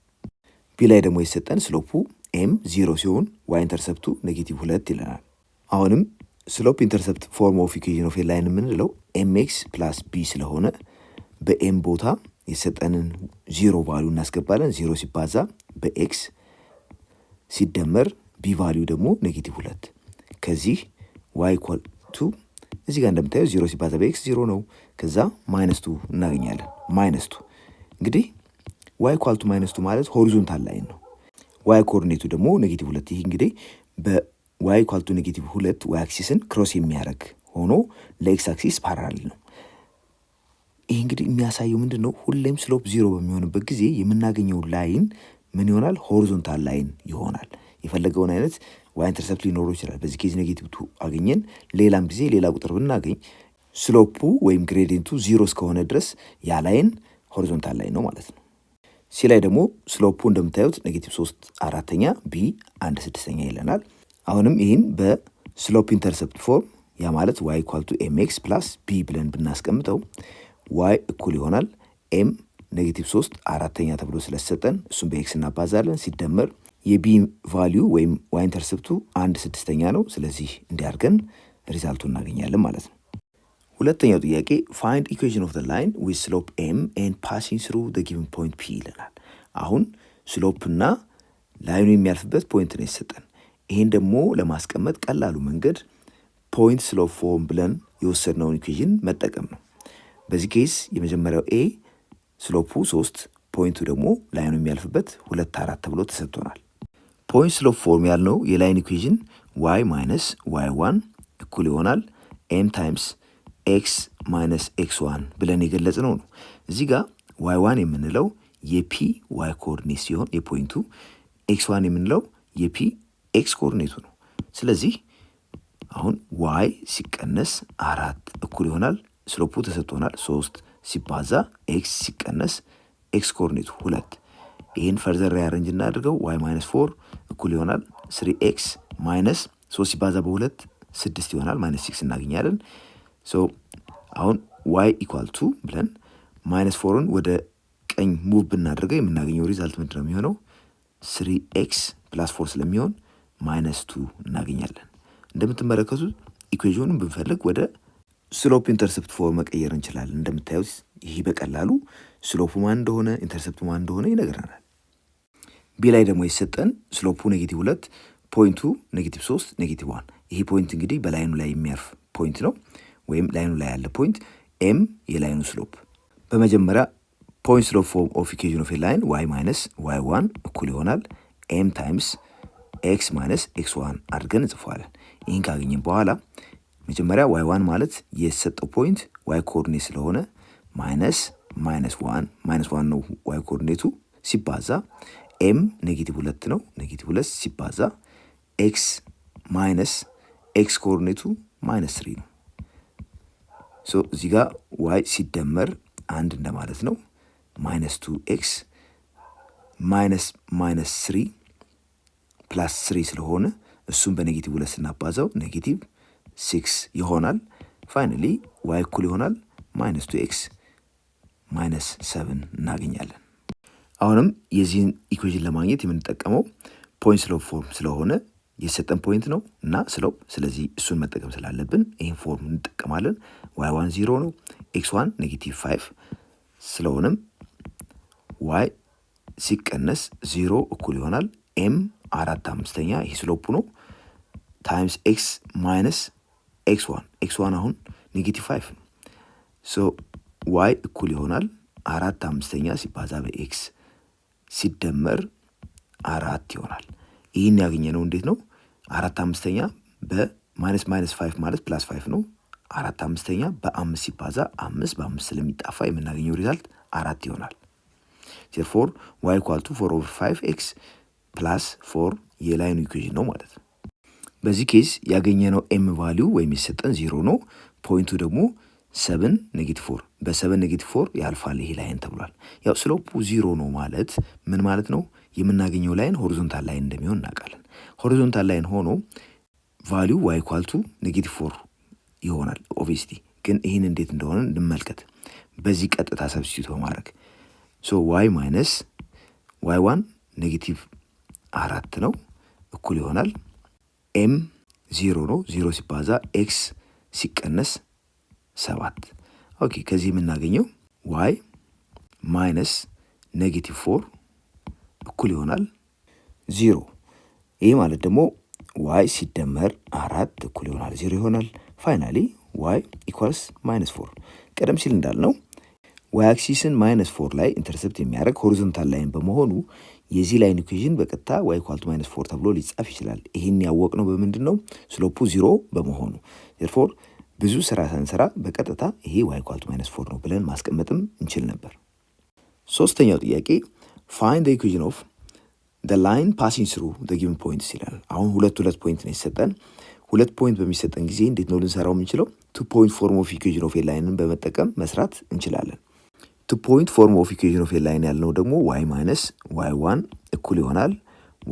Speaker 1: ቢ ላይ ደግሞ የሰጠን ስሎፑ ኤም 0 ሲሆን ዋይ ኢንተርሰፕቱ -2 ይለናል። አሁንም ስሎፕ ኢንተርሰፕት ፎርም ኦፍ ኢኩዌሽን ኦፍ ላይን የምንለው ኤም ኤክስ ፕላስ ቢ ስለሆነ በኤም ቦታ የሰጠንን 0 ቫልዩ እናስገባለን። 0 ሲባዛ በኤክስ ሲደመር ቢ ቫልዩ ደግሞ -2 ከዚህ ዋይ ኢኳል ቱ እዚህ ጋር እንደምታየው 0 ሲባዛ በኤክስ 0 ነው። ከዛ -2 እናገኛለን። -2 እንግዲህ ዋይ ኢኳል ቱ -2 ማለት ሆሪዞንታል ላይን ነው። ዋይ ኮኦርዲኔቱ ደግሞ -2። ይህ እንግዲህ በዋይ ኢኳል ቱ -2 ዋይ አክሲስን ክሮስ የሚያደርግ ሆኖ ለኤክስ አክሲስ ፓራሌል ነው። ይህ እንግዲህ የሚያሳየው ምንድን ነው? ሁሌም ስሎፕ 0 በሚሆንበት ጊዜ የምናገኘው ላይን ምን ይሆናል? ሆሪዞንታል ላይን ይሆናል። የፈለገውን አይነት ዋይ ኢንተርሰፕት ሊኖረው ይችላል። በዚህ ኬዝ -2 አገኘን። ሌላም ጊዜ ሌላ ቁጥር ብናገኝ ስሎፑ ወይም ግሬዲየንቱ 0 እስከሆነ ድረስ ያ ላይን ሆሪዞንታል ላይን ነው ማለት ነው። ሲ ላይ ደግሞ ስሎፑ እንደምታዩት -3/4 ቢ 1/6 ይለናል። አሁንም ይህን በስሎፕ ኢንተርሰፕት ፎርም ያ ማለት ዋይ ኢኳል ቱ ኤም ኤክስ ፕላስ ቢ ብለን ብናስቀምጠው ዋይ እኩል ይሆናል ኤም -3/4 ተብሎ ስለሰጠን እሱም በኤክስ እናባዛለን ሲደመር የቢ ቫሊዩ ወይም ዋይ ኢንተርሰፕቱ 1/6 ነው። ስለዚህ እንዲያርገን ሪዛልቱ እናገኛለን ማለት ነው። ሁለተኛው ጥያቄ ፋይንድ ኢኩዌሽን ኦፍ ዘ ላይን ዊዝ ስሎፕ ኤም ኤንድ ፓሲንግ ስሩ ዘ ጊቨን ፖይንት ፒ ይለናል። አሁን ስሎፕ እና ላይኑ የሚያልፍበት ፖይንት ነው የሰጠን። ይሄን ደግሞ ለማስቀመጥ ቀላሉ መንገድ ፖይንት ስሎፕ ፎርም ብለን የወሰድነውን ኢኩዌሽን መጠቀም ነው። በዚህ ኬስ የመጀመሪያው ኤ ስሎፑ 3 ፖይንቱ ደግሞ ላይኑ የሚያልፍበት 2/4 ተብሎ ተሰጥቶናል። ፖይንት ስሎፕ ፎርም ያልነው የላይን ኢኩዌሽን ዋይ ማይነስ ዋይ 1 እኩል ይሆናል ኤም ታይምስ ኤክስ ማይነስ ኤክስ 1 ብለን የገለጽነው ነው። እዚህ ጋር ዋይ 1 የምንለው የፒ ዋይ ኮኦርዲኔት ሲሆን የፖይንቱ ኤክስ 1 የምንለው የፒ ኤክስ ኮኦርዲኔቱ ነው። ስለዚህ አሁን ዋይ ሲቀነስ 4 እኩል ይሆናል ስሎፑ ተሰጥቶናል 3 ሲባዛ ኤክስ ሲቀነስ ኤክስ ኮኦርዲኔቱ 2። ይህን ፈርዘር ሪአሬንጅ እናድርገው ዋይ ማይነስ 4 እኩል ይሆናል 3ኤክስ ማይነስ 3 ሲባዛ በ2 6 ይሆናል -6 እናገኛለን። አሁን ዋይ ኢኳል ቱ ብለን -4ን ወደ ቀኝ ሙቭ ብናደርገው የምናገኘው ሪዛልት ምንድን ነው የሚሆነው? 3ኤክስ ፕላስ 4 ስለሚሆን -2 እናገኛለን። እንደምትመለከቱት ኢኩዌሽኑን ብንፈልግ ወደ ስሎፕ ኢንተርሰፕት ፎርም መቀየር እንችላለን። እንደምታዩት ይህ በቀላሉ ስሎፑ ማን እንደሆነ ኢንተርሰፕቱ ማን እንደሆነ ይነግረናል። ቢ ላይ ደግሞ የሰጠን ስሎፑ -2 ፖይንቱ -3 -1 ይሄ ፖይንት እንግዲህ በላይኑ ላይ የሚያርፍ ፖይንት ነው። ወይም ላይኑ ላይ ያለ ፖይንት፣ ኤም የላይኑ ስሎፕ። በመጀመሪያ ፖይንት ስሎፕ ፎርም ኦፍ ኢኩዌሽን ኦፍ ኤ ላይን ዋይ ማይነስ ዋይ ዋን እኩል ይሆናል ኤም ታይምስ ኤክስ ማይነስ ኤክስ ዋን አድርገን እንጽፈዋለን። ይህን ካገኘን በኋላ መጀመሪያ ዋይ ዋን ማለት የተሰጠው ፖይንት ዋይ ኮኦርዲኔት ስለሆነ ማይነስ ዋን ነው ዋይ ኮኦርዲኔቱ ሲባዛ ኤም ኔጌቲቭ 2 ነው ኔጌቲቭ 2 ሲባዛ ኤክስ ማይነስ ኤክስ ኮኦርዲኔቱ -3 ነው። ሶ እዚህ ጋር ዋይ ሲደመር አንድ እንደማለት ነው። -2 ኤክስ -3 ፕላስ 3 ስለሆነ እሱም በኔጌቲቭ 2 ስናባዛው ኔጌቲቭ 6 ይሆናል። ፋይናሊ ዋይ እኩል ይሆናል -2 ኤክስ -7 እናገኛለን። አሁንም የዚህን ኢኩዌሽን ለማግኘት የምንጠቀመው ፖይንት ስሎፕ ፎርም ስለሆነ የሰጠን ፖይንት ነው እና ስሎፕ፣ ስለዚህ እሱን መጠቀም ስላለብን ይህን ፎርም እንጠቀማለን። ዋይ 1 0 ነው፣ ኤክስ 1 -5 ስለሆነም ዋይ ሲቀነስ 0 እኩል ይሆናል ኤም 4/5 ይሄ ስሎፑ ነው ታይምስ ኤክስ ማይነስ ኤክስ 1 አሁን -5 ነው። ሶ ዋይ እኩል ይሆናል 4/5 ሲባዛ በኤክስ ሲደመር 4 ይሆናል። ይህን ያገኘነው እንዴት ነው? 4/5 በ-5 ማለት +5 ነው። 4/5 በ5 ሲባዛ 5 በ5 ስለሚጣፋ የምናገኘው ሪዛልት 4 ይሆናል። therefore y equal to 4/5x + 4 የላይኑ ኢኩዌሽን ነው ማለት ነው። በዚህ ኬስ ያገኘነው ኤም ቫልዩ ወይም የሰጠን 0 ነው። ፖይንቱ ደግሞ 7 -4 በ7 -4 ያልፋል ይሄ ላይን ተብሏል። ያው ስሎፑ 0 ነው ማለት ምን ማለት ነው? የምናገኘው ላይን ሆሪዞንታል ላይን እንደሚሆን እናውቃለን። ሆሪዞንታል ላይን ሆኖ ቫልዩ y equal to -4 ይሆናል። ኦብቪየስሊ ግን ይህን እንዴት እንደሆነ እንመልከት። በዚህ ቀጥታ ሰብስቲቱት በማድረግ ሶ y ማይነስ y1 -4 ነው እኩል ይሆናል ኤም 0 ነው። 0 ሲባዛ ኤክስ ሲቀነስ 7። ኦኬ ከዚህ የምናገኘው y ማይነስ -4 እኩል ይሆናል 0። ይህ ማለት ደግሞ y ሲደመር 4 እኩል ይሆናል 0 ይሆናል። ፋይናሊ y ኢኳልስ -4። ቀደም ሲል እንዳልነው y አክሲስን -4 ላይ ኢንተርሰፕት የሚያደርግ ሆሪዞንታል ላይን በመሆኑ የዚህ ላይን ኢኩዌሽን በቀጥታ y ኢኳል ቱ -4 ተብሎ ሊጻፍ ይችላል። ይህን ያወቅነው በምንድን ነው? ስሎፑ 0 በመሆኑ therefore ብዙ ስራ ሳንሰራ በቀጥታ ይሄ y ኢኳል ቱ -4 ነው ብለን ማስቀመጥም እንችል ነበር። ሶስተኛው ጥያቄ find the equation of the line passing through the given points ይላል። አሁን ሁለት ፖይንት ነው የሰጠን። ሁለት ፖይንት በሚሰጠን ጊዜ እንዴት ነው ልንሰራው የምንችለው? ቱ ፖይንት ፎርም ኦፍ ኢኩዌሽን ኦፍ ኤ ላይንን በመጠቀም መስራት እንችላለን። ቱ ፖይንት ፎርም ኦፍ ኢኩዌሽን ኦፍ ኤ ላይን ያልነው ደግሞ y ማይነስ y1 እኩል ይሆናል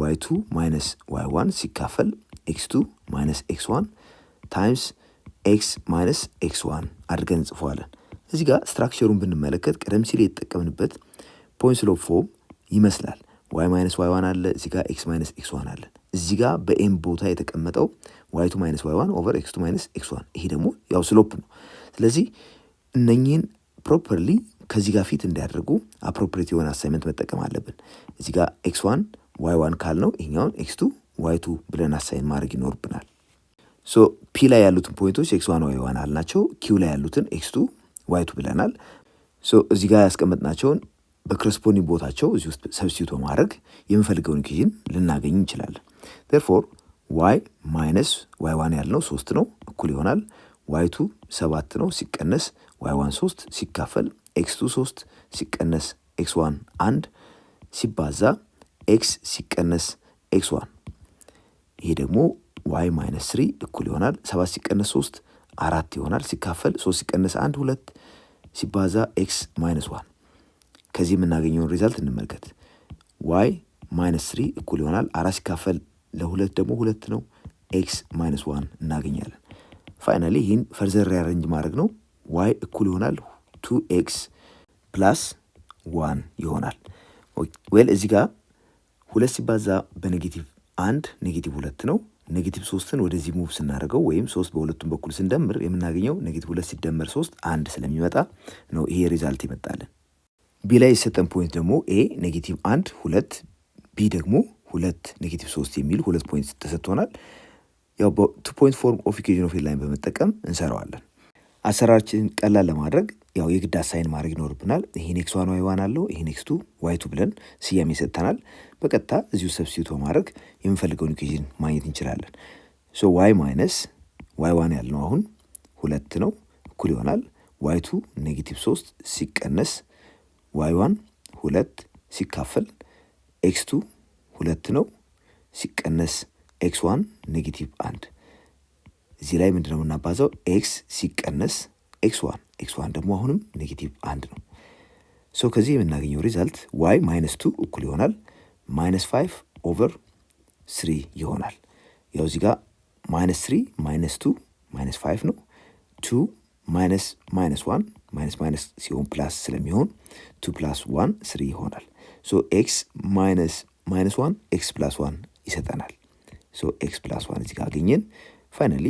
Speaker 1: y2 ማይነስ y1 ሲካፈል x2 ማይነስ x1 ታይምስ x ማይነስ x1 አድርገን እንጽፈዋለን። እዚህ ጋር ስትራክቸሩን ብንመለከት ቀደም ሲል የተጠቀምንበት ፖይንት ስሎፕ ፎርም ይመስላል። y ማይነስ y1 አለ፣ እዚህ ጋር x ማይነስ x1 አለ። እዚህ ጋር በኤም ቦታ የተቀመጠው y2 ማይነስ y1 ኦቨር x2 ማይነስ x1፣ ይሄ ደግሞ ያው ስሎፕ ነው። ስለዚህ እነኚህን ፕሮፐርሊ ከዚህ ጋር ፊት እንዲያደርጉ አፕሮፕሪየት የሆነ አሳይመንት መጠቀም አለብን። እዚህ ጋር x1 y1 ካልነው ይሄኛውን x2 y2 ብለን አሳይን ማድረግ ይኖርብናል። ሶ ፒ ላይ ያሉትን ፖይንቶች x1 y1 አልናቸው፣ ኪው ላይ ያሉትን x2 y2 ብለናል። ሶ እዚህ ጋር ያስቀመጥናቸውን በክረስፖንዲንግ ቦታቸው እዚህ ውስጥ ሰብስቲዩት በማድረግ የምንፈልገውን ኢኩዌሽን ልናገኝ እንችላለን። therefore y ማይነስ y1 ያልነው 3 ነው እኩል ይሆናል y2 7 ነው ሲቀነስ y1 3 ሲካፈል x2 3 ሲቀነስ x1 1 ሲባዛ x ሲቀነስ x1፣ ይሄ ደግሞ y ማይነስ 3 እኩል ይሆናል 7 ሲቀነስ 3 4 ይሆናል ሲካፈል 3 ሲቀነስ 1 2 ሲባዛ x ማይነስ 1። ከዚህ የምናገኘውን ሪዛልት እንመልከት። y ማይነስ 3 እኩል ይሆናል 4 ሲካፈል ለ2 ደግሞ 2 ነው x ማይነስ 1 እናገኛለን። ፋይናሊ ይህን ፈርዘር ሪአሬንጅ ማድረግ ነው። y እኩል ይሆናል 2x ፕላስ 1 ይሆናል። ዌል እዚህ ጋር 2 ሲባዛ በኔጌቲቭ 1 ኔጌቲቭ 2 ነው። ኔጌቲቭ 3ን ወደዚህ ሙቭ ስናደርገው ወይም 3 በሁለቱም በኩል ስንደምር የምናገኘው ኔጌቲቭ 2 ሲደመር 3 1 ስለሚመጣ ነው ይሄ ሪዛልት ይመጣልን። ቢ ላይ የሰጠን ፖይንት ደግሞ ኤ ኔጌቲቭ 1 2 ቢ ደግሞ 2 ኔጌቲቭ 3 የሚል 2 ፖይንት ተሰጥቶናል። ያው ቱ ፖይንት ፎርም ኦፍ ኢኩዌሽን ኦፍ ኤ ላይን በመጠቀም እንሰራዋለን። አሰራራችንን ቀላል ለማድረግ ያው የግድ አሳይን ማድረግ ይኖርብናል። ይሄን x1 y1 አለው፣ ይሄን x2 y2 ብለን ስያሜ ሰጥተናል። በቀጥታ እዚሁ ሰብስቲዩት በማድረግ የምንፈልገውን ኢኩዌሽን ማግኘት እንችላለን። ሶ y ማይነስ y1 ያልነው አሁን 2 ነው እኩል ይሆናል y2 -3 ሲቀነስ y1 2 ሲካፈል x2 2 ነው ሲቀነስ x1 -1። እዚህ ላይ ምንድነው የምናባዛው? x ሲቀነስ x1 ደግሞ አሁንም -1 ነው። ሶ ከዚህ የምናገኘው ሪዛልት y -2 እኩል ይሆናል -5 ኦቨር 3 ይሆናል። ያው እዚህ ጋር -3 -2 -5 ነው። 2 -1 ማይነስ ሲሆን ፕላስ ስለሚሆን 2 + 1 3 ይሆናል። ሶ x -1 x + 1 ይሰጠናል። ሶ x + 1 እዚህ ጋር አገኘን። ፋይናሊ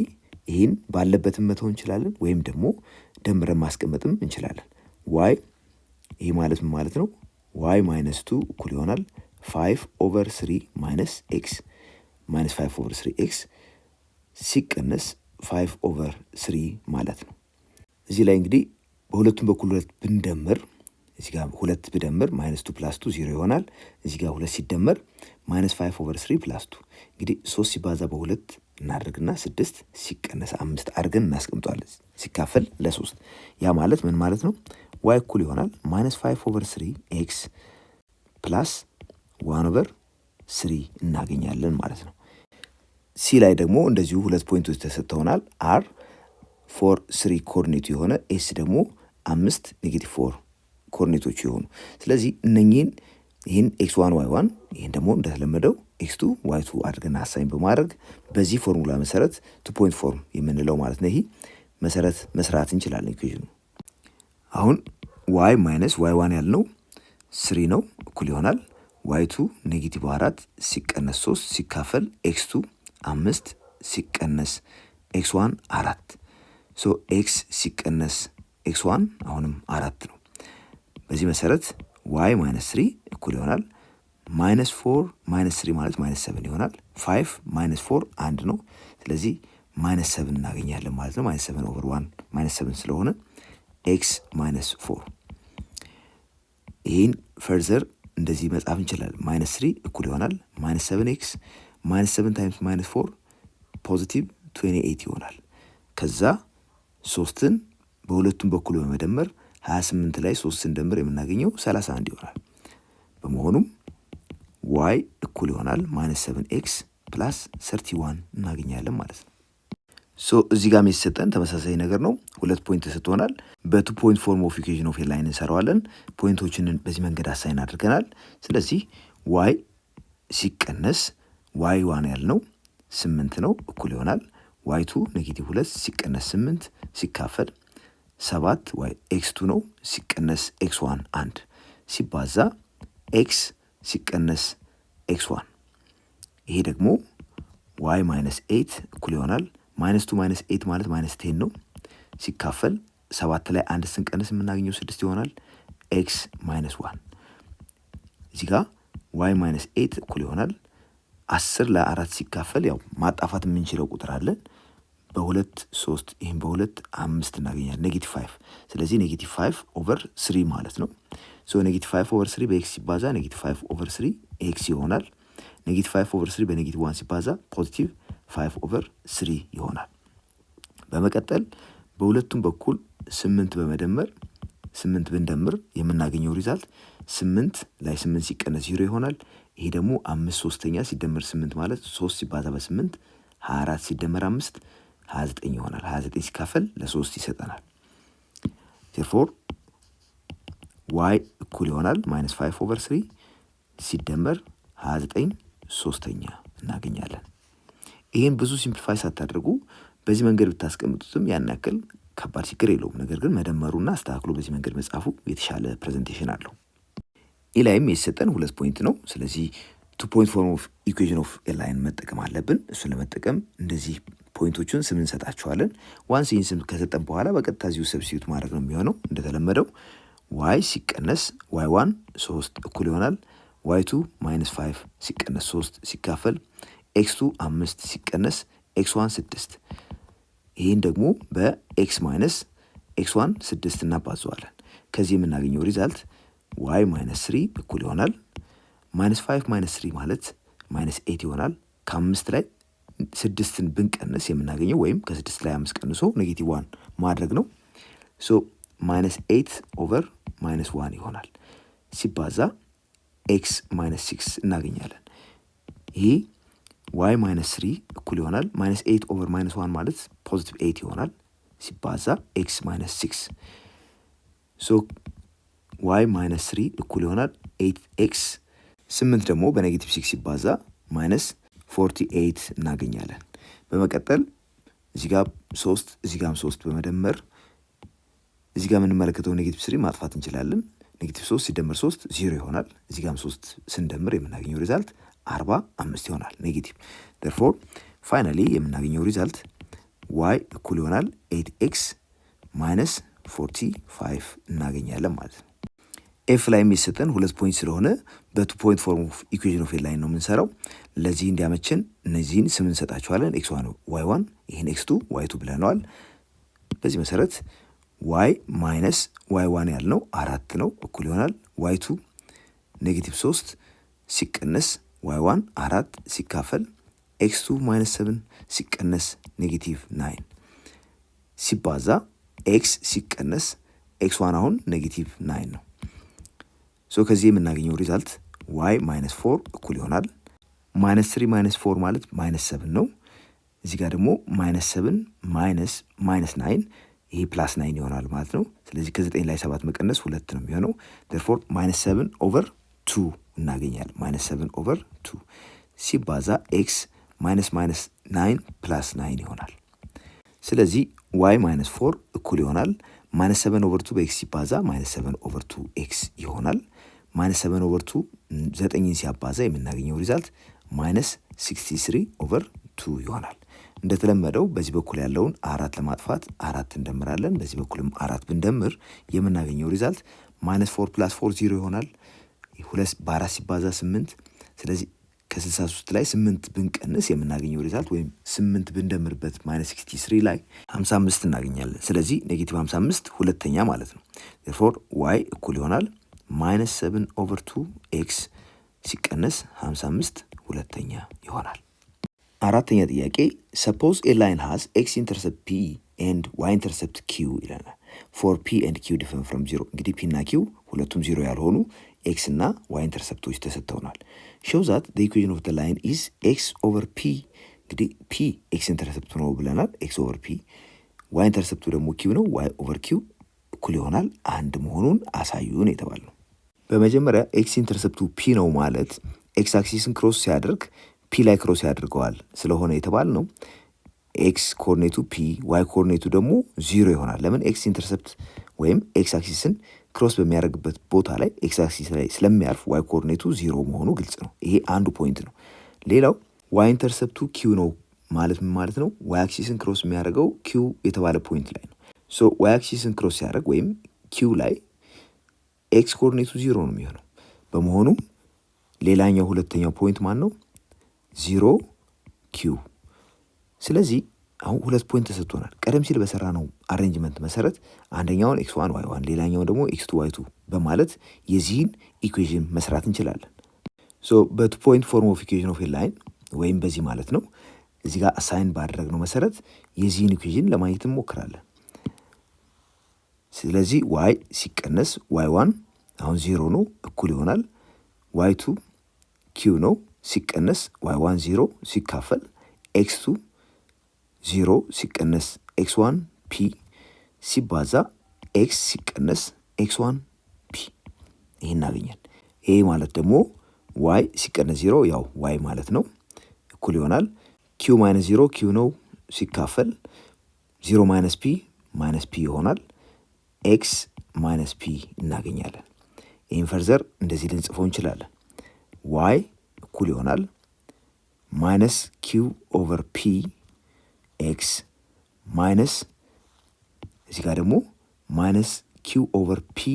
Speaker 1: ይህን ባለበትም መተው እንችላለን ወይም ደግሞ ደምረን ማስቀመጥም እንችላለን። y ይህ ማለት ምን ማለት ነው? y -2 እኩል ይሆናል 5 ኦቨር 3 ማይነስ x -5 ኦቨር 3 x ሲቀነስ 5 ኦቨር 3 ማለት ነው። እዚህ ላይ እንግዲህ በሁለቱም በኩል 2 ብንደምር እዚህ ጋር 2 ብደምር -2 + 2 0 ይሆናል። እዚህ ጋር 2 ሲደመር -5 ኦቨር 3 + 2 እንግዲህ 3 ሲባዛ በ2 እናደርግና 6 ሲቀነስ 5 አድርገን እናስቀምጧለን ሲካፈል ለ3። ያ ማለት ምን ማለት ነው? y እኩል ይሆናል -5 ኦቨር 3 x ፕላስ 1 ኦቨር 3 እናገኛለን ማለት ነው። ሲ ላይ ደግሞ እንደዚሁ 2 ፖይንቶች ተሰጥተውናል። r ፎር 3 ኮኦርዲኔቱ የሆነ ኤስ ደግሞ 5 -4 ኮኦርዲኔቶቹ የሆኑ ስለዚህ እነኚህን ይህን x1 y1 ይህን ደግሞ እንደተለመደው x2 y2 አድርገን አሳይን በማድረግ በዚህ ፎርሙላ መሰረት 2 ፖይንት ፎርም የምንለው ማለት ነው። ይሄ መሰረት መስራት እንችላለን ኢኩዌሽኑ። አሁን y ማይነስ y1 ያልነው 3 ነው እኩል ይሆናል y2 -4 ሲቀነስ 3 ሲካፈል x2 5 ሲቀነስ x1 4 ሶ x ሲቀነስ x1 አሁንም 4 ነው። በዚህ መሰረት y -3 እኩል ይሆናል -4 -3 ማለት -7 ይሆናል። 5 -4 1 ነው። ስለዚህ -7 እናገኛለን ማለት ነው። -7 ኦቨር 1 -7 ስለሆነ x -4 ይህን ፈርዘር እንደዚህ መጻፍ እንችላለን። -3 እኩል ይሆናል -7x -7 ታይምስ -4 ፖዚቲቭ 28 ይሆናል። ከዛ 3ን በሁለቱም በኩል በመደመር 28 ላይ 3 ስንደምር የምናገኘው 31 ይሆናል። በመሆኑም y እኩል ይሆናል -7x ፕላስ 31 እናገኛለን ማለት ነው። ሶ እዚህ ጋር የሚሰጠን ተመሳሳይ ነገር ነው። 2 ፖይንት ተሰጥቶናል። በ2 ፖይንት ፎርም ኦፍ ኢኩዌሽን ኦፍ ኤ ላይን እንሰራዋለን። ፖይንቶችን በዚህ መንገድ አሳይን አድርገናል። ስለዚህ y ሲቀነስ y1 ያልነው 8 ነው እኩል ይሆናል y2 -2 ሲቀነስ 8 ሲካፈል 7 x2 ነው ሲቀነስ x1 1 ሲባዛ x ሲቀነስ x1 ይሄ ደግሞ y -8 እኩል ይሆናል -2 -8 ማለት -10 ነው ሲካፈል 7 ላይ 1 ስንቀንስ የምናገኘው 6 ይሆናል x -1 እዚህ ጋር y -8 እኩል ይሆናል 10 ለ4 ሲካፈል ያው ማጣፋት የምንችለው ቁጥር አለን በ2 3 ይሄን በ2 5 እናገኛለን -5 ስለዚህ -5 ኦቨር 3 ማለት ነው። ሶ -5 ኦቨር 3 በx ሲባዛ -5 ኦቨር 3 x ይሆናል። -5 ኦቨር 3 በ-1 ሲባዛ ፖዚቲቭ 5 ኦቨር 3 ይሆናል። በመቀጠል በሁለቱም በኩል 8 በመደመር 8 ብንደምር የምናገኘው ሪዛልት 8 ላይ 8 ሲቀነስ 0 ይሆናል። ይሄ ደግሞ 5/3 ሲደመር 8 ማለት 3 ሲባዛ በ8 24 ሲደመር 5 29 ይሆናል። 29 ሲካፈል ለ3 ይሰጠናል። therefore y እኩል ይሆናል -5 ኦቨር 3 ሲደመር 29 3ኛ እናገኛለን። ይሄን ብዙ ሲምፕሊፋይ ሳታደርጉ በዚህ መንገድ ብታስቀምጡትም ያን ያክል ከባድ ችግር የለውም። ነገር ግን መደመሩና አስተካክሎ በዚህ መንገድ መጻፉ የተሻለ ፕሬዘንቴሽን አለው። ኢላይም የሰጠን 2 ፖይንት ነው። ስለዚህ 2 ፖይንት ፎርም ኦፍ ኢኩዌሽን ኦፍ ኤ ላይን መጠቀም አለብን። እሱን ለመጠቀም እንደዚህ ፖይንቶቹን ስም እንሰጣቸዋለን። ዋንስ ይህን ስም ከሰጠን በኋላ በቀጥታ እዚሁ ሰብስቲዩት ማድረግ ነው የሚሆነው። እንደተለመደው y ሲቀነስ y1 3 እኩል ይሆናል y2 -5 ሲቀነስ 3 ሲካፈል x2 5 ሲቀነስ x1 6 ይህን ደግሞ በx ኤክስ1 6 እናባዘዋለን። ከዚህ የምናገኘው ሪዛልት ዋይ ማይነስ 3 እኩል ይሆናል ማይነስ 5 ማይነስ 3 ማለት ማይነስ 8 ይሆናል። ከ5 ላይ 6ን ብንቀንስ የምናገኘው ወይም ከ6 ላይ 5 ቀንሶ ኔጌቲቭ 1 ማድረግ ነው። ሶ ማይነስ 8 ኦቨር ማይነስ 1 ይሆናል ሲባዛ ኤክስ ማይነስ 6 እናገኛለን። ይህ ዋይ ማይነስ 3 እኩል ይሆናል ማይነስ 8 ኦቨር ማይነስ 1 ማለት ፖዚቲቭ 8 ይሆናል ሲባዛ ኤክስ ማይነስ 6 ሶ ዋይ ማይነስ 3 እኩል ይሆናል 8ኤክስ 8 ደግሞ በኔጌቲቭ 6 ሲባዛ ማይነስ 48 እናገኛለን። በመቀጠል እዚህ ጋር 3 እዚህ ጋርም 3 በመደመር እዚህ ጋር የምንመለከተው ኔጌቲቭ 3 ማጥፋት እንችላለን። ኔጌቲቭ 3 ሲደመር 3 0 ይሆናል። እዚህ ጋርም 3 ስንደምር የምናገኘው ሪዛልት 45 ይሆናል ኔጌቲቭ። therefore ፋይናሊ የምናገኘው ሪዛልት ዋይ እኩል ይሆናል 8ኤክስ ማይነስ 45 እናገኛለን ማለት ነው። ኤፍ ላይ የሚሰጠን 2 ፖይንት ስለሆነ በ2 ፖይንት ፎርም ኦፍ ኢኩዌሽን ኦፍ ኤ ላይን ነው የምንሰራው። ለዚህ እንዲያመችን እነዚህን ስም እንሰጣቸዋለን። x1 y1 ይህን x2 y2 ብለነዋል። በዚህ መሰረት ዋይ ማይነስ y1 ያልነው 4 ነው እኩል ይሆናል y2 ኔጌቲቭ 3 ሲቀነስ y1 4 ሲካፈል x2 ማይነስ 7 ሲቀነስ ኔጌቲቭ 9 ሲባዛ x ሲቀነስ x1 አሁን ኔጌቲቭ 9 ነው። ሶ ከዚህ የምናገኘው ሪዛልት y ማይነስ 4 እኩል ይሆናል ማይነስ 3 ማይነስ 4 ማለት ማይነስ 7 ነው። እዚህ ጋር ደግሞ ማይነስ 7 ማይነስ 9 ይሄ ፕላስ 9 ይሆናል ማለት ነው። ስለዚህ ከ9 ላይ 7 መቀነስ 2 ነው የሚሆነው። therefore ማይነስ 7 ኦቨር 2 እናገኛለን። ማይነስ 7 ኦቨር 2 ሲባዛ ኤክስ ማይነስ 9 ፕላስ 9 ይሆናል። ስለዚህ y ማይነስ 4 እኩል ይሆናል ማይነስ 7 ኦቨር 2 በኤክስ ሲባዛ ማይነስ 7 ኦቨር 2 ኤክስ ይሆናል። ማይነስ 7 ኦቨር 2 9ን ሲያባዛ የምናገኘው ሪዛልት ማይነስ 63 ኦቨር 2 ይሆናል። እንደተለመደው በዚህ በኩል ያለውን 4 ለማጥፋት 4 እንደምራለን። በዚህ በኩልም 4 ብንደምር የምናገኘው ሪዛልት ማይነስ 4 ፕላስ 4 0 ይሆናል። 2 በ4 ሲባዛ 8 ስለዚህ ከ63 ላይ 8 ብንቀንስ የምናገኘው ሪዛልት ወይም 8 ብንደምርበት ማይነስ 63 ላይ 55 እናገኛለን። ስለዚህ ኔጌቲቭ 55 ሁለተኛ ማለት ነው። therefore y እኩል ይሆናል ማይነስ 7 ኦቨር 2 ኤክስ ሲቀነስ 55 ሁለተኛ ይሆናል። አራተኛ ጥያቄ suppose a line has x intercept p and y intercept q ይለናል። for p and q different from 0 እንግዲህ p እና q ሁለቱም 0 ያልሆኑ x እና y ኢንተርሰፕቶች ተሰጥተውናል። show that the equation of the line is x over p እንግዲህ p x ኢንተርሰፕት ነው ብለናል። x over p y ኢንተርሰፕቱ ደግሞ q ነው። y over q እኩል ይሆናል አንድ መሆኑን አሳዩን የተባልነው። በመጀመሪያ x ኢንተርሰፕቱ p ነው ማለት x አክሲስን ክሮስ ሲያደርግ p ላይ ክሮስ ያደርገዋል ስለሆነ የተባልነው x ኮኦርዲኔቱ p y ኮኦርዲኔቱ ደግሞ 0 ይሆናል። ለምን x ኢንተርሰፕት ወይም x አክሲስን ክሮስ በሚያደርግበት ቦታ ላይ ኤክስ አክሲስ ላይ ስለሚያርፍ ዋይ ኮኦርዲኔቱ 0 መሆኑ ግልጽ ነው። ይሄ አንዱ ፖይንት ነው። ሌላው ዋይ ኢንተርሰፕቱ ኪው ነው ማለት ምን ማለት ነው? ዋይ አክሲስን ክሮስ የሚያደርገው ኪው የተባለ ፖይንት ላይ ነው። ሶ ዋይ አክሲስን ክሮስ ሲያደርግ ወይም ኪው ላይ ኤክስ ኮኦርዲኔቱ 0 ነው የሚሆነው። በመሆኑም ሌላኛው ሁለተኛው ፖይንት ማን ነው? 0 ኪው። ስለዚህ አሁን 2 ፖይንት ተሰጥቶናል። ቀደም ሲል በሰራ ነው አሬንጅመንት መሰረት አንደኛውን x1 y1 ሌላኛውን ደግሞ x2 y2 በማለት የዚህን ኢኩዌሽን መስራት እንችላለን። ሶ በቱ ፖይንት ፎርም ኦፍ ኢኩዌሽን ኦፍ ኤ ላይን ወይም በዚህ ማለት ነው እዚህ ጋር አሳይን ባደረግነው መሰረት የዚህን ኢኩዌሽን ለማግኘት እንሞክራለን። ስለዚህ y ሲቀነስ y1 አሁን 0 ነው እኩል ይሆናል y2 q ነው ሲቀነስ y1 0 ሲካፈል x2 0 ሲቀነስ x1 p ሲባዛ x ሲቀነስ x1 p ይሄን እናገኛለን። ይሄ ማለት ደግሞ y ሲቀነስ 0 ያው y ማለት ነው እኩል ይሆናል q ማይነስ 0 q ነው ሲካፈል 0 ማይነስ p ይሆናል x ማይነስ p እናገኛለን። ይህን ፈርዘር እንደዚህ ልንጽፈው እንችላለን። y እኩል ይሆናል ማይነስ q ኦቨር p ኤክስ ማይነስ እዚህ ጋር ደግሞ ማይነስ ኪው ኦቨር ፒ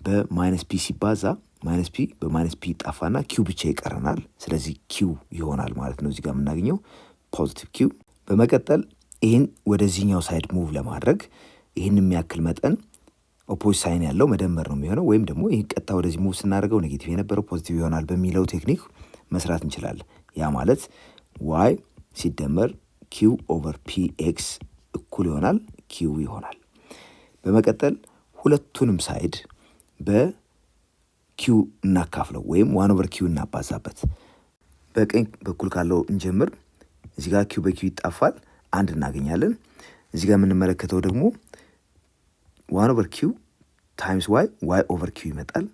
Speaker 1: በማይነስ ፒ ሲባዛ ማይነስ ፒ በማይነስ ፒ ጣፋና ኪው ብቻ ይቀረናል። ስለዚህ ኪው ይሆናል ማለት ነው እዚህ ጋር የምናገኘው ፖዚቲቭ ኪው። በመቀጠል ይህን ወደዚህኛው ሳይድ ሙቭ ለማድረግ ይህን የሚያክል መጠን ኦፖዚት ሳይን ያለው መደመር ነው የሚሆነው። ወይም ደግሞ ይህ ቀጥታ ወደዚህ ሙቭ ስናደርገው ኔጌቲቭ የነበረው ፖዚቲቭ ይሆናል በሚለው ቴክኒክ መስራት እንችላለን። ያ ማለት ዋይ ሲደመር ኪው ኦቨር ፒ ኤክስ እኩል ይሆናል ኪው ይሆናል። በመቀጠል ሁለቱንም ሳይድ በኪው እናካፍለው ወይም ዋን ኦቨር ኪው እናባዛበት። በቀኝ በኩል ካለው እንጀምር። እዚህ ጋር ኪው በኪው ይጣፋል፣ አንድ እናገኛለን። እዚህ ጋር የምንመለከተው ደግሞ ዋን ኦቨር ኪው ታይምስ ዋይ ዋይ ኦቨር ኪው ይመጣል።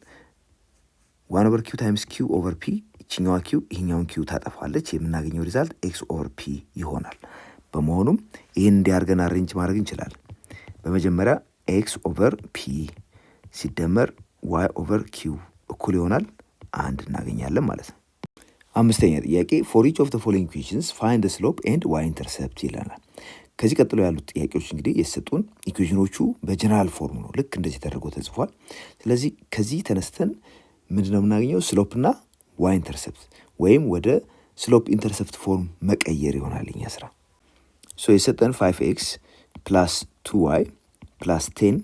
Speaker 1: ዋን ኦቨር ኪው ታይምስ ኪው ኦቨር ፒ ይችኛዋ ኪው ይህኛውን ኪው ታጠፋለች። የምናገኘው ሪዛልት ኤክስ ኦቨር ፒ ይሆናል። በመሆኑም ይህን እንዲያርገን አሬንጅ ማድረግ እንችላለን። በመጀመሪያ ኤክስ ኦቨር ፒ ሲደመር ዋይ ኦቨር ኪው እኩል ይሆናል አንድ እናገኛለን ማለት ነው። አምስተኛ ጥያቄ ፎር ኢች ኦፍ ዘ ፎሎዊንግ ኢኩዌሽንስ ፋይንድ ዘ ስሎፕ ኤንድ ዋይ ኢንተርሰፕት ይለናል። ከዚህ ቀጥሎ ያሉት ጥያቄዎች እንግዲህ የሰጡን ኢኩዌሽኖቹ በጀነራል ፎርም ነው፣ ልክ እንደዚህ ተደርጎ ተጽፏል። ስለዚህ ከዚህ ተነስተን ምንድነው የምናገኘው? ስሎፕ እና ዋይ ኢንተርሰፕት ወይም ወደ ስሎፕ ኢንተርሰፕት ፎርም መቀየር ይሆናል የኛ ስራ። ሶ የሰጠን 5x ፕላስ 2y ፕላስ 10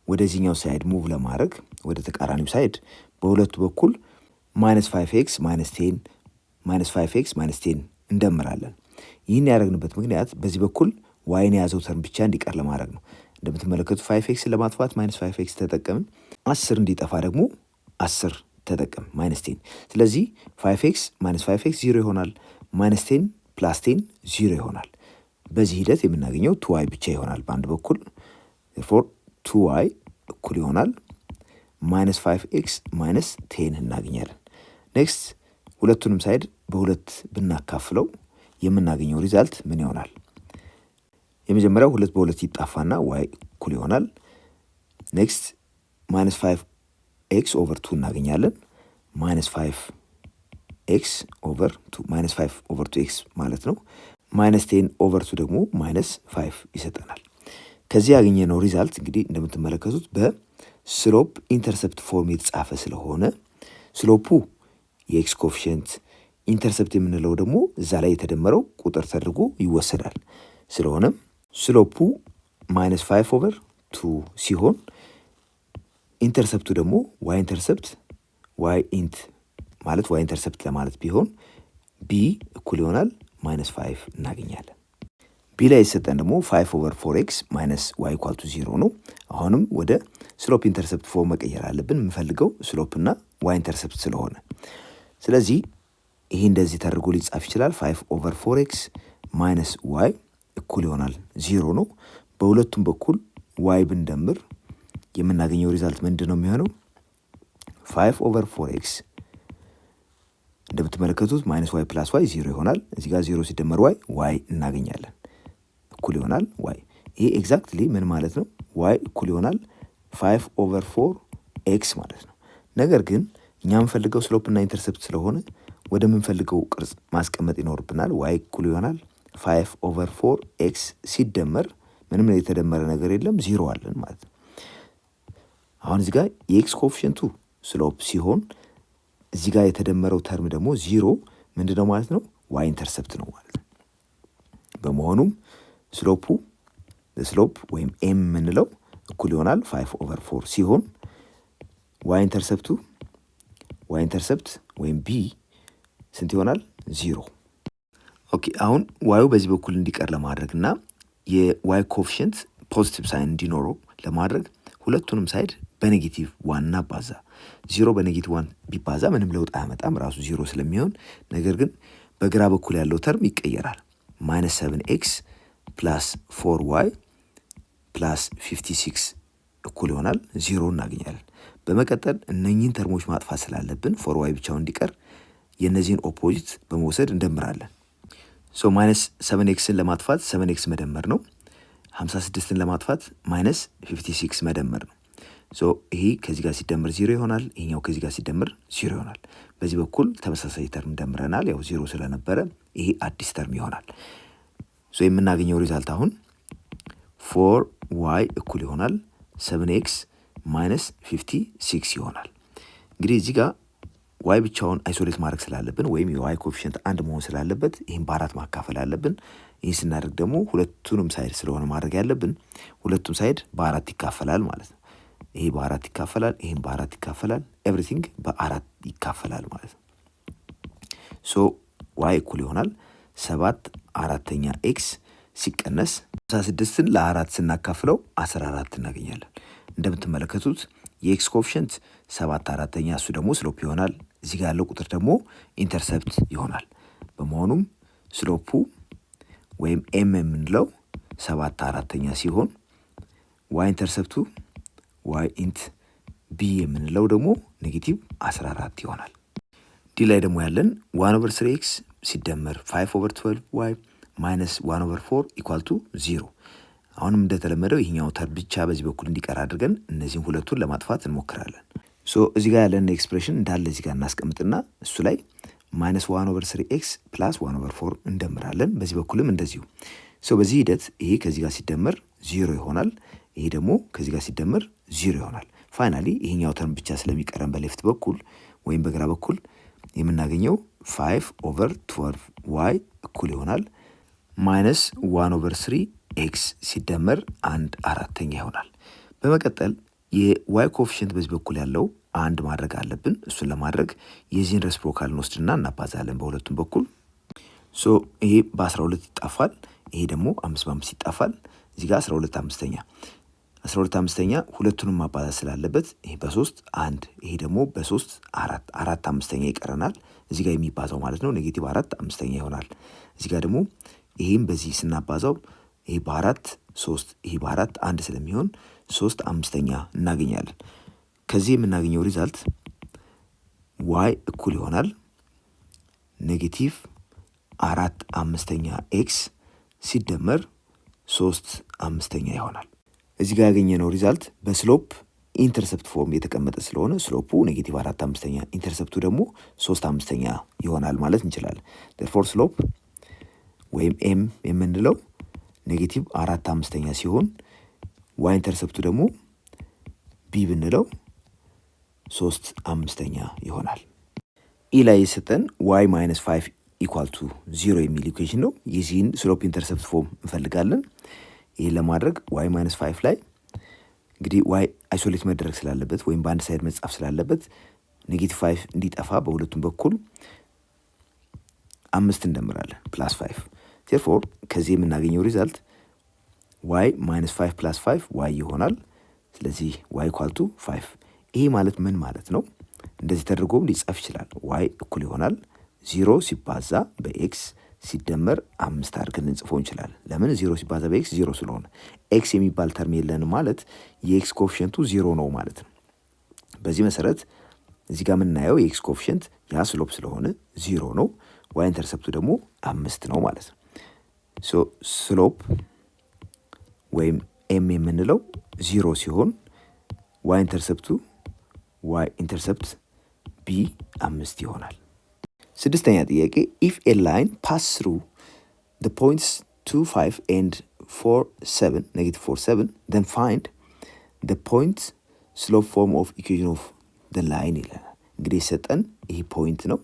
Speaker 1: ወደዚህኛው ሳይድ ሙቭ ለማድረግ ወደ ተቃራኒው ሳይድ በሁለቱ በኩል ማይነስ 5x ማይነስ 10 ማይነስ 5x ማይነስ 10 እንደምራለን። ይህን ያደረግንበት ምክንያት በዚህ በኩል ዋይን የያዘው ተርም ብቻ እንዲቀር ለማድረግ ነው። እንደምትመለከቱ 5xን ለማጥፋት ማይነስ 5x ተጠቀምን። 10 እንዲጠፋ ደግሞ 10 ተጠቀም ማይነስ 10። ስለዚህ 5x ማይነስ 5x 0 ይሆናል። ማይነስ 10 ፕላስ 10 0 ይሆናል። በዚህ ሂደት የምናገኘው 2y ብቻ ይሆናል በአንድ በኩል። therefore 2y እኩል ይሆናል ማይነስ 5x ማይነስ 10 እናገኛለን። ኔክስት ሁለቱንም ሳይድ በሁለት ብናካፍለው የምናገኘው ሪዛልት ምን ይሆናል? የመጀመሪያው ሁለት በሁለት ይጣፋና ዋይ እኩል ይሆናል። ኔክስት ማይነስ 5x ኦቨር 2 እናገኛለን። ማይነስ 5x ኦቨር 2 ማይነስ 5 ኦቨር 2x ማለት ነው። ማይነስ 10 ኦቨር 2 ደግሞ ማይነስ 5 ይሰጠናል። ከዚህ ያገኘነው ሪዛልት እንግዲህ እንደምትመለከቱት በስሎፕ ኢንተርሰፕት ፎርም የተጻፈ ስለሆነ ስሎፑ የኤክስ ኮፊሽንት ኢንተርሰፕት የምንለው ደግሞ እዛ ላይ የተደመረው ቁጥር ተደርጎ ይወሰዳል። ስለሆነም ስሎፑ ማይነስ 5 ኦቨር 2 ሲሆን ኢንተርሰፕቱ ደግሞ ዋይ ኢንተርሰፕት ዋይ ኢንት ማለት ዋይ ኢንተርሰፕት ለማለት ቢሆን ቢ እኩል ይሆናል ማይነስ 5 እናገኛለን። ቢ ላይ የሰጠን ደግሞ 5 ኦቨር 4x ማይነስ ዋይ ኢኳል ቱ 0 ነው። አሁንም ወደ ስሎፕ ኢንተርሰፕት ፎርም መቀየር አለብን። የምፈልገው ስሎፕ እና ዋይ ኢንተርሰፕት ስለሆነ ስለዚህ ይሄ እንደዚህ ተደርጎ ሊጻፍ ይችላል። 5 ኦቨር 4x ማይነስ ዋይ እኩል ይሆናል 0 ነው። በሁለቱም በኩል ዋይ ብንደምር የምናገኘው ሪዛልት ምንድን ነው የሚሆነው? 5 ኦቨር 4x እንደምትመለከቱት ማይነስ ዋይ ፕላስ ዋይ 0 ይሆናል። እዚህ ጋር 0 ሲደመር ዋይ ዋይ እናገኛለን እኩል ይሆናል ዋይ። ይሄ ኤግዛክትሊ ምን ማለት ነው? ዋይ እኩል ይሆናል 5 ኦቨር 4x ማለት ነው። ነገር ግን እኛ የምንፈልገው ስሎፕ እና ኢንተርሰፕት ስለሆነ ወደ ምንፈልገው ቅርጽ ማስቀመጥ ይኖርብናል። ዋይ እኩል ይሆናል 5 ኦቨር 4x ሲደመር ምንም የተደመረ ነገር የለም 0 አለን ማለት ነው። አሁን እዚህ ጋር የኤክስ ኮፊሽንቱ ስሎፕ ሲሆን እዚህ ጋር የተደመረው ተርም ደግሞ 0 ምንድነው ማለት ነው? ዋይ ኢንተርሰፕት ነው ማለት ነው። በመሆኑም ስሎፑ ስሎፕ ወይም ኤም የምንለው እኩል ይሆናል 5 ኦቨር 4 ሲሆን ዋይ ኢንተርሰፕት ወይም ቢ ስንት ይሆናል? 0። ኦኬ አሁን ዋዩ በዚህ በኩል እንዲቀር ለማድረግ እና የዋይ ኮፊሽንት ፖዚቲቭ ሳይን እንዲኖረው ለማድረግ ሁለቱንም ሳይድ በኔጌቲቭ 1 እናባዛ። 0 በኔጌቲቭ 1 ቢባዛ ምንም ለውጥ አያመጣም ራሱ 0 ስለሚሆን፣ ነገር ግን በግራ በኩል ያለው ተርም ይቀየራል። ማይነስ 7x ፕላስ 4y ፕላስ 56 እኩል ይሆናል 0 እናገኛለን። በመቀጠል እነኚህን ተርሞች ማጥፋት ስላለብን 4y ብቻውን እንዲቀር የእነዚህን ኦፖዚት በመውሰድ እንደምራለን። ሶ ማይነስ 7xን ለማጥፋት 7x መደመር ነው። 56ን ለማጥፋት ማይነስ 56 መደመር ነው። ሶ ይሄ ከዚህ ጋር ሲደመር 0 ይሆናል። ይሄኛው ከዚህ ጋር ሲደመር 0 ይሆናል። በዚህ በኩል ተመሳሳይ ተርም ደምረናል። ያው 0 ስለነበረ ይሄ አዲስ ተርም ይሆናል። ሶ የምናገኘው ሪዛልት አሁን 4y እኩል ይሆናል 7x ማይነስ 56 ይሆናል። እንግዲህ እዚህ ጋር ዋይ ብቻውን አይሶሌት ማድረግ ስላለብን ወይም የዋይ ኮኤፊሽንት አንድ መሆን ስላለበት ይህን በአራት ማካፈል አለብን። ይህ ስናደርግ ደግሞ ሁለቱንም ሳይድ ስለሆነ ማድረግ ያለብን ሁለቱም ሳይድ በአራት ይካፈላል ማለት ነው። ይሄ በአራት ይካፈላል፣ ይህም በአራት ይካፈላል፣ ኤቭሪቲንግ በአራት ይካፈላል ማለት ነው። ሶ ዋይ እኩል ይሆናል 7/4 ኤክስ ሲቀነስ 56ን ለ4 ስናካፍለው 14 እናገኛለን። እንደምትመለከቱት የኤክስ ኮኤፊሽንት 7/4 እሱ ደግሞ ስሎፕ ይሆናል። እዚህ ጋር ያለው ቁጥር ደግሞ ኢንተርሰፕት ይሆናል። በመሆኑም ስሎፑ ወይም ኤም የምንለው 7/4 ሲሆን ዋይ ኢንተርሰፕቱ ዋይ ኢንት ቢ የምንለው ደግሞ ኔጌቲቭ 14 ይሆናል። ዲ ላይ ደግሞ ያለን 1/3 ኤክስ ሲደመር 5/12 ዋይ ማይነስ 1/4 ኢኳል ቱ 0። አሁንም እንደተለመደው ይህኛው ተር ብቻ በዚህ በኩል እንዲቀር አድርገን እነዚህን ሁለቱን ለማጥፋት እንሞክራለን። ሶ እዚህ ጋር ያለን ኤክስፕሬሽን እንዳለ እዚህ ጋር እናስቀምጥና እሱ ላይ ማይነስ 1/3 ኤክስ ፕላስ 1/4 እንደምራለን። በዚህ በኩልም እንደዚሁ። ሶ በዚህ ሂደት ይሄ ከዚህ ጋር ሲደመር 0 ይሆናል። ይሄ ደግሞ ከዚህ ጋር ሲደመር 0 ይሆናል። ፋይናሊ ይሄኛው ተርም ብቻ ስለሚቀረን በሌፍት በኩል ወይም በግራ በኩል የምናገኘው 5/12 ዋይ እኩል ይሆናል ማይነስ 1/3 ኤክስ ሲደመር 1/4 ይሆናል። በመቀጠል የዋይ ኮኤፊሽንት በዚህ በኩል ያለው አንድ ማድረግ አለብን። እሱን ለማድረግ የዚህን ሬሲፕሮካል እንወስድና እናባዛለን በሁለቱም በኩል። ሶ ይሄ በ12 ይጣፋል፣ ይሄ ደግሞ 5 በ5 ይጣፋል። እዚህ ጋር 12/5 ሁለቱንም ማባዛት ስላለበት ይሄ በ3 1፣ ይሄ ደግሞ በ3 4 4/5 ይቀረናል። እዚህ ጋር የሚባዛው ማለት ነው ኔጌቲቭ 4/5 ይሆናል። እዚህ ጋር ደግሞ ይሄም በዚህ ስናባዛው ይሄ በ4 3 ይሄ በ4 1 ስለሚሆን 3/5 እናገኛለን። ከዚህ የምናገኘው ሪዛልት ዋይ እኩል ይሆናል ኔጌቲቭ 4/5 ኤክስ ሲደመር 3/5 ይሆናል። እዚህ ጋር ያገኘነው ሪዛልት በስሎፕ ኢንተርሰፕት ፎርም የተቀመጠ ስለሆነ ስሎፑ ኔጌቲቭ 4/5 ኢንተርሰፕቱ ደግሞ 3/5 ይሆናል ማለት እንችላለን። therefore ስሎፕ ወይም ኤም የምንለው ኔጌቲቭ 4/5 ሲሆን ዋይ ኢንተርሰፕቱ ደግሞ ቢ ብንለው 3/5 ይሆናል። ኢ ላይ የሰጠን ዋይ ማይነስ 5 ኢኳል ቱ 0 የሚል ኢኩዌሽን ነው። የዚህን ስሎፕ ኢንተርሰፕት ፎርም እንፈልጋለን። ይህን ለማድረግ ዋይ ማይነስ 5 ላይ እንግዲህ ዋይ አይሶሌት መደረግ ስላለበት ወይም በአንድ ሳይድ መጻፍ ስላለበት ኔጌቲቭ 5 እንዲጠፋ በሁለቱም በኩል 5 እንደምራለን ፕላስ 5። ቴርፎር ከዚህ የምናገኘው ሪዛልት ዋይ ማይነስ 5 ፕላስ 5 ዋይ ይሆናል። ስለዚህ ዋይ ኢኳል ቱ 5። ይሄ ማለት ምን ማለት ነው? እንደዚህ ተደርጎም ሊጻፍ ይችላል። ዋይ እኩል ይሆናል 0 ሲባዛ በኤክስ ሲደመር 5 አድርገን እንጽፈው እንችላለን። ለምን 0 ሲባዛ በኤክስ 0 ስለሆነ፣ ኤክስ የሚባል ተርም የለንም ማለት የኤክስ ኮኤፊሽንቱ 0 ነው ማለት ነው። በዚህ መሰረት እዚህ ጋር የምናየው የኤክስ ኮኤፊሽንት ያ ስሎፕ ስለሆነ 0 ነው። ዋይ ኢንተርሰፕቱ ደግሞ 5 ነው ማለት ነው። ሶ ስሎፕ ወይም ኤም የምንለው 0 ሲሆን ዋይ ኢንተርሰፕት ቢ 5 ይሆናል። ስድስተኛ ጥያቄ ኢፍ ኤ ላይን ፓስ ትሩ the points 2 5 and 4 7 negative 4 7 then find the point slope form of equation of the line ይላል። እንግዲህ ሰጠን ይሄ ፖይንት ነው፣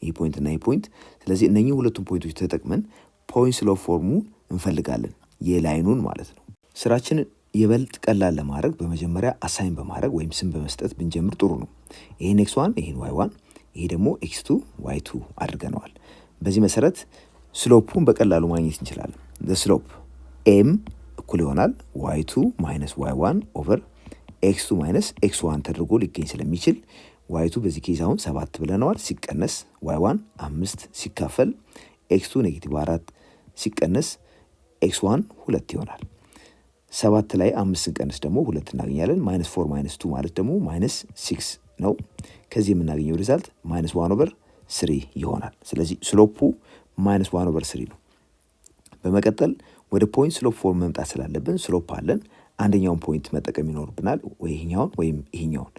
Speaker 1: ይሄ ፖይንት እና ይሄ ፖይንት። ስለዚህ እነኚህ ሁለቱም ፖይንቶች ተጠቅመን ፖይንት ስሎፕ ፎርሙ እንፈልጋለን፣ የላይኑን ማለት ነው። ስራችንን ይበልጥ ቀላል ለማድረግ በመጀመሪያ አሳይን በማድረግ ወይም ስም በመስጠት ብንጀምር ጥሩ ነው። ይሄን x1 ይሄን y1 ይሄ ደግሞ x2 y2 አድርገነዋል። በዚህ መሰረት ስሎፑን በቀላሉ ማግኘት እንችላለን። the slope m እኩል ይሆናል y2 minus y1 over x2 minus x1 ተደርጎ ሊገኝ ስለሚችል y2 በዚህ ኬዝ አሁን 7 ብለነዋል። ሲቀነስ y1 5 ሲካፈል x2 ኔጌቲቭ 4 ሲቀነስ x1 2 ይሆናል። 7 ላይ 5 ስንቀንስ ደግሞ 2 እናገኛለን። -4 -2 ማለት ደግሞ -6 ነው። ከዚህ የምናገኘው ሪዛልት -1/3 ይሆናል። ስለዚህ ስሎፑ -1/3 ነው። በመቀጠል ወደ ፖይንት ስሎፕ ፎርም መምጣት ስላለብን ስሎፕ አለን። አንደኛውን ፖይንት መጠቀም ይኖርብናል፣ ወይ ይሄኛውን ወይም ይሄኛውን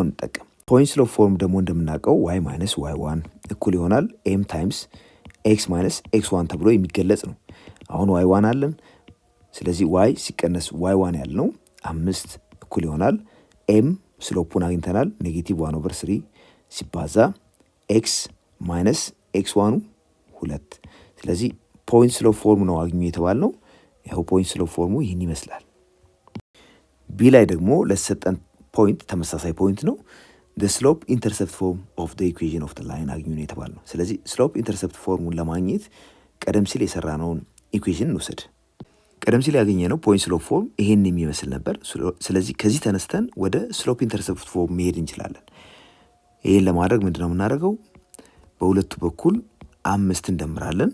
Speaker 1: እንጠቀም። ፖይንት ስሎፕ ፎርም ደግሞ እንደምናውቀው y ማይነስ y1 እኩል ይሆናል m ታይምስ x ማይነስ x1 ተብሎ የሚገለጽ ነው። አሁን y1 አለን። ስለዚህ y ሲቀነስ y1 ያልነው 5 እኩል ይሆናል m ስሎፑን አግኝተናል ኔጌቲቭ 1/3 ሲባዛ ኤክስ ማይነስ ኤክስ ዋኑ 2። ስለዚህ ፖይንት ስሎፕ ፎርም ነው አግኙ የተባልነው። ይኸው ፖይንት ስሎፕ ፎርሙ ይህን ይመስላል። ቢ ላይ ደግሞ ለተሰጠን ፖይንት ተመሳሳይ ፖይንት ነው። ስሎፕ ኢንተርሰፕት ፎርም ኦፍ ኢኩዌዥን ኦፍ ላይን አግኙ ነው የተባልነው። ስለዚህ ስሎፕ ኢንተርሰፕት ፎርሙን ለማግኘት ቀደም ሲል የሰራነውን ኢኩዌዥን እንውሰድ። ቀደም ሲል ያገኘነው ፖይንት ስሎፕ ፎርም ይሄን የሚመስል ነበር። ስለዚህ ከዚህ ተነስተን ወደ ስሎፕ ኢንተርሰፕት ፎርም መሄድ እንችላለን። ይሄን ለማድረግ ምንድነው የምናደርገው? በሁለቱ በኩል 5 እንደምራለን።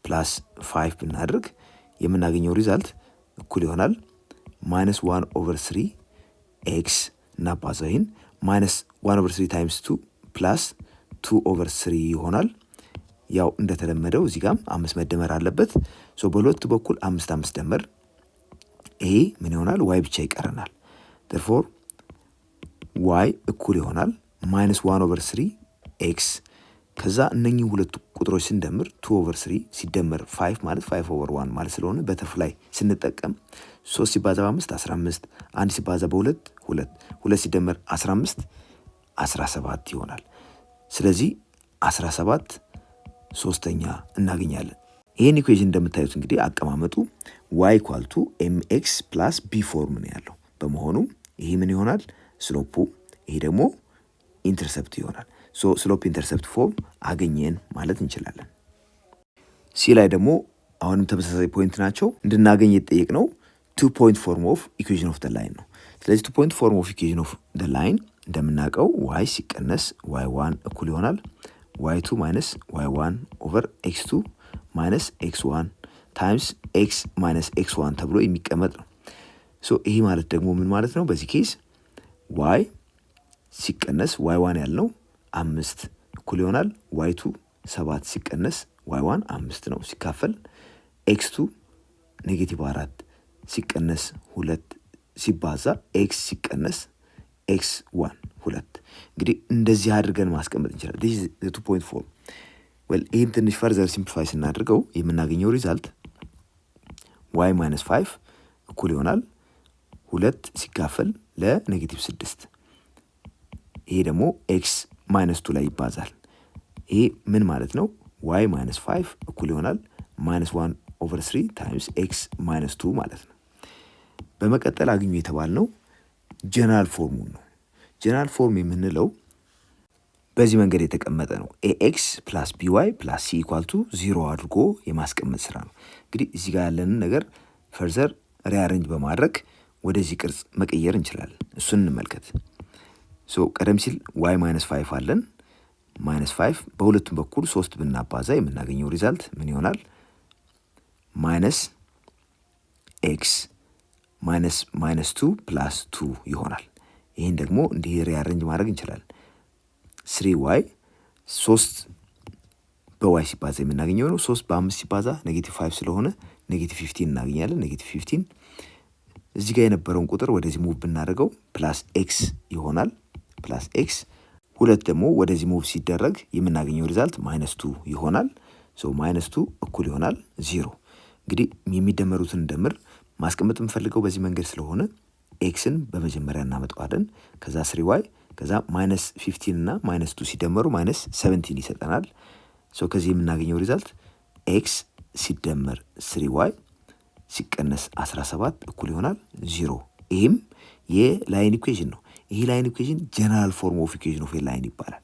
Speaker 1: ፕላስ 5 ብናደርግ የምናገኘው ሪዛልት እኩል ይሆናል -1/3 ኤክስ እናባዛው። ይህን -1/3 ታይምስ 2 ፕላስ 2/3 ይሆናል። ያው እንደተለመደው እዚህ ጋም 5 መደመር አለበት። በሁለቱ በኩል 5 ደመር ይሄ ምን ይሆናል? ዋይ ብቻ ይቀረናል። therefore ዋይ እኩል ይሆናል -1/3 ኤክስ። ከዛ እነኚህ ሁለቱ ቁጥሮች ስንደምር 2/3 ሲደመር 5 ማለት 5/1 ማለት ስለሆነ በተርፍ ላይ ስንጠቀም 3 ሲባዛ በ5 15፣ 1 ሲባዛ በ2 2፣ 2 ሲደመር 15 17 ይሆናል። ስለዚህ 17 ሶስተኛ እናገኛለን። ይሄን ኢኩዌሽን እንደምታዩት እንግዲህ አቀማመጡ y ኢኳል ቱ mx ፕላስ b ፎርም ነው ያለው። በመሆኑም ይሄ ምን ይሆናል? ስሎፑ። ይሄ ደግሞ ኢንተርሰፕት ይሆናል። ስሎፕ ኢንተርሰፕት ፎርም አገኘን ማለት እንችላለን። ሲ ላይ ደግሞ አሁንም ተመሳሳይ ፖይንት ናቸው። እንድናገኝ የተጠየቅነው 2 ፖይንት ፎርም ኦፍ ኢኩዌሽን ኦፍ ላይን ነው። ስለዚህ 2 ፖይንት ፎርም ኦፍ ኢኩዌሽን ኦፍ ላይን እንደምናውቀው y ሲቀነስ y1 እኩል ይሆናል y2 ማይነስ y1 ኦቨር x2 ማይነስ x1 ታይምስ x ማይነስ x1 ተብሎ የሚቀመጥ ነው። ይሄ ማለት ደግሞ ምን ማለት ነው? በዚህ ኬስ y ሲቀነስ y1 ያልነው 5 እኩል ይሆናል y2 7 ሲቀነስ y1 5 ነው። ሲካፈል x2 -4 ሲቀነስ 2 ሲባዛ x ሲቀነስ x1 2። እንግዲህ እንደዚህ አድርገን ማስቀመጥ እንችላለን። this is the 2 point form. ይህን ትንሽ ፈርዘር ሲምፕሊፋይ ስናደርገው የምናገኘው ሪዛልት y ማይነስ 5 እኩል ይሆናል 2 ሲካፈል ለ-6። ይሄ ደግሞ x ማይነስ 2 ላይ ይባዛል። ይሄ ምን ማለት ነው? y ማይነስ 5 እኩል ይሆናል -1/3 ታይምስ x ማይነስ 2 ማለት ነው። በመቀጠል አግኙ የተባልነው ጀነራል ፎርሙን ነው። ጀነራል ፎርም የምንለው በዚህ መንገድ የተቀመጠ ነው። ax ፕላስ by ፕላስ c ኢኳል ቱ 0 አድርጎ የማስቀመጥ ስራ ነው። እንግዲህ እዚህ ጋር ያለንን ነገር ፈርዘር ሪአሬንጅ በማድረግ ወደዚህ ቅርጽ መቀየር እንችላለን። እሱን እንመልከት። ቀደም ሲል y ማይነስ 5 አለን። ማይነስ 5 በሁለቱም በኩል 3 ብናባዛ የምናገኘው ሪዛልት ምን ይሆናል? ማይነስ ኤክስ ማይነስ 2 ፕላስ 2 ይሆናል። ይህን ደግሞ እንዲህ ሪአሬንጅ ማድረግ እንችላለን። 3y 3 በy ሲባዛ የምናገኘው ነው። 3 በ5 ሲባዛ -5 ስለሆነ -15 እናገኛለን። -15 እዚህ ጋር የነበረውን ቁጥር ወደዚህ ሙቭ ብናደርገው ፕላስ ኤክስ ይሆናል። ፕላስ ኤክስ 2 ደግሞ ወደዚህ ሙቭ ሲደረግ የምናገኘው ሪዛልት -2 ይሆናል። -2 እኩል ይሆናል 0። እንግዲህ የሚደመሩትን እንደምር ማስቀመጥ የምፈልገው በዚህ መንገድ ስለሆነ ኤክስን በመጀመሪያ እናመጣዋለን። ከዛ 3y ከዛ -15 እና -2 ሲደመሩ -17 ይሰጠናል። ከዚህ የምናገኘው ሪዛልት ኤክስ ሲደመር 3y ሲቀነስ 17 እኩል ይሆናል 0። ይህም የላይን ኢኩዌሽን ነው። ይሄ ላይን ኢኩዌሽን ጀነራል ፎርም ኦፍ ኢኩዌሽን ኦፍ ላይን ይባላል።